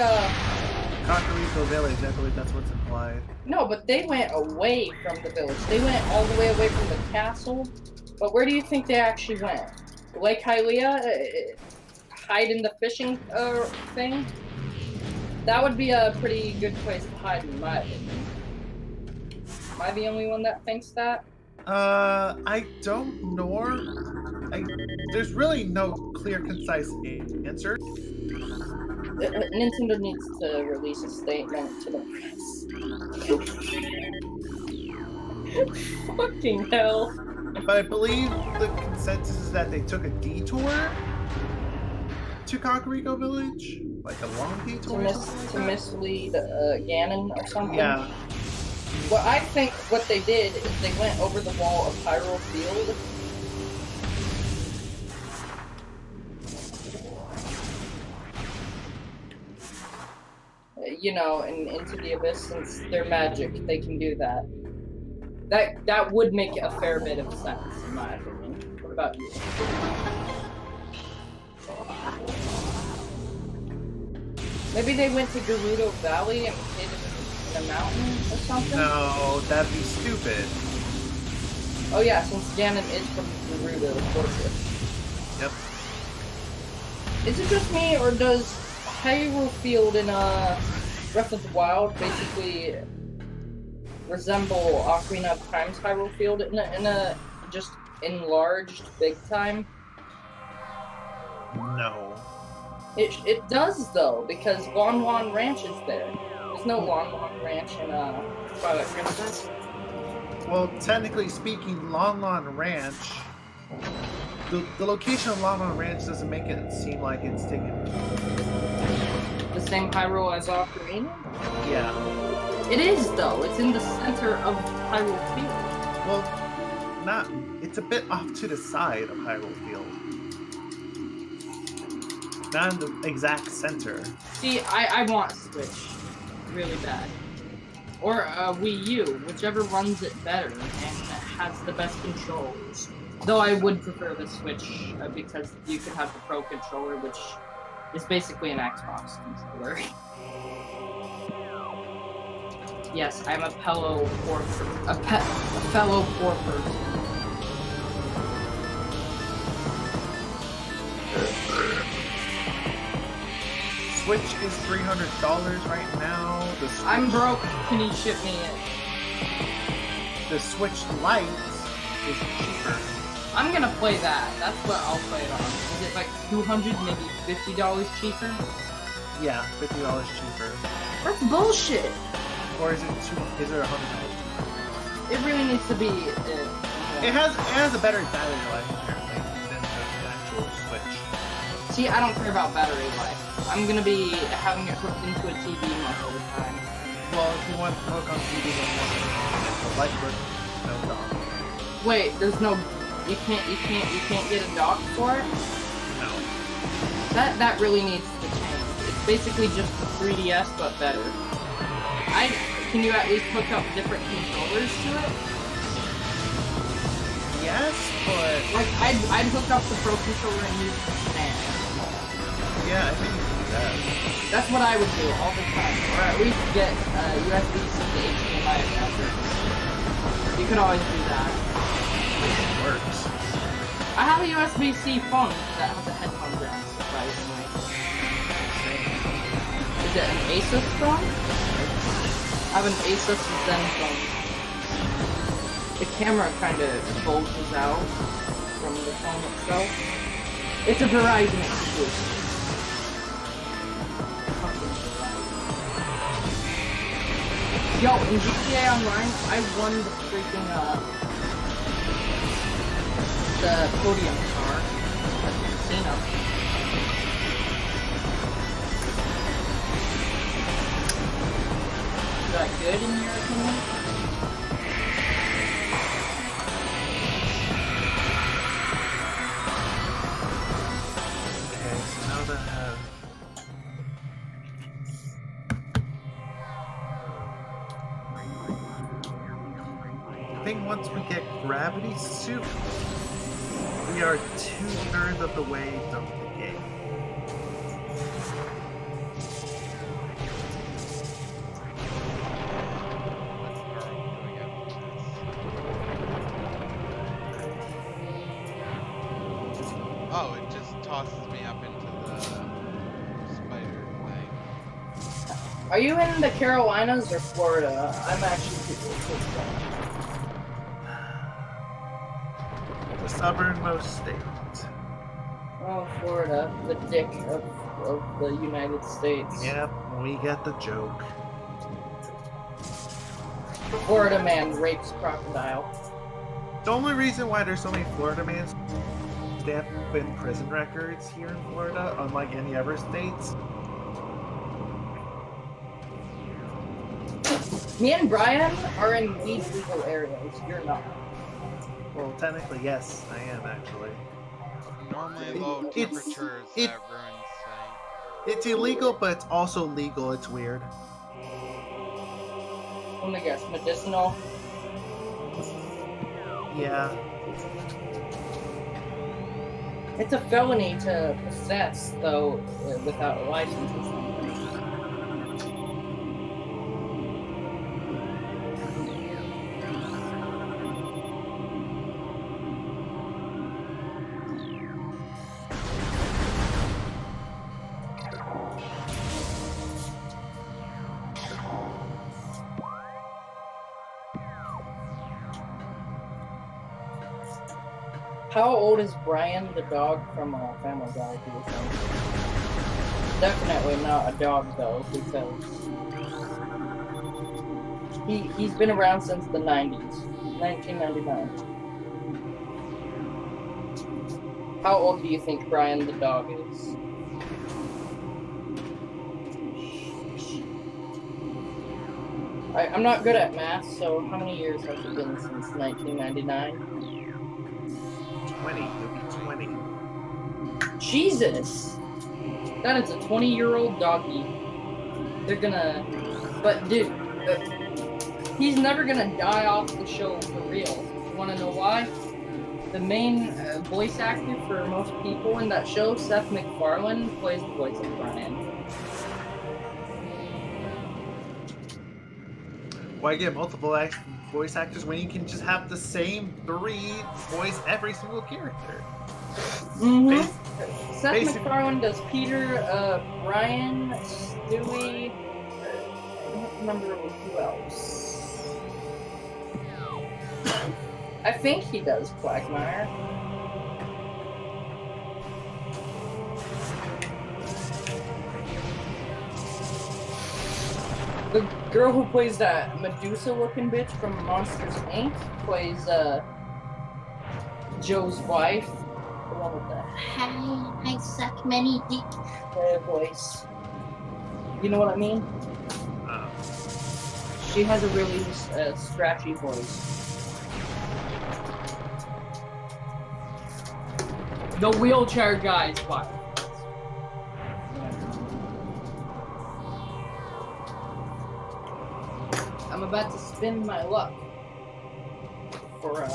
Kakariko Village, I believe that's what's implied. No, but they went away from the village. They went all the way away from the castle. But where do you think they actually went? Lake Hylia? Hide in the fishing thing? That would be a pretty good place to hide, in my opinion. Am I the only one that thinks that? I don't know. There's really no clear, concise answer. Nintendo needs to release a statement to the press. Fucking hell. But I believe the consensus is that they took a detour to Kakariko Village, like a long detour. To mislead Ganon or something? Yeah. Well, I think what they did is they went over the wall of Hyrule Field. You know, and into the abyss, since they're magic, they can do that. That would make a fair bit of sense, in my opinion. What about you? Maybe they went to Gerudo Valley and hid in a mountain or something? No, that'd be stupid. Oh yeah, since Ganon is from Gerudo, of course. Yep. Is it just me, or does Hyrule Field in Breath of the Wild basically resemble Ocarina of Time's Hyrule Field in a just enlarged big time? No. It does though, because Lon Lon Ranch is there. There's no Lon Lon Ranch in Twilight Princess. Well, technically speaking, Lon Lon Ranch, the location of Lon Lon Ranch doesn't make it seem like it's taken. The same Hyrule as Ocarina? Yeah. It is though. It's in the center of Hyrule Field. Well, not. It's a bit off to the side of Hyrule Field. Not in the exact center. See, I want a Switch really bad. Or a Wii U, whichever runs it better and has the best controls. Though I would prefer the Switch because you could have the Pro controller, which is basically an Xbox controller. Yes, I'm a fellow poor person. Switch is $300 right now. The Switch, I'm broke. Can you ship me it? The Switch Lite is cheaper. I'm gonna play that. That's what I'll play it on. Is it like $200, maybe $50 cheaper? Yeah, $50 cheaper. That's bullshit. Or is it $100 cheaper? It really needs to be. It has a better battery life apparently than the actual Switch. See, I don't care about battery life. I'm gonna be having it hooked into a TV most of the time. Well, if you want to hook on TV, then you want the light brick, no dock. Wait, there's no. You can't get a dock for it. No. That really needs to change. It's basically just the 3DS but better. Can you at least hook up different controllers to it? Yes, but Like I'd hook up the Pro controller and use the stand. yeah, I think you can do that. That's what I would do all the time, or at least get USB-C to HDMI adapter. You could always do that. It works. I have a USB-C phone that has a headphone jack, surprisingly. Is it an Asus phone? I have an Asus Zen phone. The camera kind of bulges out from the phone itself. It's a Verizon exclusive. Yo, in GTA Online, I won the freaking, the podium car at the casino. Is that good in your opinion? Okay, so now that I have I think once we get Gravity Suit, we are 2/3 of the way done with the game. Oh, it just tosses me up into the spider thing. Are you in the Carolinas or Florida? I'm actually The southernmost state. Oh, Florida, the dick of the United States. Yep, we get the joke. Florida man rapes crocodile. The only reason why there's so many Florida mans stamp in prison records here in Florida, unlike any other states. Me and Brian are in weed legal areas. You're not. Well, technically, yes, I am actually. Normally low It's- temperatures it- that ruins things. It's illegal, but it's also legal. It's weird. Let me guess, medicinal. Yeah. It's a felony to possess, though, without a license or something. How old is Brian the dog from Family Guy, do you think? Definitely not a dog, though, because he's been around since the 90s, 1999. How old do you think Brian the dog is? I'm not good at math, so how many years has it been since 1999? 20. You'll be 20. Jesus! That is a 20-year-old doggy. They're gonna... But dude, he's never gonna die off the show for real. You wanna know why? The main voice actor for most people in that show, Seth MacFarlane, plays the voice of Brian. Why get multiple voice actors when you can just have the same 3 voice every single character? Mm-hmm. Seth basic- MacFarlane does Peter, Brian, Stewie, I don't remember who else. I think he does Quagmire. The girl who plays that Medusa-looking bitch from Monsters, Inc. plays, Joe's wife. The one with the "Hi, I suck many dick" voice. You know what I mean? She has a really scratchy voice. The wheelchair guy's wife. I'm about to spin my luck for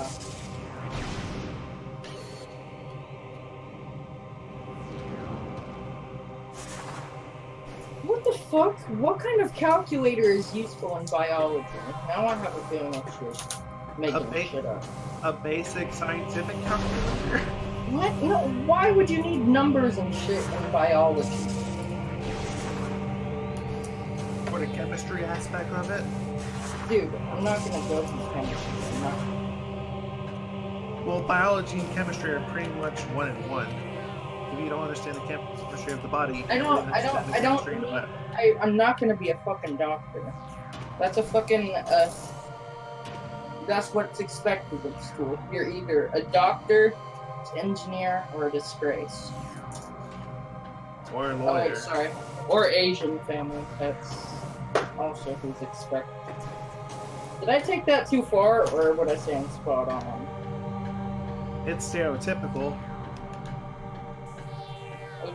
what the fuck? What kind of calculator is useful in biology? Now I have a feeling it's just making shit up. A basic scientific calculator? What? No, why would you need numbers and shit in biology? For the chemistry aspect of it? Dude, I'm not gonna go through chemistry. I'm not. Well, biology and chemistry are pretty much 1 and 1. If you don't understand the chemistry of the body, I'm not gonna be a fucking doctor. That's a fucking, that's what's expected in school. You're either a doctor, an engineer, or a disgrace. Or a lawyer. Oh, sorry. Or Asian family. That's also who's expected. Did I take that too far, or would I say I'm spot on? It's stereotypical.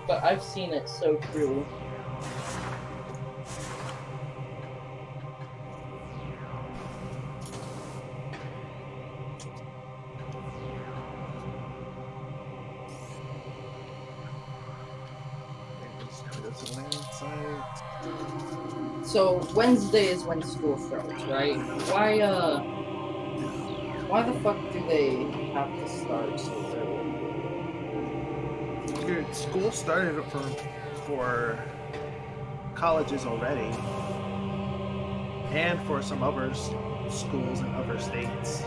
But I've seen it so true. So Wednesday is when school starts, right? Why the fuck do they have to start so early? Dude, school started for colleges already, and for some other schools in other states.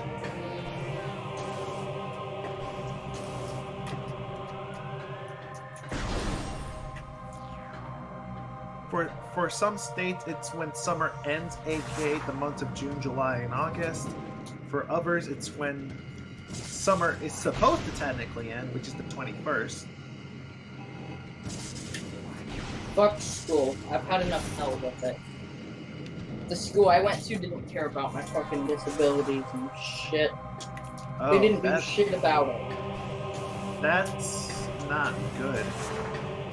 For some states, it's when summer ends, aka the months of June, July, and August. For others, it's when summer is supposed to technically end, which is the 21st. Fuck school. I've had enough hell with it. The school I went to didn't care about my fucking disabilities and shit. They didn't do shit about it. That's not good.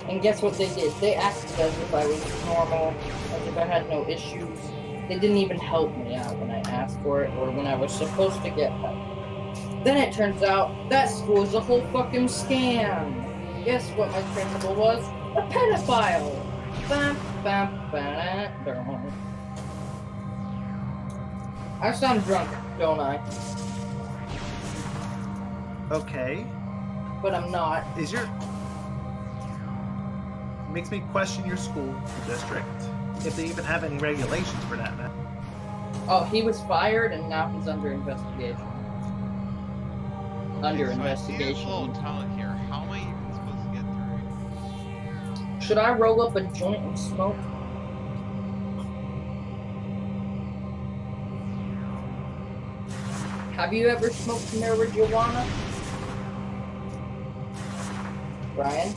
And guess what they did? They acted as if I was normal, as if I had no issues. They didn't even help me out when I asked for it or when I was supposed to get help. Then it turns out that school is a whole fucking scam. Guess what my principal was? A pedophile! Bam, bam, bam, bam. I sound drunk, don't I? Okay. But I'm not. Makes me question your school district, if they even have any regulations for that matter. Oh, he was fired and now he's under investigation. I see this little talent here. How am I even supposed to get through? Should I roll up a joint and smoke? Have you ever smoked marijuana? Brian?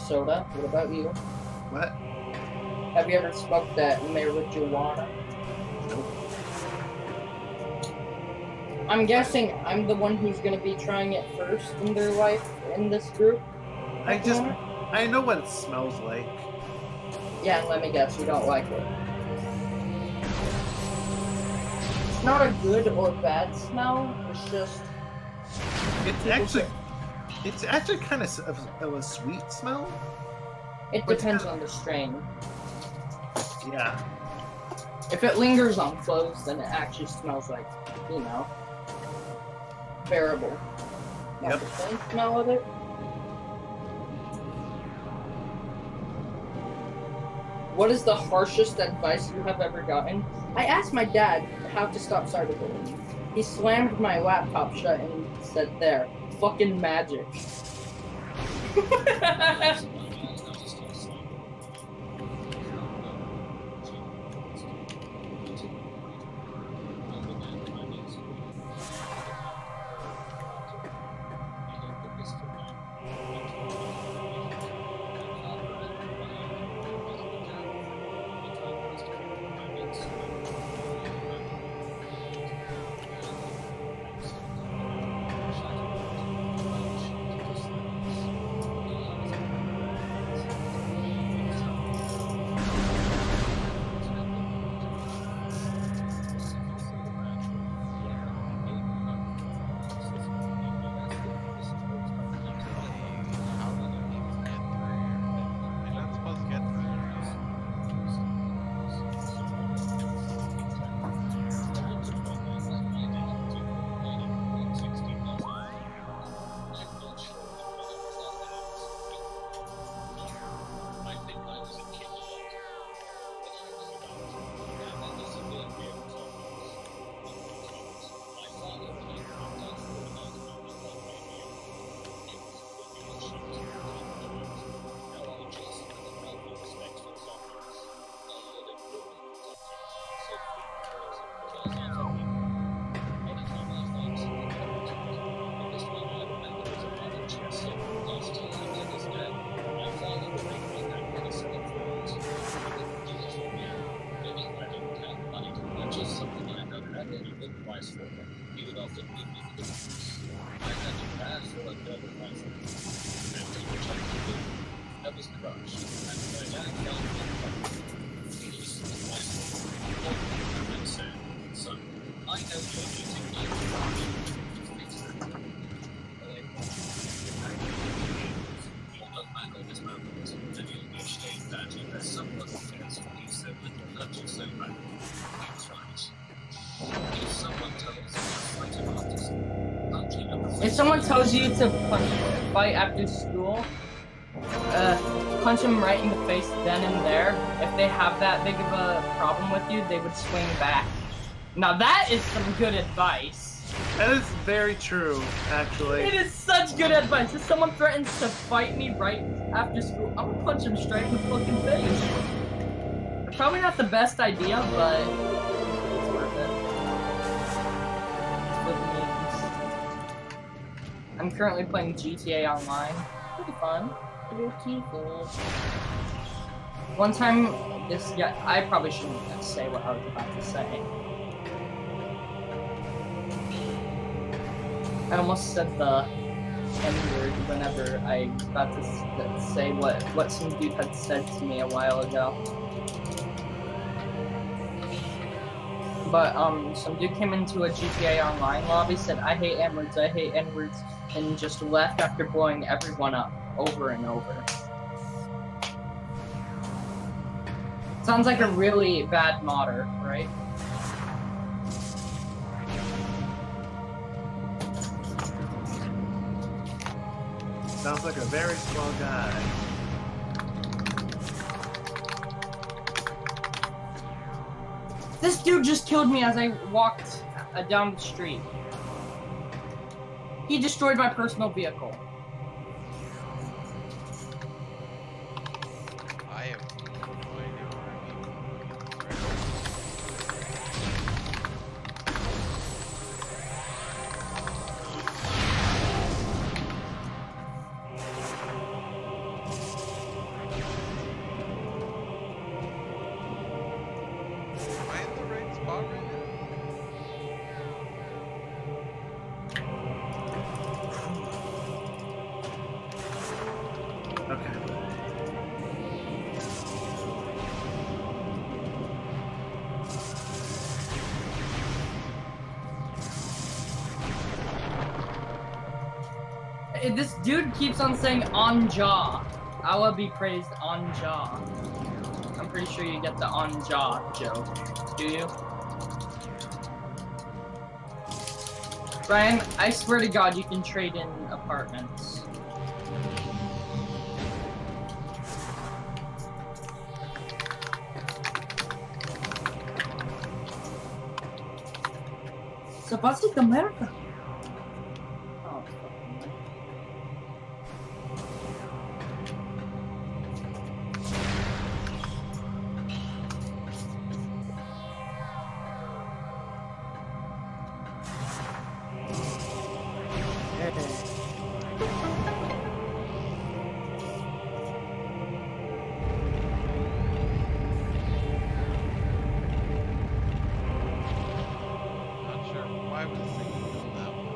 RedgemSoda. What about you? What? Have you ever smoked that marijuana? I'm guessing I'm the one who's gonna be trying it first in their life in this group. I know what it smells like. Yeah, and let me guess, you don't like it. It's not a good or bad smell. It's just It's actually kind of a sweet smell. it depends on the strain. Yeah. If it lingers on clothes, then it actually smells like, you know, bearable. Not Yep. the plain smell of it. What is the harshest advice you have ever gotten? I asked my dad how to stop cyberbullying. He slammed my laptop shut and said, "There, fucking magic." How did you even get through? You're not supposed to get through If someone tells you to fight after school, punch them right in the face then and there. If they have that big of a problem with you, they would swing back. Now that is some good advice. That is very true, actually. It is such good advice. If someone threatens to fight me right after school, I'm gonna punch him straight in the fucking face. Probably not the best idea, but it's worth it. It's for the memes. I'm currently playing GTA Online. Pretty fun. Pretty fun. One time, I probably shouldn't say what I was about to say. I almost said the N-word whenever I was about to say what some dude had said to me a while ago. But some dude came into a GTA Online lobby, said, I hate N-words, and just left after blowing everyone up over and over. Sounds like a really bad modder, right? Sounds like a very small guy. This dude just killed me as I walked down the street. He destroyed my personal vehicle. I have no idea what spot right now? Okay. This dude keeps on saying on jaw. Allah be praised on jaw. I'm pretty sure you get the on jaw joke. Do you? Brian, I swear to God, you can trade in apartments. Sabasik America. Oh, fucking. Not sure why was thinking doing that one.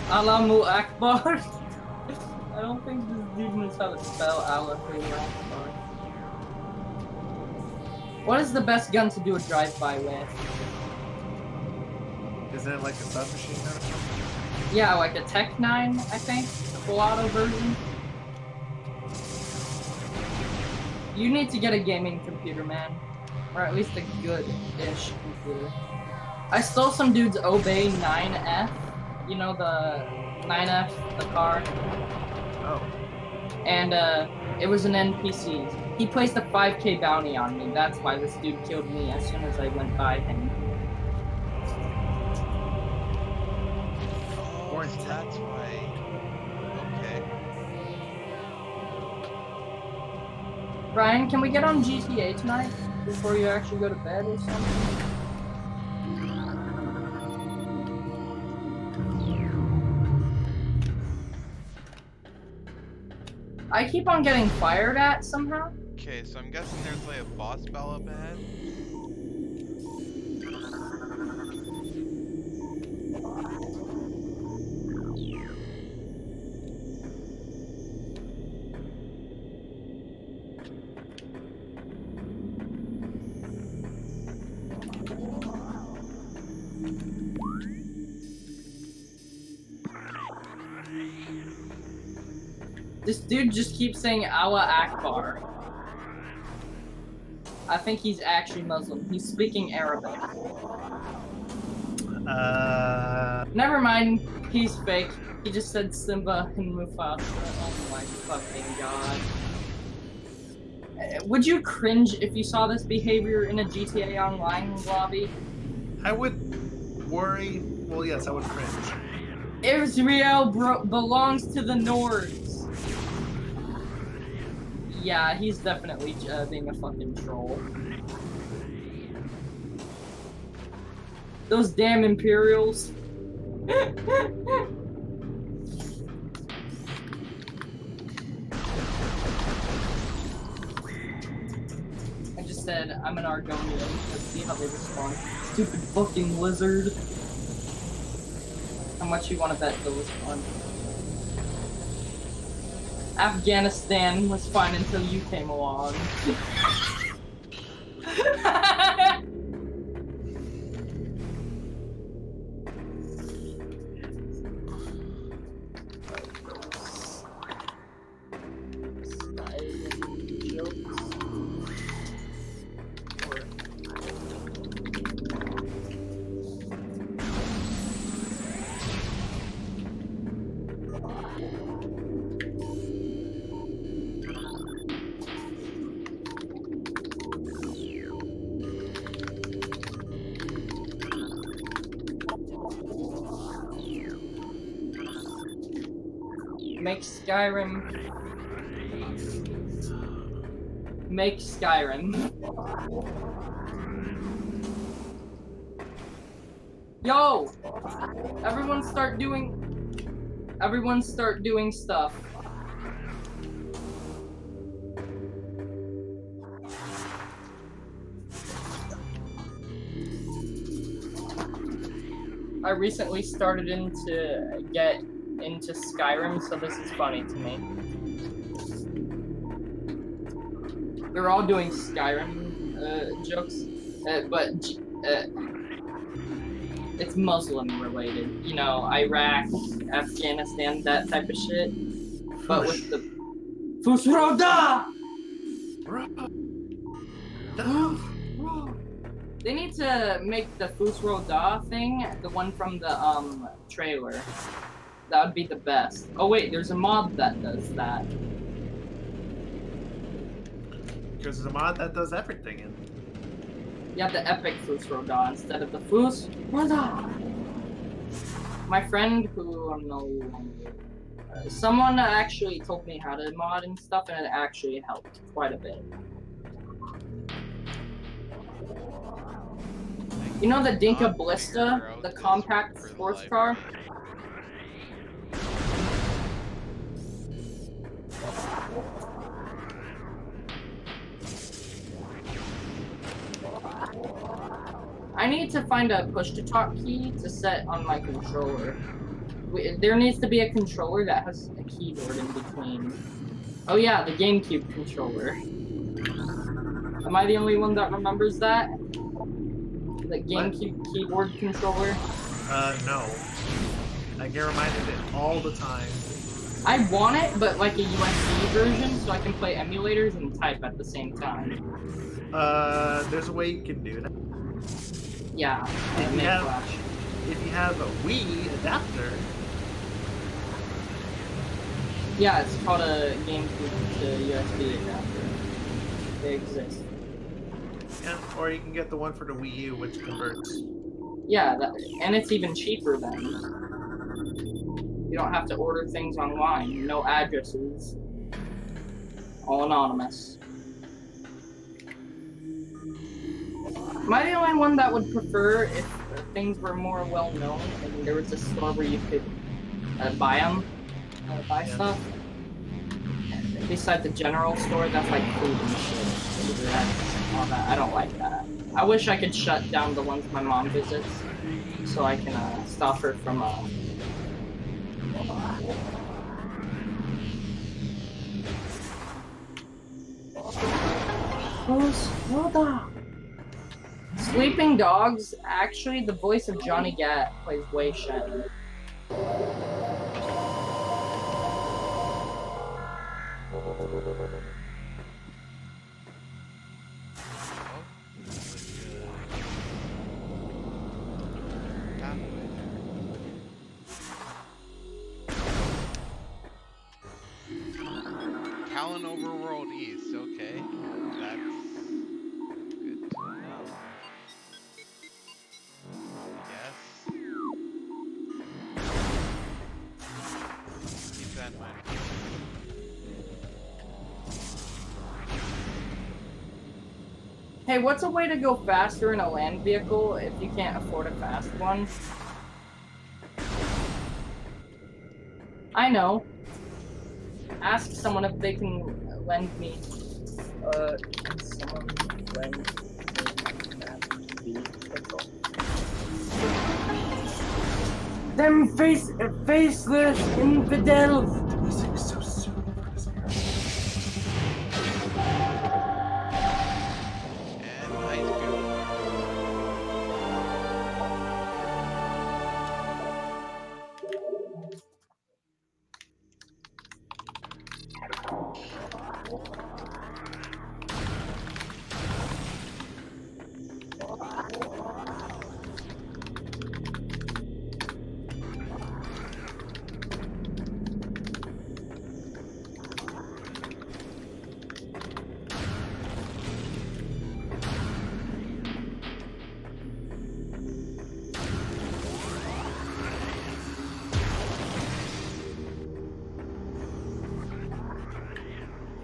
Allahu Akbar. I don't think this dude knows how to spell Allahu Akbar. What is the best gun to do a drive-by with? Isn't it like a submachine gun or something? Yeah, like a Tech 9, I think. The full auto version. You need to get a gaming computer, man. Or at least a good-ish computer. I stole some dude's Obey 9F. You know the 9F, the car? Oh. And it was an NPC. He placed a 5K bounty on me. That's why this dude killed me as soon as I went by him. Oh, so that's why. Okay. Brian, can we get on GTA tonight before you actually go to bed or something? I keep on getting fired at somehow. Okay, so I'm guessing there's like a boss battle up ahead. This dude just keeps saying Allah Akbar. I think he's actually Muslim. He's speaking Arabic. Never mind, he's fake. He just said Simba and Mufasa. Oh my fucking god. Would you cringe if you saw this behavior in a GTA Online lobby? I would worry. Well, yes, I would cringe. Israel belongs to the Nords. Yeah, he's definitely being a fucking troll. Those damn Imperials. I just said I'm an Argonian. Let's see how they respond. Stupid fucking lizard. How much you want to bet they'll respond? Afghanistan was fine until you came along. Make Skyrim. Make Skyrim. Yo! Everyone start doing stuff. I recently started to get into Skyrim, so this is funny to me. They're all doing Skyrim jokes, but it's Muslim related. You know, Iraq, Afghanistan, that type of shit. But with the Fusroda! They need to make the Fusroda thing, the one from the trailer. That would be the best. Oh wait, there's a mod that does that. Because there's a mod that does everything. And You have the epic Fusroda instead of the Fusroda. My friend, who I'm no longer, someone actually told me how to mod and stuff, and it actually helped quite a bit. You know the Dinka Ballista, the compact sports car? I need to find a push-to-talk key to set on my controller. There needs to be a controller that has a keyboard in between. Oh yeah, the GameCube controller. Am I the only one that remembers that? The GameCube keyboard controller? No. I get reminded it all the time. I want it, but like a USB version, so I can play emulators and type at the same time. There's a way you can do that. Yeah, If you have a Wii adapter. Yeah, it's called a GameCube to USB adapter. They exist. Yeah, or you can get the one for the Wii U, which converts. Yeah, and it's even cheaper then. You don't have to order things online. No addresses. All anonymous. Am I the only one that would prefer if things were more well known and there was a store where you could buy them? Buy stuff? Besides the general store, that's like food and shit. All that. I don't like that. I wish I could shut down the ones my mom visits so I can stop her from Sleeping Dogs, actually the voice of Johnny Gat plays Wei Shen. Talon Overworld East, okay. That's good to know. Yes. Keep that in mind. Hey, what's a way to go faster in a land vehicle if you can't afford a fast one? I know. Ask someone if they can lend me. Someone lend me that vehicle. Them faceless infidels! This is so soon. And ice cube.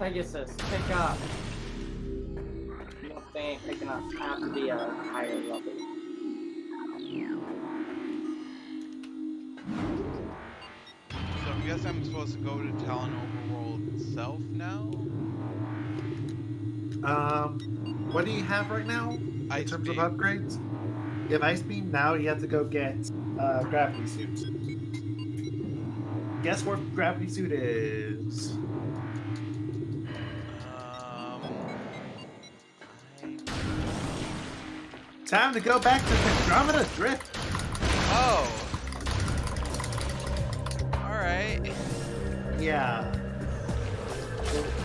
Pegasus, pick up. Nope, they ain't picking up. Have to be a higher level. So I guess I'm supposed to go to Talon Overworld itself now? What do you have right now in Ice terms of Beam. upgrades? You have Ice Beam. Now you have to go get Gravity Suit. Guess what Gravity Suit is? I... Time to go back to Andromeda Drift. Oh! Alright. Yeah.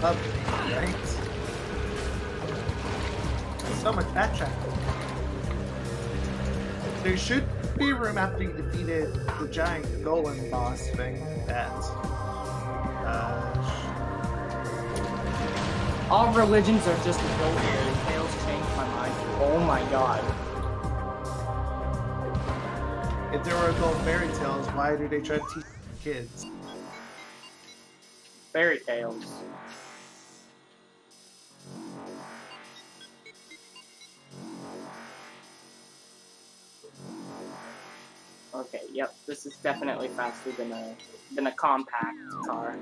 Upgrade, right? So much backtracking. There should be room after you defeated the giant golem boss thing that All religions are just a goat fairy tales. Changed my mind. Oh my god. if there were adult fairy tales, why do they try to teach kids? Fairy tales. Okay, yep, this is definitely faster than a compact car.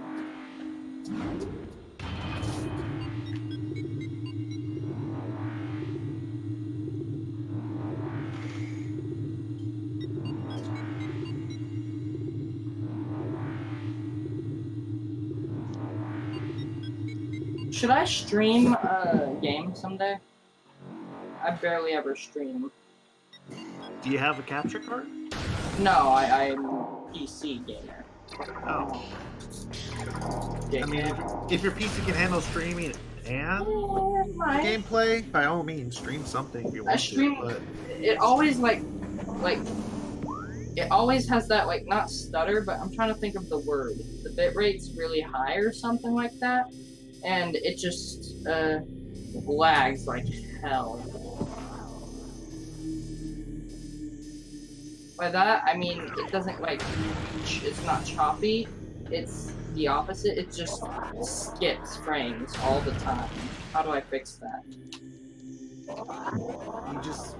Should I stream a game someday? I barely ever stream. Do you have a capture card? No, I'm a PC gamer. Oh. Yeah, I mean, if your PC can handle streaming and my gameplay, by all means, stream something if you want I stream. to. But It always like it always has that like not stutter, but I'm trying to think of the word. The bit rate's really high or something like that, and it just lags like hell. By that I mean it doesn't like it's not choppy. It's the opposite. It just skips frames all the time. How do I fix that? you just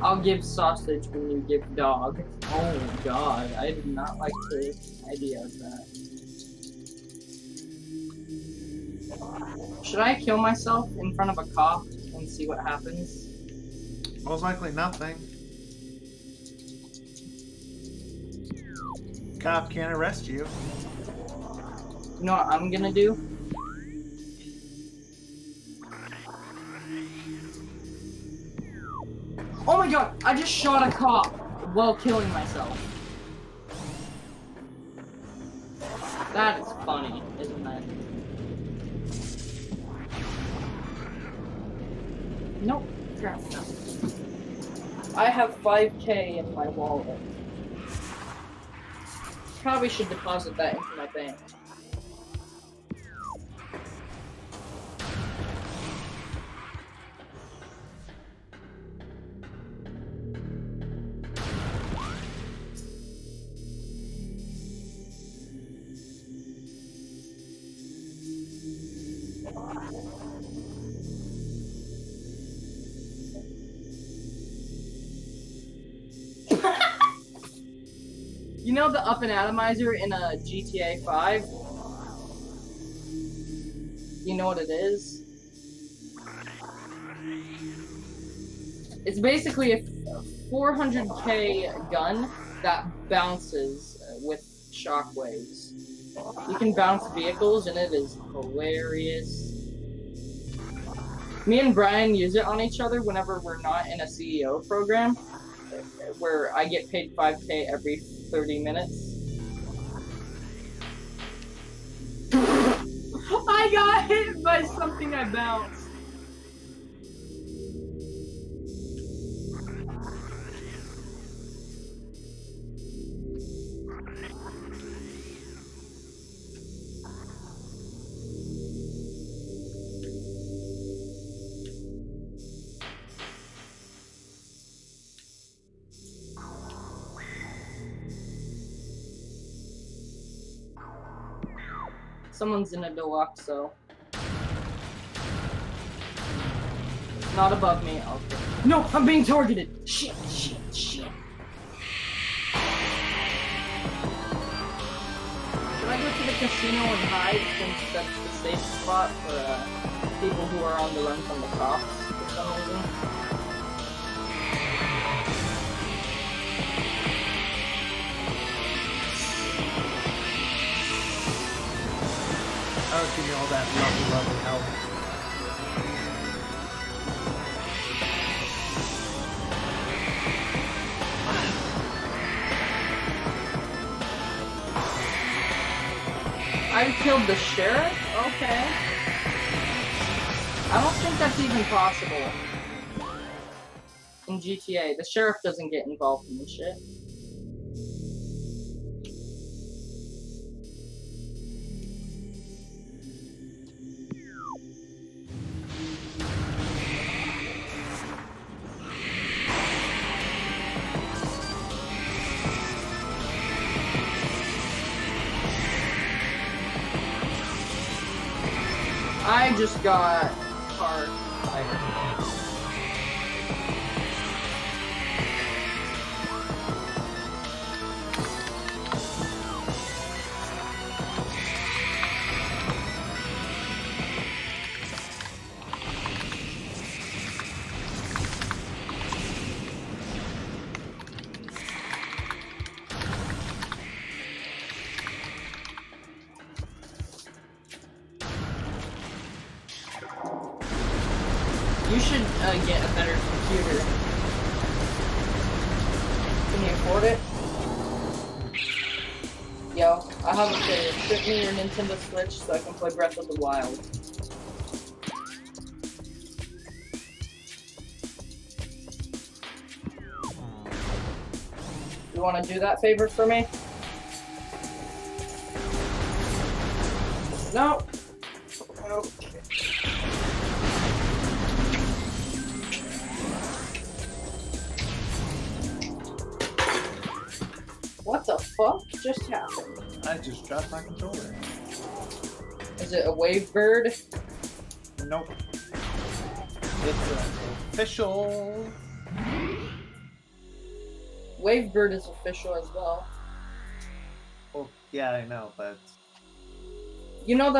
I'll give sausage when you give dog. Oh god, I did not like the idea of that. Should I kill myself in front of a cop and see what happens? most likely nothing. Cop can't arrest you. You know what I'm gonna do? Oh my god, I just shot a cop while killing myself. That is funny, isn't it? Nope, apparently not. I have 5K in my wallet. Probably should deposit that into my bank. You know the up and atomizer in a GTA 5? You know what it is? It's basically a 400k gun that bounces with shockwaves. You can bounce vehicles and it is hilarious. Me and Brian use it on each other whenever we're not in a CEO program, where I get paid 5k every 30 minutes. I got hit by something I bounced. someone's in a deluxe, so. Not above me. Okay. No, I'm being targeted. Shit. Should I go to the casino and hide since that's the safe spot for people who are on the run from the cops for some reason? Oh, give me all that lovely help. I killed the sheriff? Okay. I don't think that's even possible. In GTA, the sheriff doesn't get involved in this shit. I just got car fired. You should get a better computer. Can you afford it? Yo, I have a favor. Ship me your Nintendo Switch so I can play Breath of the Wild. You want to do that favor for me? No. Okay. What the fuck just happened? I just dropped my controller. Is it a wave bird? Nope. It's official. Wave bird is official as well. Well, yeah, I know, but You know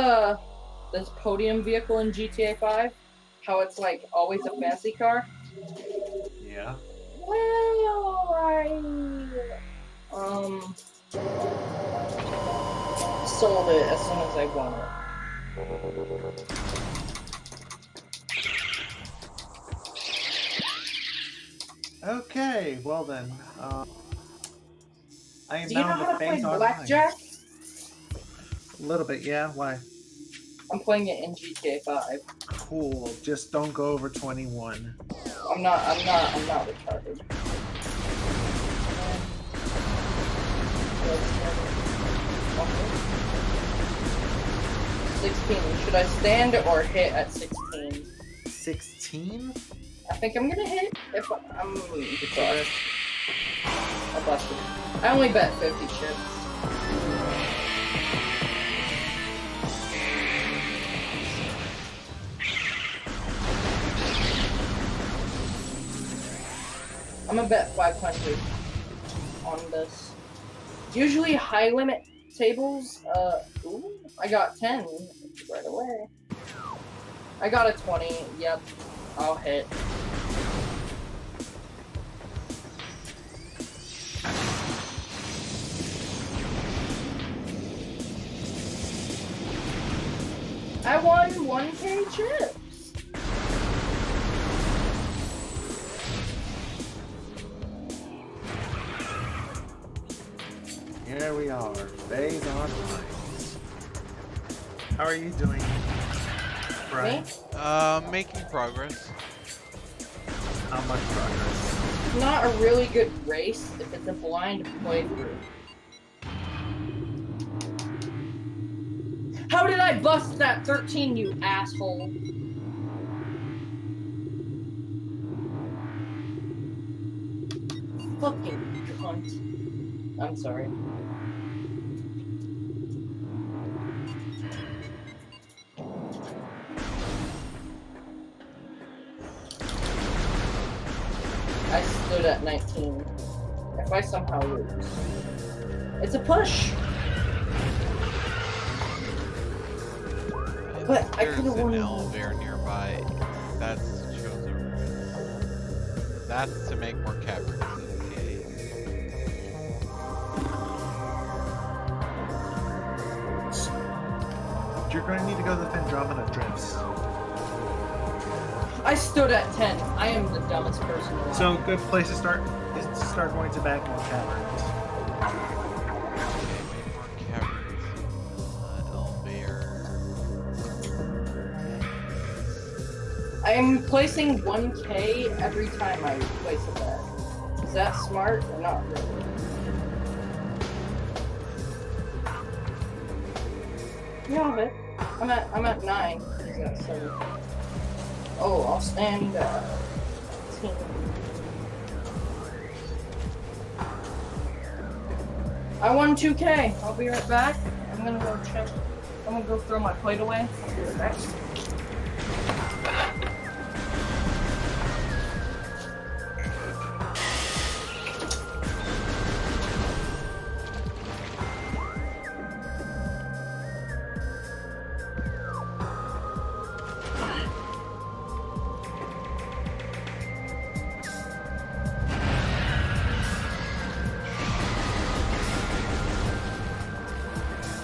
this podium vehicle in GTA 5? How it's like always a fancy car? yeah. Well, I sold it as soon as I won it. Okay, well then, I am Do you know now in how the to play phase online. blackjack? A little bit, yeah. Why? I'm playing it in GTA 5. Cool. Just don't go over 21. I'm not retarded. Okay. 16. Should I stand or hit at 16? 16? I think I'm gonna hit if I'm It's a risk. I busted. I only bet 50 chips. I'm gonna bet 500 on this. Usually high limit tables, ooh, I got 10 right away. I got a 20, yep, I'll hit. I won 1K chips. Here we are, phase online. How are you doing, Brian? Me? Making progress. How much progress? Not a really good race if it's a blind playthrough. How did I bust that 13, you asshole? Fucking cunt. I'm sorry. I stood at 19. If I somehow lose, it's a push. But I There's could have won. an elevator nearby. That's shows a risk. That's to make more caverns. Okay. You're going to need to go to the Andromeda Drifts. I stood at 10. I am the dumbest person alive. So, a good place to start is to start going to back more caverns. More caverns. Elevator. I'm placing 1K every time I place a bet. Is that smart or not really? No, but I'm at 9. He's at 7. Oh, I'll stand 10. I won 2K. I'll be right back. I'm gonna go check. I'm gonna go throw my plate away. I'll be right back.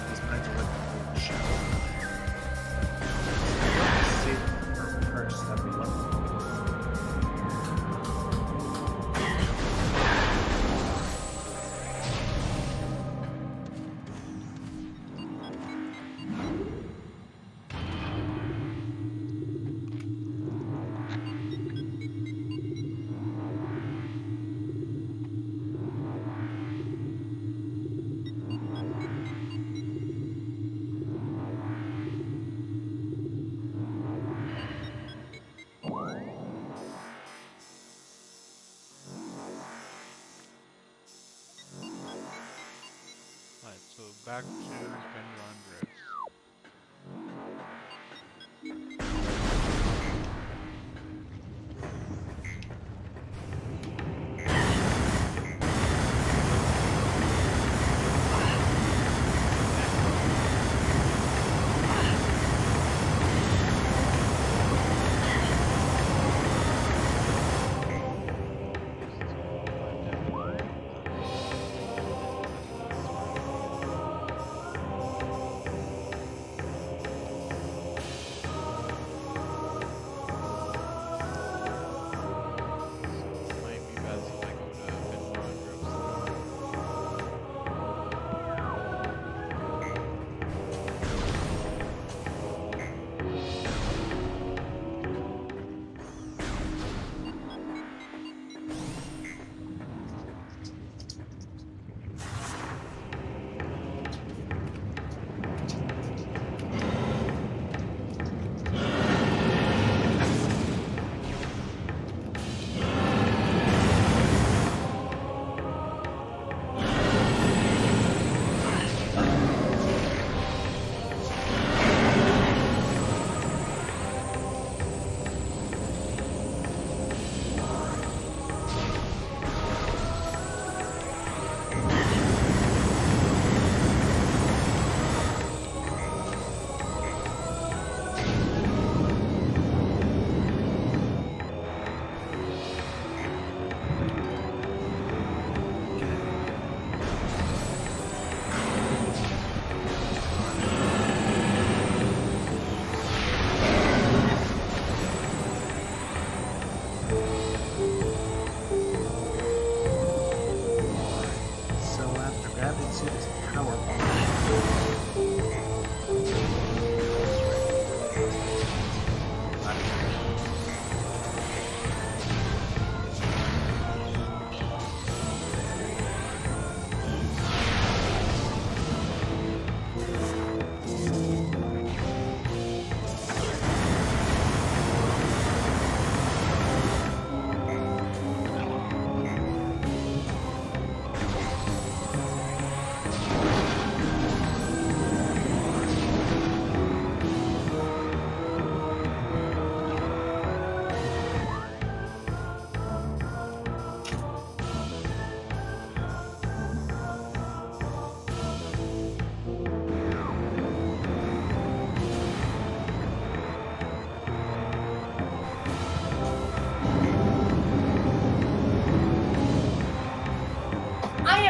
These mine's with shadow. Save first, everyone. Alright, so back to Pendron Drifts.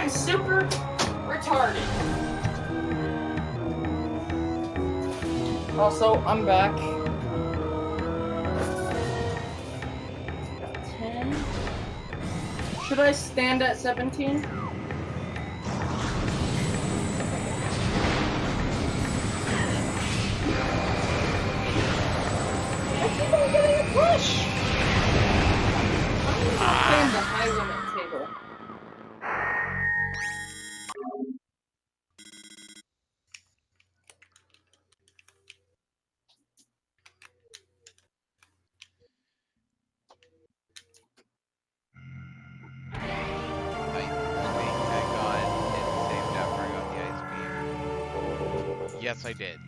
I'm super retarded. Also, I'm back. Got 10. Should I stand at 17? I keep on getting a push! I'm gonna play in the high limit table. I think I got it saved after I got the ice beam. Yes, I did.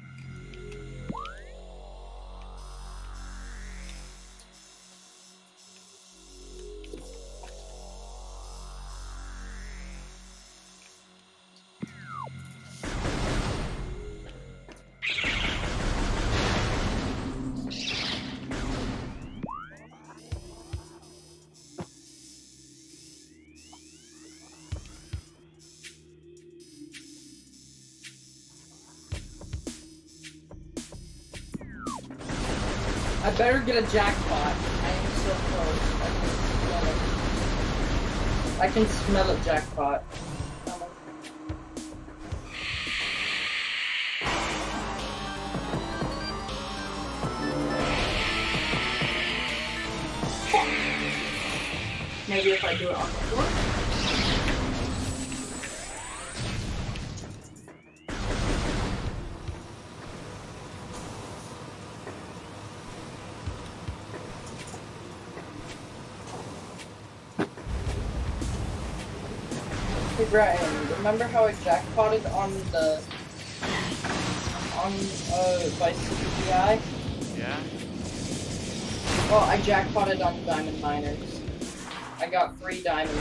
I better get a jackpot. I am so close. I can smell a jackpot. Maybe if I do it on the floor. Hey Brian, remember how I jackpotted on by CPI? Yeah? Well, I jackpotted on diamond miners. I got 3 diamonds.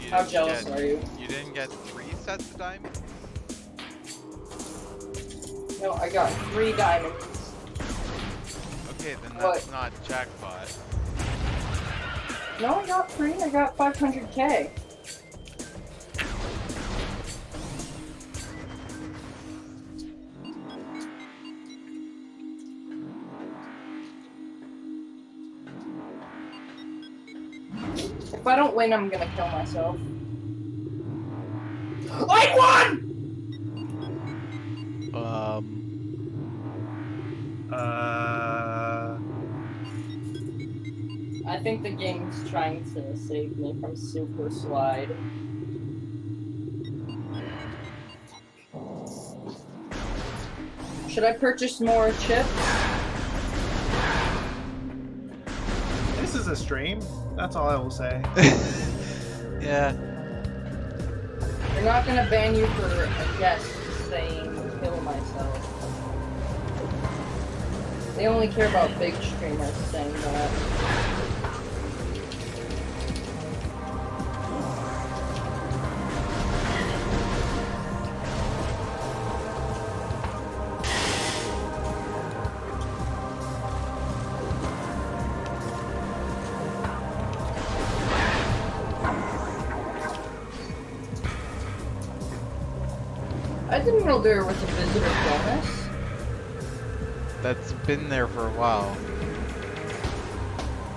You How didn't jealous get- are you? You didn't get 3 sets of diamonds? No, I got 3 diamonds. Okay, then What? that's not jackpot. No, I got 3. I got 500k. If I don't win, I'm gonna kill myself. I won! I think the game's trying to save me from Super Slide. Should I purchase more chips? This is a stream. That's all I will say. Yeah. They're not gonna ban you for a guest saying kill myself. They only care about big streamers saying that. I didn't know there was a visitor bonus. That's been there for a while.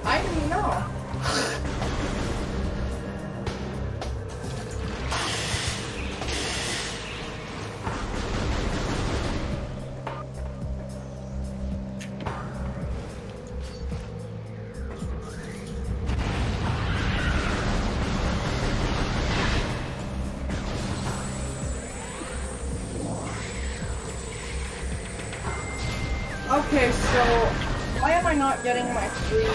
I didn't know. Okay, so why am I not getting my free,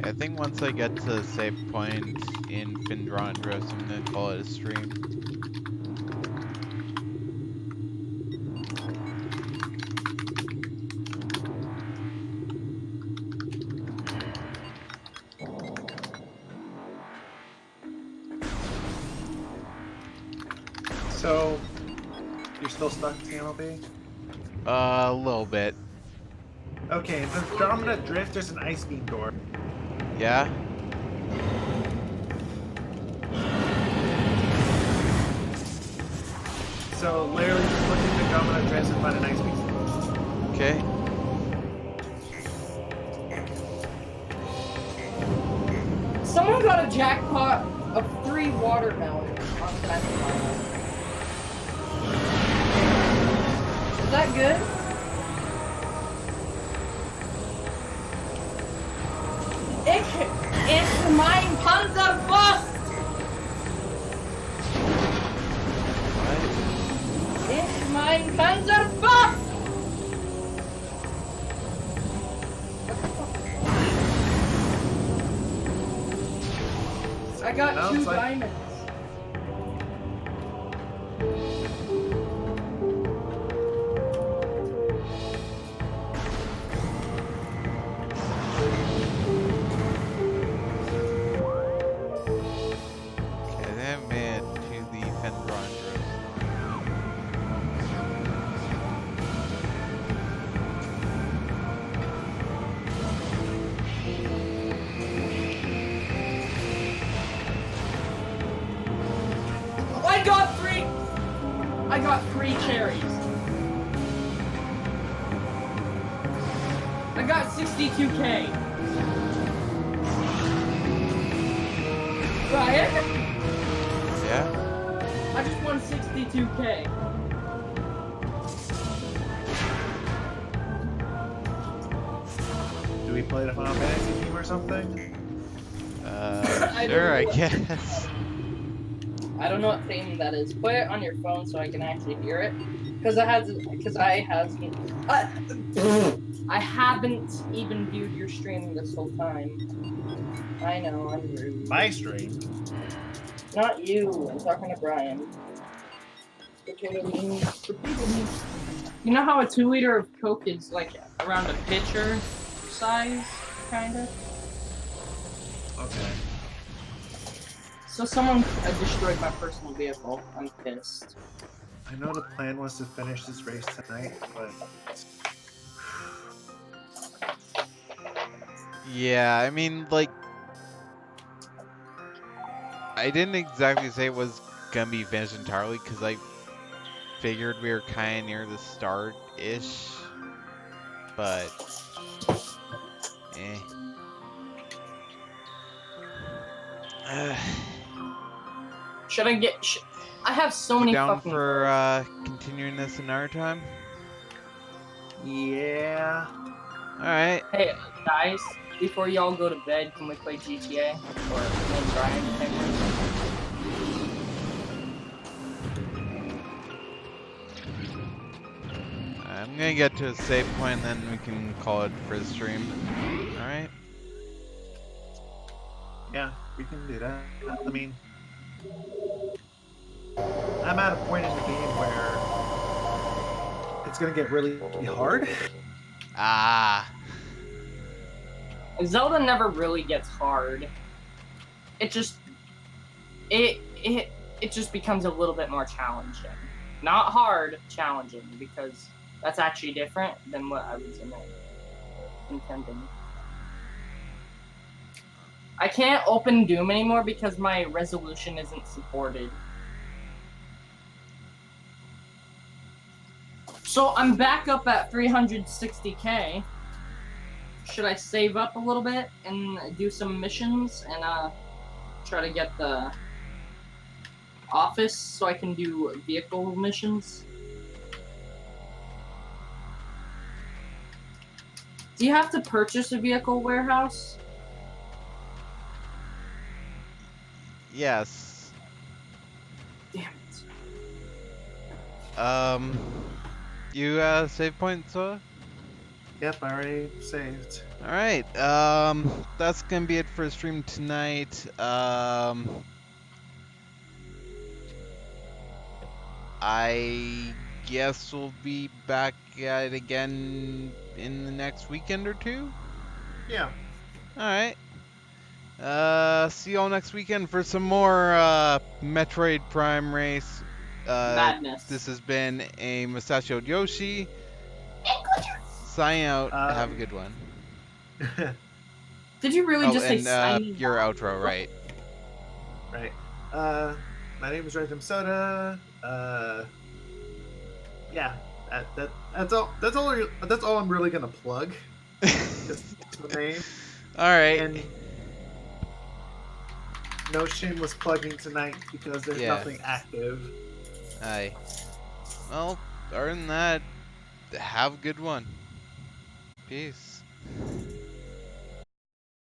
I think once I get to the save point in Findrawn Drifts, I'm gonna call it a stream. So, you're still stuck, CMLB? A little bit. Okay, in the Andromeda Drift, there's an ice beam door. Yeah? So, literally just look at the Andromeda Drift and find an ice beam. Okay. Someone got a jackpot of 3 watermelons on Time Final. Is that good? It's mein Panzerfaust! What? It's mein Panzerfaust! I got No, 2 it's like- diamonds. Okay, that made it to the Pendron Drift. I got 3 cherries. I got 62K. Ryan? Yeah? I just won 62K. Do we play the Final Fantasy team or something? I Sure, I don't know. guess. I don't know what theme that is. Put it on your phone so I can actually hear it. Because I haven't even viewed your stream this whole time. I know, I'm rude. My stream. Not you. I'm talking to Brian. You know how a 2-liter of Coke is like around a pitcher size, kinda? Okay. So someone destroyed my personal vehicle. I'm pissed. I know the plan was to finish this race tonight, but Yeah, I mean, like, I didn't exactly say it was gonna be finished entirely because I figured we were kind of near the start-ish, but eh. Should I get? I have so many Down fucking. for continuing this another time? yeah. Alright. Hey guys, before y'all go to bed, can we play GTA or me and Brian? I'm gonna get to a save point and then we can call it for the stream. Alright? Yeah, we can do that. I mean, I'm at a point in the game where it's gonna get really hard. Ah. Zelda never really gets hard. It just it just becomes a little bit more challenging. Not hard, challenging, because that's actually different than what I was intending. I can't open Doom anymore because my resolution isn't supported. So I'm back up at 360K. Should I save up a little bit and do some missions and try to get the office so I can do vehicle missions? Do you have to purchase a vehicle warehouse? Yes. Damn it. You save point, Soa? Yep, I already saved. Alright, that's gonna be it for stream tonight. I guess we'll be back at it again in the next weekend or two? Yeah. Alright. See y'all next weekend for some more Metroid Prime race. Madness. This has been a Mustachioed Yoshi. Sign out. Have a good one. Did you really Oh, just say and signing your out? outro, right? Right. My name is RedgemSoda. Yeah. That's all. That's all I'm really gonna plug. Just the name. All right. And no shameless plugging tonight because there's Yeah. nothing active. Aye. Well, other than that, have a good one. Peace.